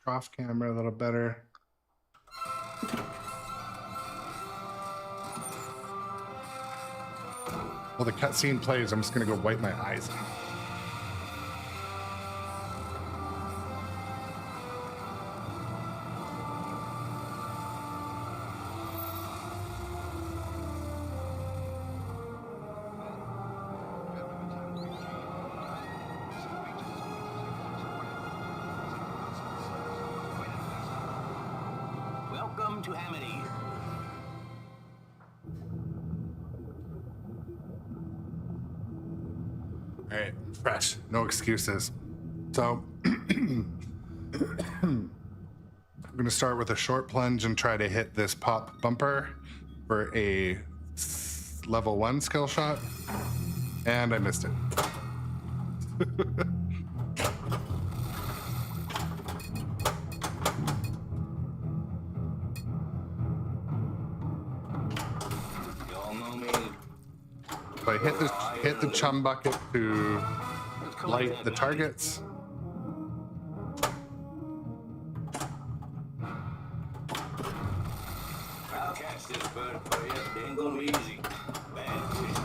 cross camera a little better. While the cutscene plays, I'm just gonna go wipe my eyes. to Amity. All right, fresh, no excuses. So I'm gonna start with a short plunge and try to hit this pop bumper for a level 1 skill shot, and I missed it. Y'all know me. So I hit the chum bucket to light the targets. I'll catch this bird for you. It ain't gonna be easy. Bad decision.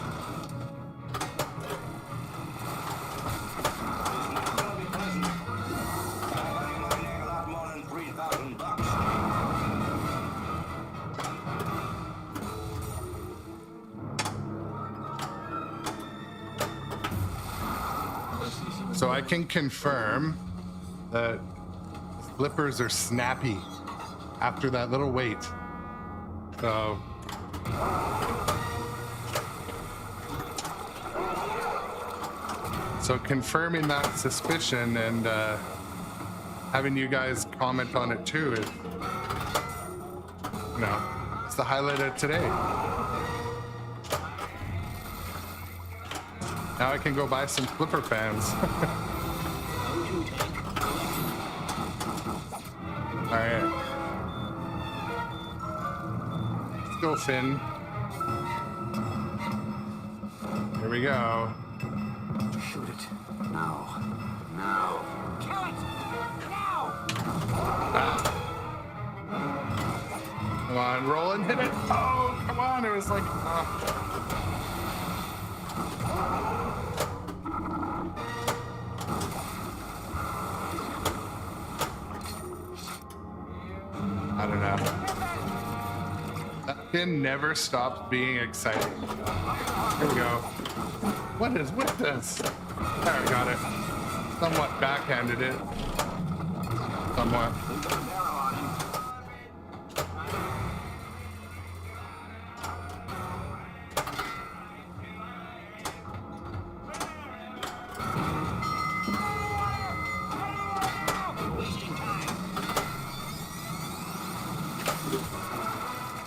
It's not gonna be pleasant. I'm running my neck a lot more than $3,000. So I can confirm that flippers are snappy after that little wait. So confirming that suspicion and having you guys comment on it too is, you know, it's the highlight of today. Now I can go buy some flipper fans. All right. Let's go, Finn. Here we go. Shoot it. Now. Now. Kill it! Now! Come on, roll and hit it. Oh, come on. It was like, I don't know. That pin never stops being exciting. Here we go. What is with this? There, we got it. Somewhat backhanded it. Somewhat.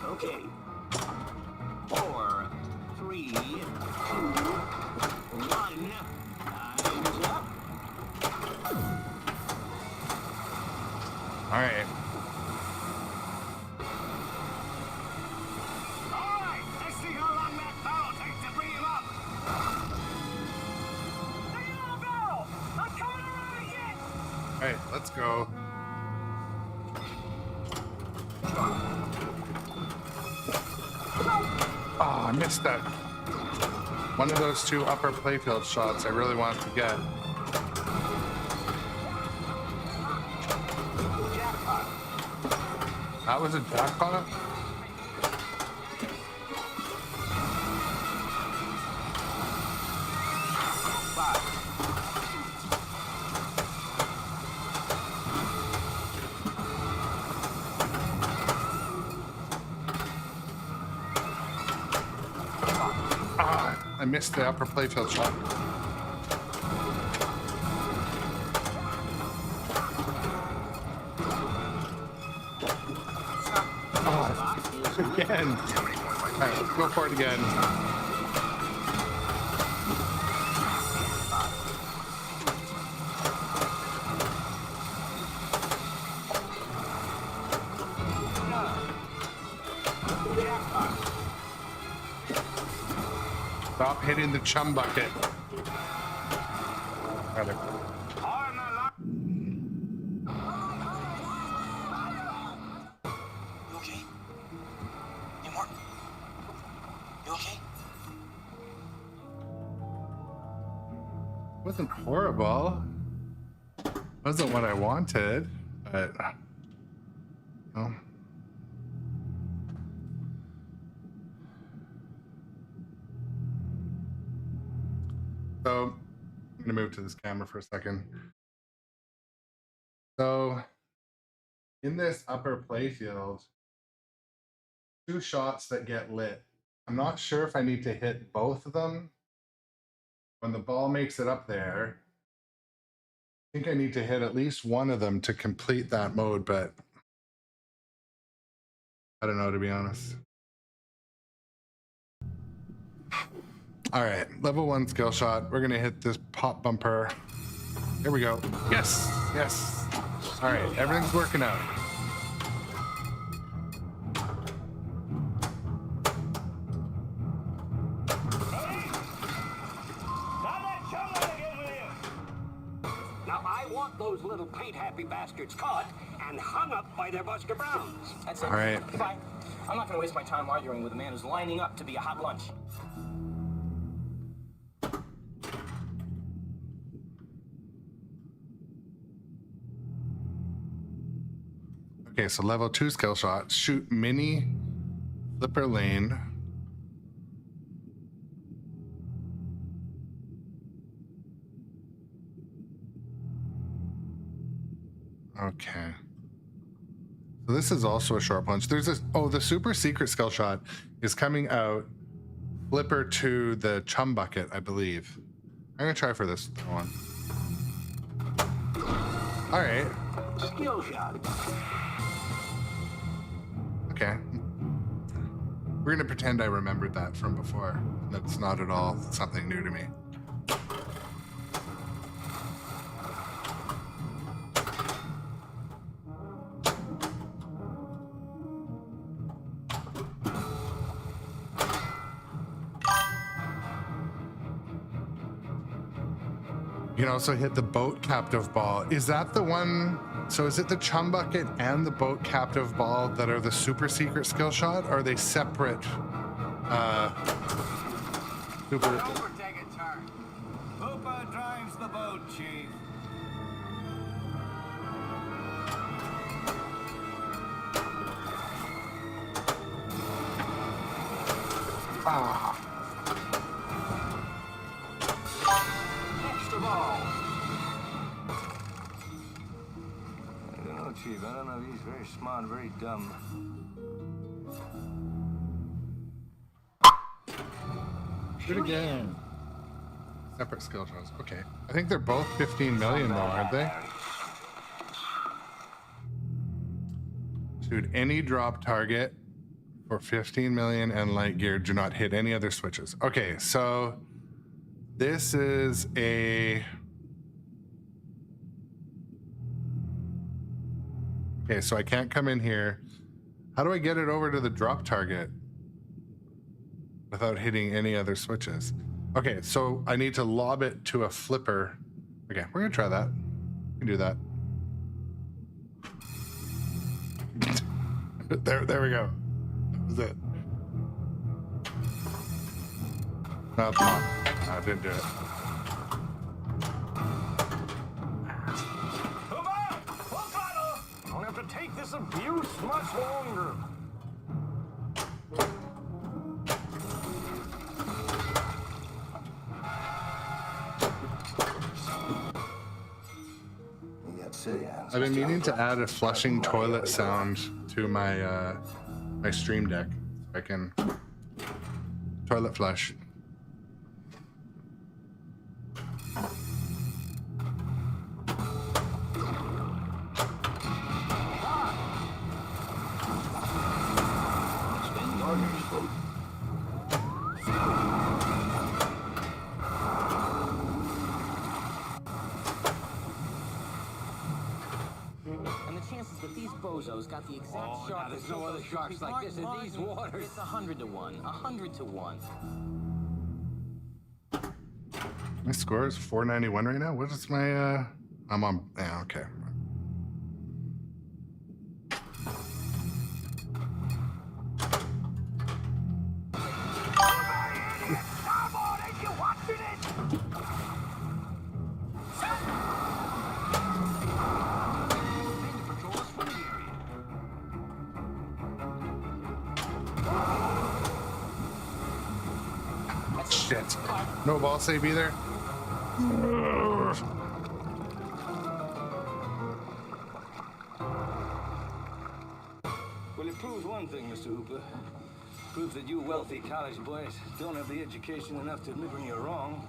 Okay. 4, 3, 2, 1. Time's up. All right. Alright, let's see how long that barrel takes to bring him up. Look at that barrel! I'm coming around again! All right, let's go. Oh, I missed that. One of those two upper playfield shots I really wanted to get. That was a jackpot? I missed the upper playfield shot. Oh, again. All right, let's go for it again. Stop hitting the chum bucket. Got it. You okay? You Martin? You okay? Wasn't horrible. Wasn't what I wanted, but oh. So I'm gonna move to this camera for a second. So in this upper playfield, 2 shots that get lit. I'm not sure if I need to hit both of them when the ball makes it up there. I think I need to hit at least one of them to complete that mode, but I don't know, to be honest. All right, level 1 skill shot. We're gonna hit this pop bumper. Here we go. Yes, yes. All right, everything's working out. Now I want those little paint-happy bastards caught and hung up by their Buster Browns. That's it. All right. Goodbye. I'm not going to waste my time arguing with a man who's lining up to be a hot lunch. Okay, so level 2 skill shot. Shoot mini flipper lane. Okay. So this is also a short punch. There's this, oh, the super secret skill shot is coming out. Flipper to the chum bucket, I believe. I'm gonna try for this one. All right. Skill shot. Okay. We're gonna pretend I remembered that from before. That's not at all something new to me. You can also hit the boat captive ball. Is that the one? So is it the chum bucket and the boat captive ball that are the super secret skill shot? Or are they separate? Super. Overtake a turn. Hoopa drives the boat, Chief. Ah. Extra ball. I don't know, Chief. I don't know if he's very smart, very dumb. Do it again. Separate skill shots. Okay. I think they're both 15 million though, aren't they? Shoot any drop target for 15 million and light gear. Do not hit any other switches. Okay, so this is a... Okay, so I can't come in here. How do I get it over to the drop target without hitting any other switches? Okay, so I need to lob it to a flipper. Okay, we're gonna try that. We can do that. There we go. That was it. No, come on. I didn't do it. Don't have to take this abuse much longer. I've been meaning to add a flushing toilet sound to my my stream deck so I can toilet flush. Got the exact Oh, shark. there's no other sharks like this in these waters. It's 100 to 1. 100 to 1. My score is 491 right now. What is my I'm on, yeah, okay. Shit. No ball save either. Will you proves one thing, Mr. Hooper. Proves that you wealthy college boys don't have the education enough to admit when you're wrong.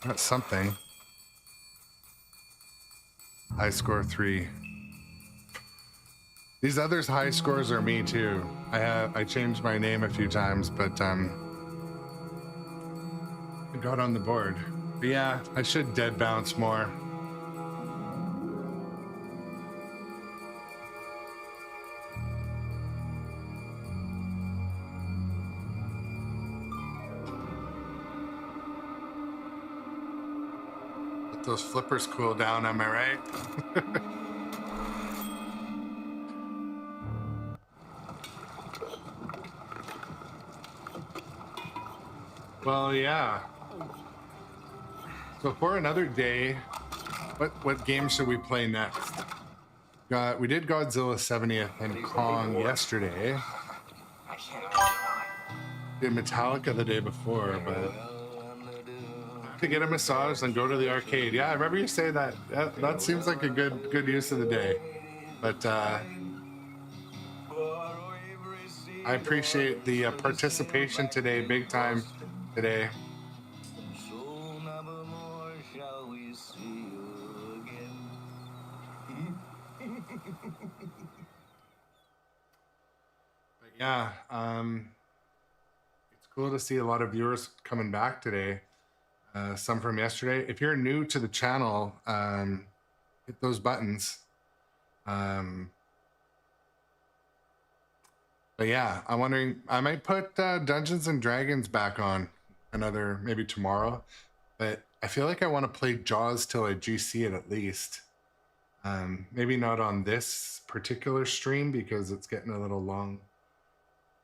That's something. High score 3. These others' high scores are me too. I changed my name a few times, but I got on the board. But yeah, I should dead bounce more. Let those flippers cool down, am I right? Well, yeah. So for another day, what game should we play next? We did Godzilla 70th and Kong yesterday. Did Metallica the day before, but I have to get a massage and go to the arcade. Yeah, I remember you say that. That seems like a good use of the day. But I appreciate the participation today, big time today. So never more shall we see you again. But yeah, it's cool to see a lot of viewers coming back today. Some from yesterday. If you're new to the channel, hit those buttons. But yeah, I'm wondering, I might put Dungeons and Dragons back on another, maybe tomorrow. But I feel like I want to play Jaws till I GC it at least. Maybe not on this particular stream because it's getting a little long.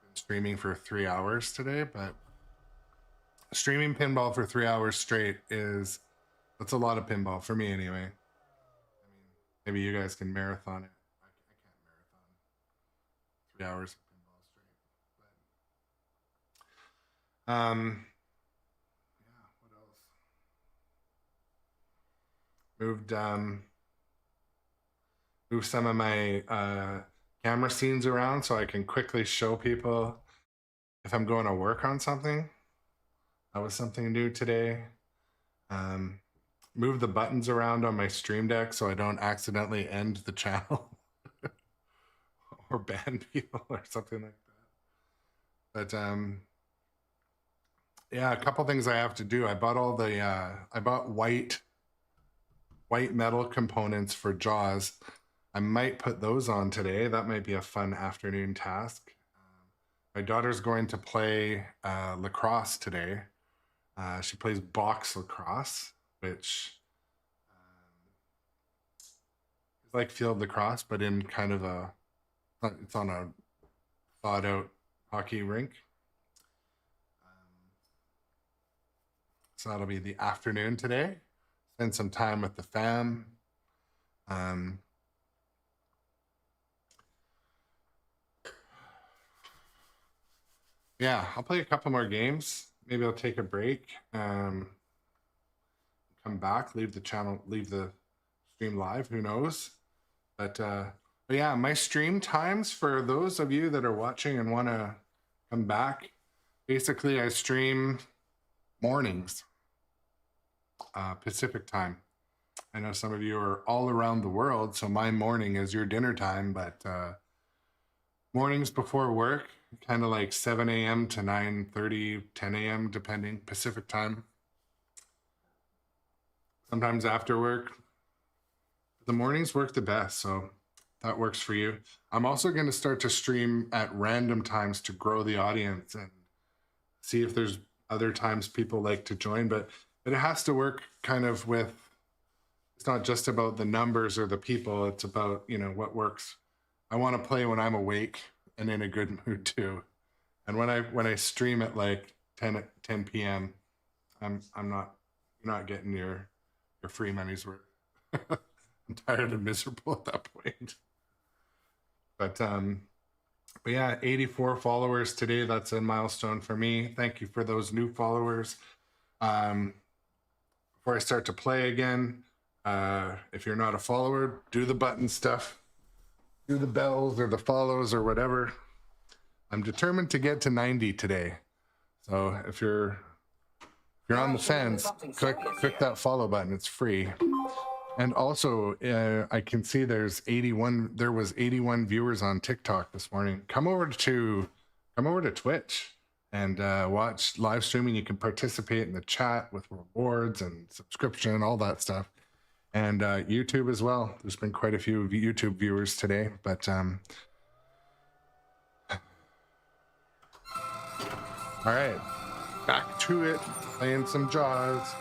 Been streaming for 3 hours today, but streaming pinball for 3 hours straight that's a lot of pinball for me anyway. I mean, maybe you guys can marathon it. I can't marathon 3 hours of pinball straight. But yeah, what else? Moved some of my camera scenes around so I can quickly show people if I'm going to work on something. That was something new today. Move the buttons around on my stream deck so I don't accidentally end the channel or ban people or something like that. But yeah, a couple things I have to do. I bought all the I bought white metal components for Jaws. I might put those on today. That might be a fun afternoon task. My daughter's going to play lacrosse today. She plays box lacrosse, which is like field lacrosse, but in kind of it's on a thawed out hockey rink. So that'll be the afternoon today. Spend some time with the fam. Yeah, I'll play a couple more games. Maybe I'll take a break, come back, leave the channel, leave the stream live, who knows? But yeah, my stream times for those of you that are watching and want to come back, basically I stream mornings, Pacific time. I know some of you are all around the world, so my morning is your dinner time, but mornings before work, kind of like 7 a.m. to 9:30, 10 a.m. depending, Pacific time. Sometimes after work. The mornings work the best, so that works for you. I'm also going to start to stream at random times to grow the audience and see if there's other times people like to join, but it has to work kind of with, it's not just about the numbers or the people, it's about, you know, what works. I want to play when I'm awake and in a good mood too. And when I stream at like 10 p.m., I'm not getting your free money's worth. I'm tired and miserable at that point. But yeah, 84 followers today. That's a milestone for me. Thank you for those new followers. Before I start to play again, If you're not a follower, do the button stuff, do the bells or the follows or whatever. I'm determined to get to 90 today. So if you're on the fence, click that follow button. It's free. And also, I can see there was 81 viewers on TikTok this morning. Come over to Twitch and watch live streaming. You can participate in the chat with rewards and subscription, all that stuff. And YouTube as well. There's been quite a few YouTube viewers today, but all right, back to it, playing some Jaws.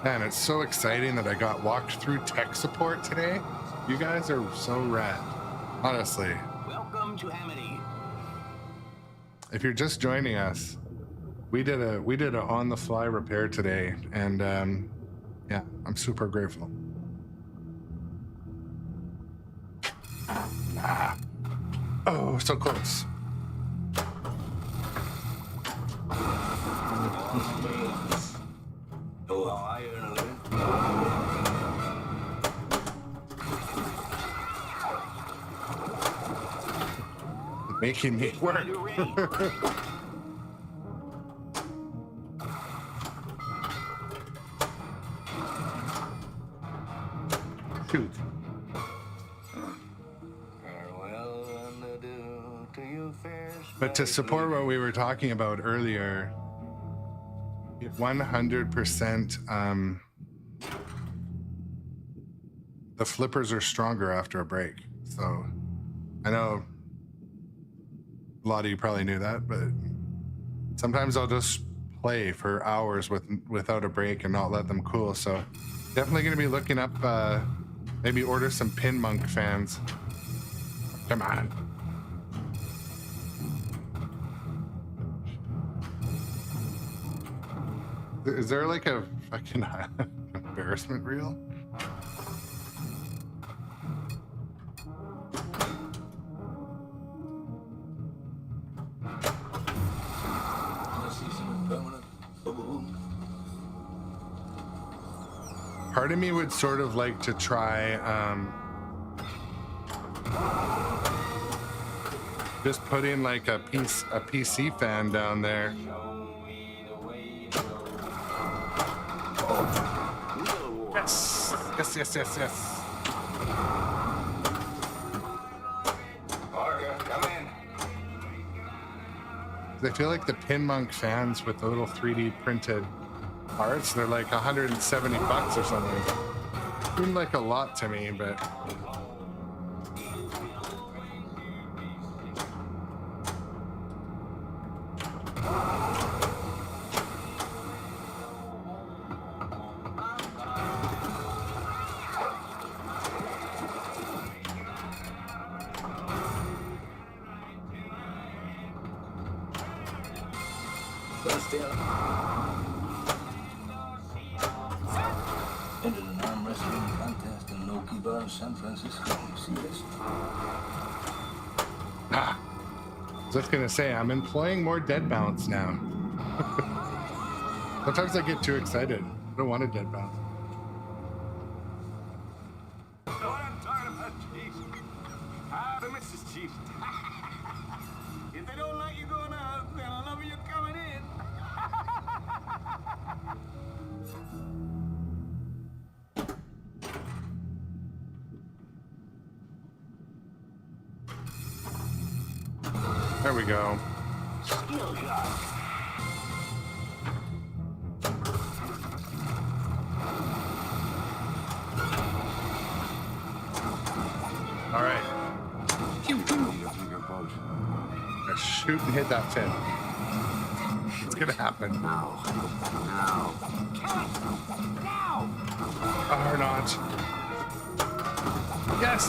Man, it's so exciting that I got walked through tech support today. You guys are so rad, honestly. Welcome to Amity. If you're just joining us, we did a on-the-fly repair today, and yeah, I'm super grateful. Oh, so close. Oh, how I earn a living. Making me work. Shoot. But to support what we were talking about earlier, 100% the flippers are stronger after a break. So I know a lot of you probably knew that, but sometimes I'll just play for hours without a break and not let them cool. So definitely going to be looking up, maybe order some Pin Monk fans. Come on. Is there like a fucking embarrassment reel? Part of me would sort of like to try just putting like a PC fan down there. Yes. Come in. I feel like the Pin Monk fans with the little 3D printed parts, they're like $170 or something. Seemed like a lot to me, but Entered an arm wrestling contest in Noki Bar, San Francisco. You see this? I was just gonna say, I'm employing more dead bounce now. Sometimes I get too excited. I don't want a dead bounce. What I'm talking about, Chief. Ah, the Mrs. Chief. If they don't like you going out, they'll love you coming in. There we go. Skill shot. All right. I shoot and hit that fin. It's gonna happen. Now. Or not. Yes.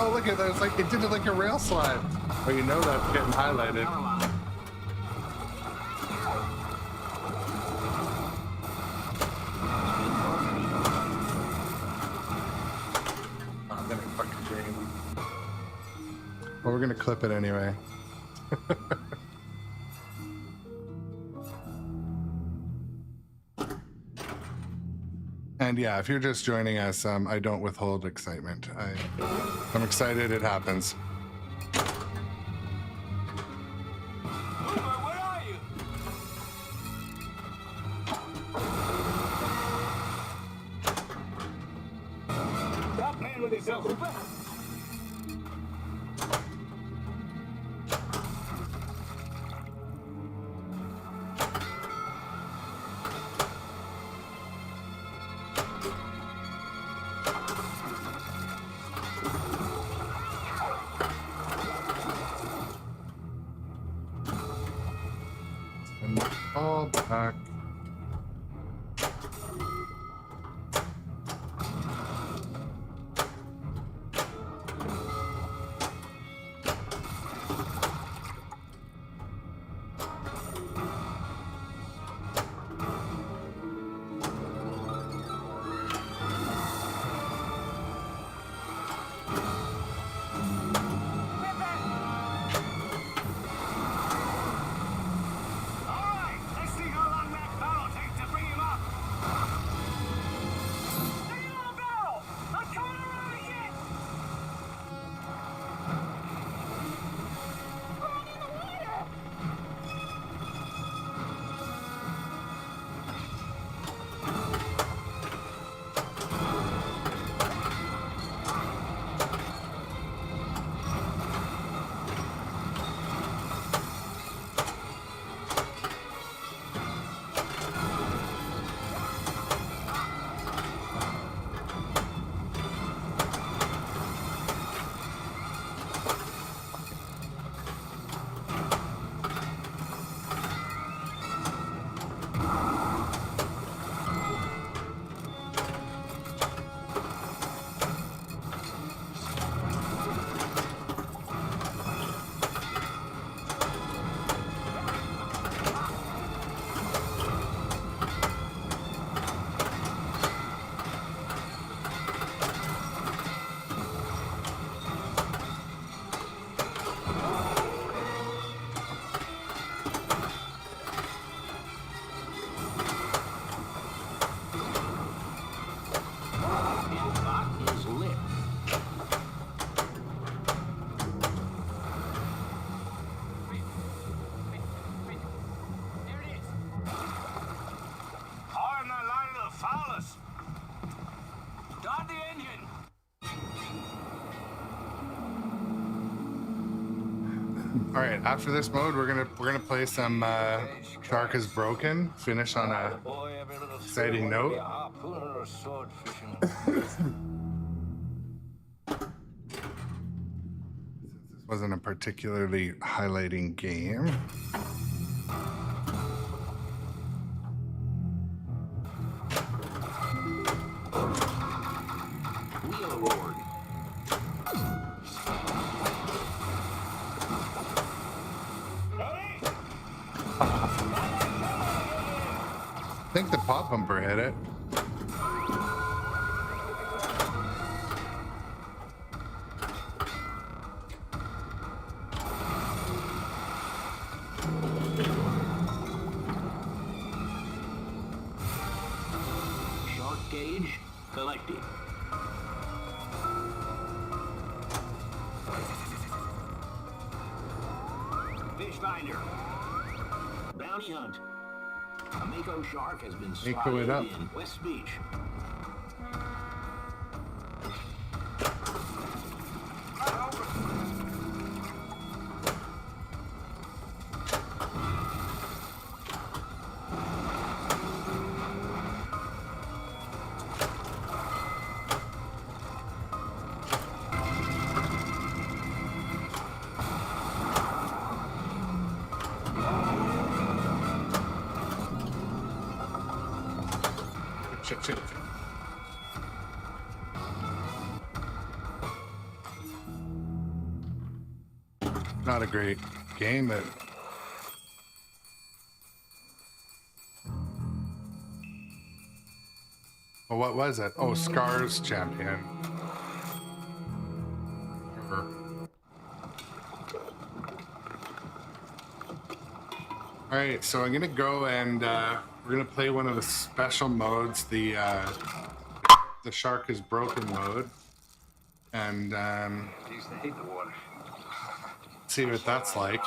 Oh, look at that. It's like it did it like a rail slide. Oh, you know that's getting highlighted. Well, we're gonna clip it anyway. And yeah, if you're just joining us, I don't withhold excitement. I'm excited it happens. Where are you? Stop playing with yourself, Hooper. And all back. All right, after this mode, we're gonna play some Shark is Broken. Finish on a exciting note. This wasn't a particularly highlighting game. I think the pop bumper hit it. Shark gauge collected. Fish finder. Bounty hunt. A Mako shark has been spotted in West Beach. Shit. Not a great game, but well, what was it? Oh, Scars Champion. All right, so I'm gonna go and we're gonna play one of the special modes, the shark is broken mode, and Jeez, they hate the water. see what that's like.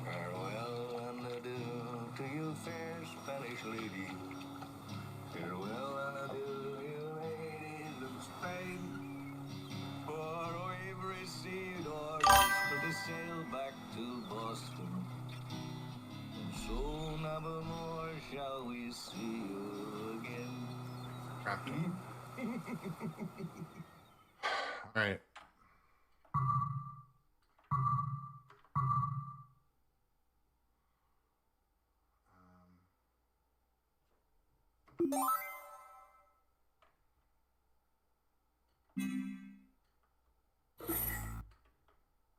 Farewell and adieu to you, fair Spanish lady. Farewell and adieu, you ladies of Spain. For we've received orders for the sail back to Boston. And so nevermore shall we see you again. All right.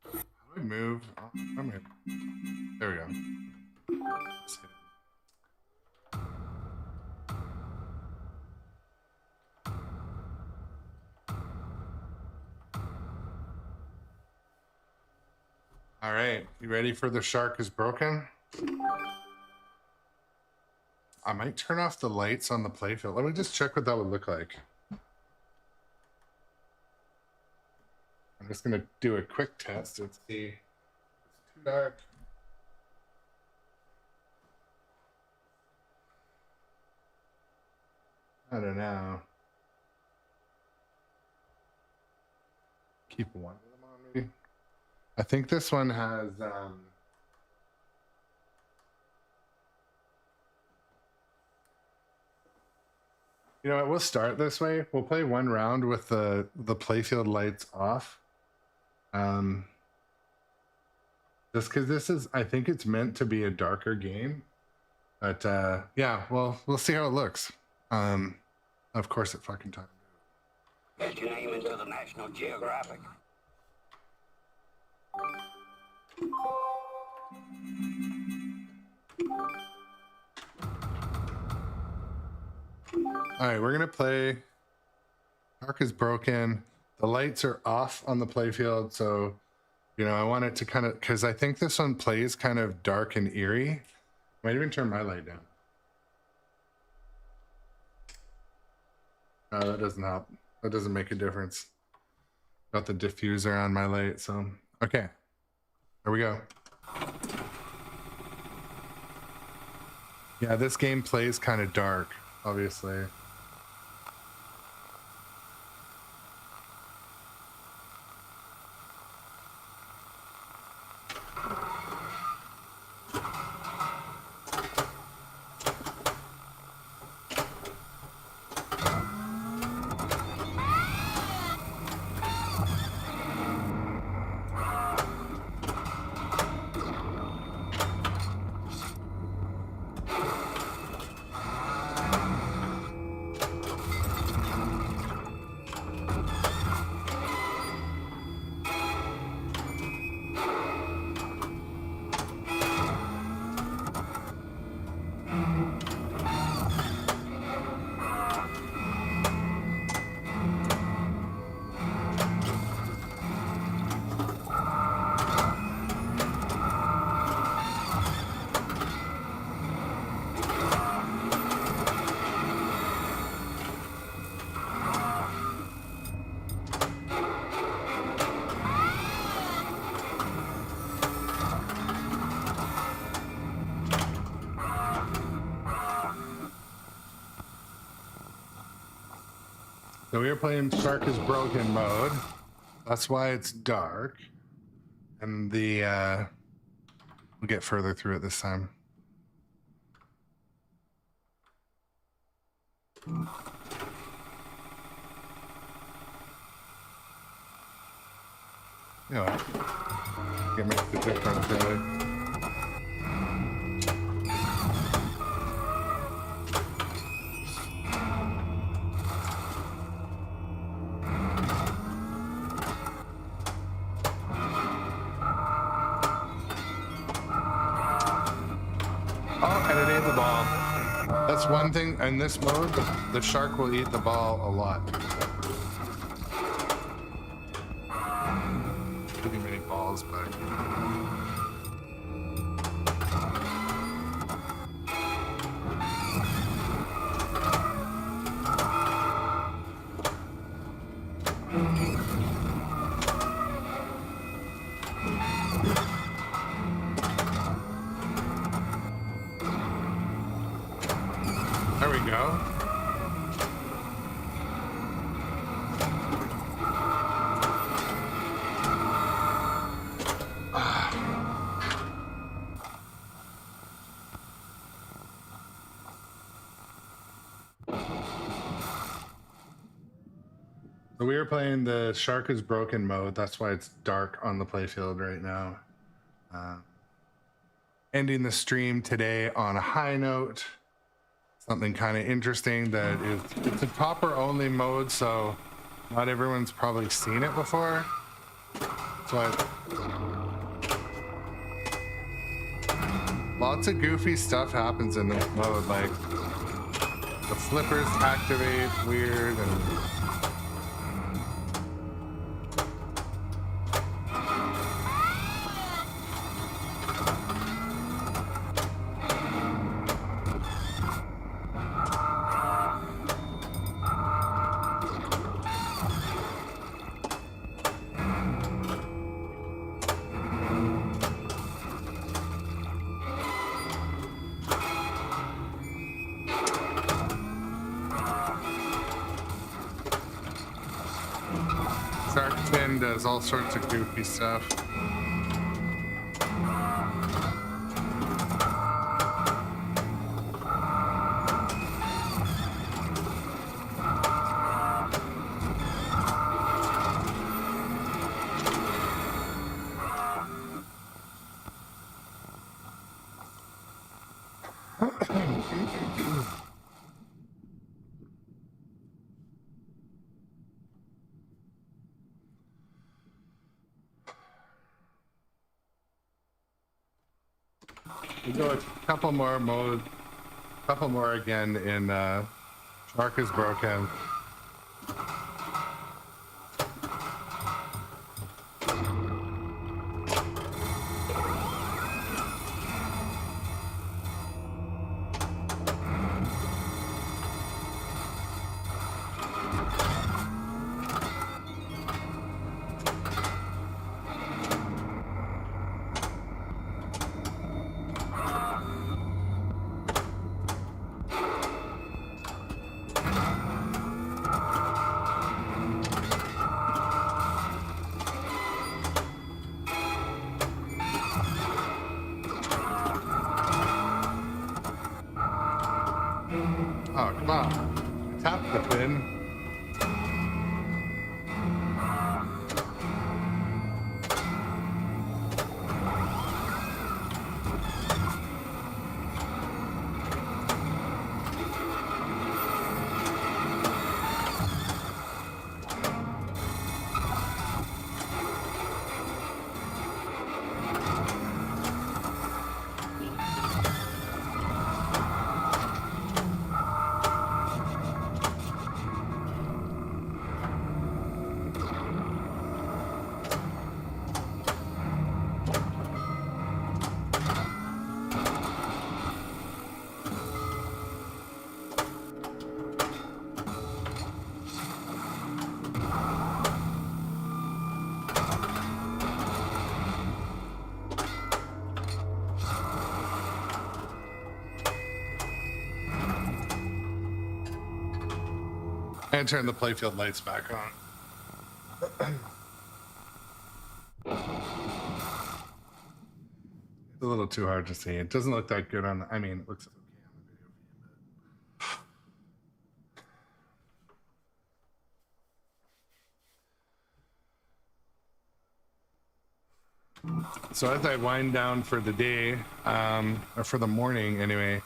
How do I move? Oh, I'm here. There we go. Let's hit it. All right, you ready for the shark is broken? I might turn off the lights on the playfield. Let me just check what that would look like. I'm just gonna do a quick test and see. It's too dark. I don't know. Keep one of them on maybe. I think this one has you know what, we'll start this way. We'll play one round with the playfield lights off. Just because this is, I think it's meant to be a darker game. But yeah, well, we'll see how it looks. Of course it fucking time. Get your name into the National Geographic. All right, we're gonna play. Dark is broken. The lights are off on the playfield, so you know I want it to kind of, because I think this one plays kind of dark and eerie. Might even turn my light down. No, that doesn't help. That doesn't make a difference. Got the diffuser on my light, so okay. There we go. Yeah, this game plays kind of dark, obviously. So we are playing Shark is Broken mode. That's why it's dark. And the we'll get further through it this time. You know what? It makes the difference, really. That's one thing in this mode, the shark will eat the ball a lot. Pretty many balls back. you go. So we are playing the Shark is Broken mode. That's why it's dark on the playfield right now. Ending the stream today on a high note. Something kind of interesting that it's a topper only mode, so not everyone's probably seen it before. But lots of goofy stuff happens in this mode, like the flippers activate weird and does all sorts of goofy stuff. We go a couple more again in Shark is Broken. Oh, come on. Tap the pin. And turn the playfield lights back on. It's a little too hard to see. It doesn't look that good on the, I mean, it looks okay on the video feed. So as I wind down for the day, or for the morning anyway,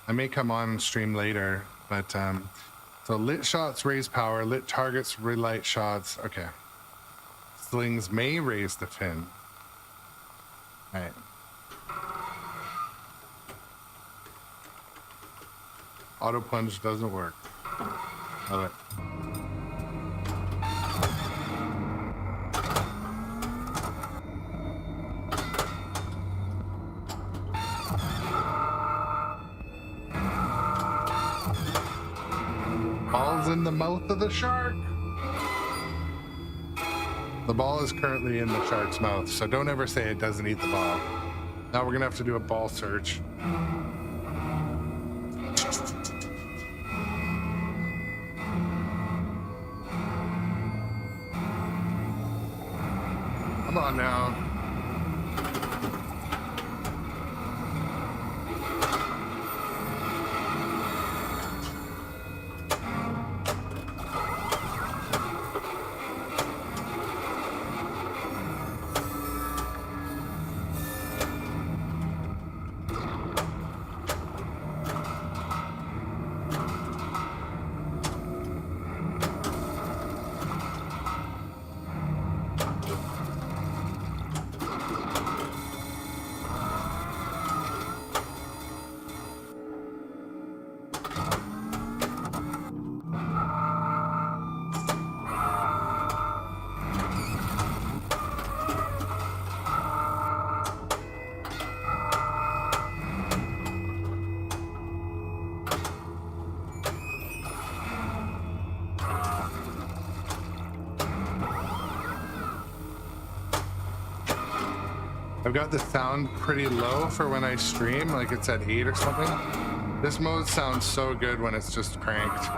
I may come on and stream later, but so lit shots raise power, lit targets relight shots. Okay. Slings may raise the fin. All right. Auto plunge doesn't work. Love it. Ball's in the mouth of the shark. The ball is currently in the shark's mouth, so don't ever say it doesn't eat the ball. Now we're gonna have to do a ball search. on now. I've got the sound pretty low for when I stream, like it's at 8 or something. This mode sounds so good when it's just cranked.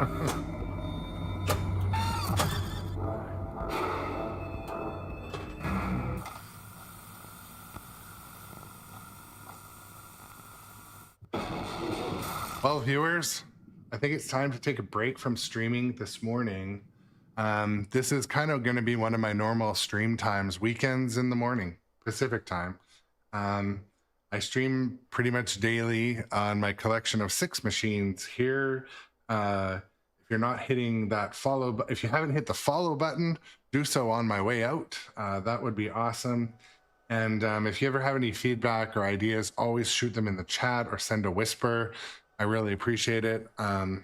Well, viewers, I think it's time to take a break from streaming this morning. This is kind of going to be one of my normal stream times, weekends in the morning. Pacific time. I stream pretty much daily on my collection of 6 machines here. If you're not hitting that follow, if you haven't hit the follow button, do so on my way out. That would be awesome. And if you ever have any feedback or ideas, always shoot them in the chat or send a whisper. I really appreciate it. And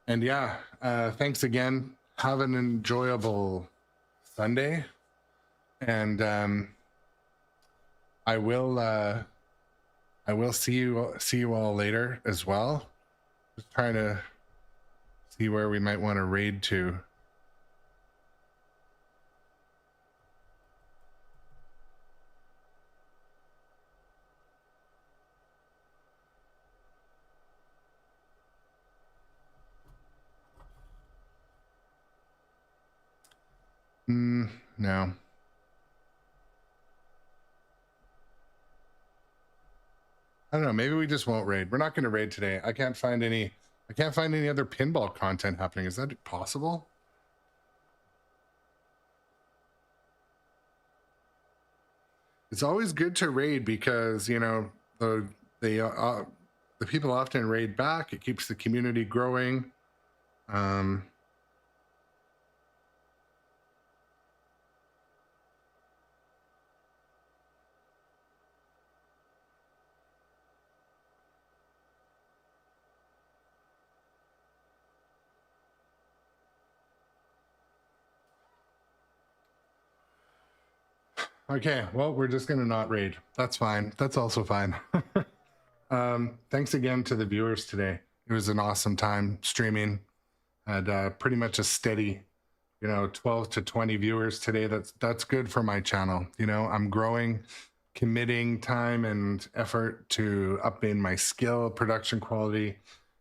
yeah, thanks again. Have an enjoyable Sunday. And I will see you all later as well. Just trying to see where we might want to raid to. No. I don't know. Maybe we just won't raid. We're not going to raid today. I can't find any other pinball content happening. Is that possible? It's always good to raid because, you know, the people often raid back. It keeps the community growing. Okay, well, we're just gonna not raid. That's fine. That's also fine. Thanks again to the viewers today. It was an awesome time streaming. Had pretty much a steady, 12 to 20 viewers today. That's good for my channel. I'm growing, committing time and effort to upping my skill, production quality.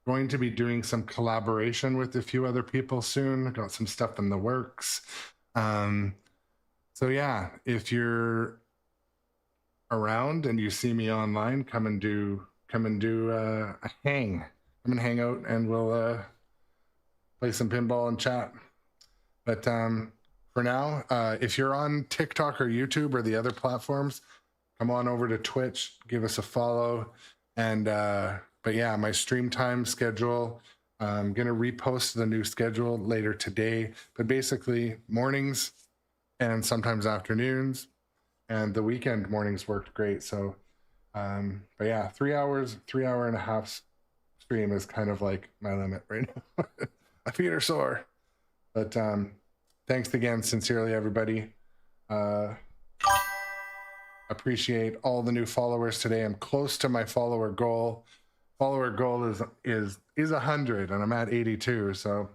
Going to be doing some collaboration with a few other people soon. Got some stuff in the works. So yeah, if you're around and you see me online, come and do a hang. Come and hang out, and we'll play some pinball and chat. But for now, if you're on TikTok or YouTube or the other platforms, come on over to Twitch, give us a follow. And but yeah, my stream time schedule. I'm gonna repost the new schedule later today. But basically, mornings and sometimes afternoons, and the weekend mornings worked great. So, but yeah, 3 hours, 3 hour and a half stream is kind of like my limit right now. My feet are sore, but thanks again, sincerely, everybody. Appreciate all the new followers today. I'm close to my follower goal. Follower goal is 100, and I'm at 82. So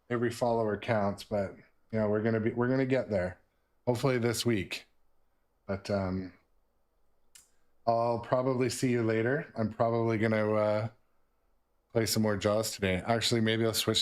every follower counts, but we're gonna get there. Hopefully this week, but I'll probably see you later. I'm probably gonna play some more Jaws today. Actually, maybe I'll switch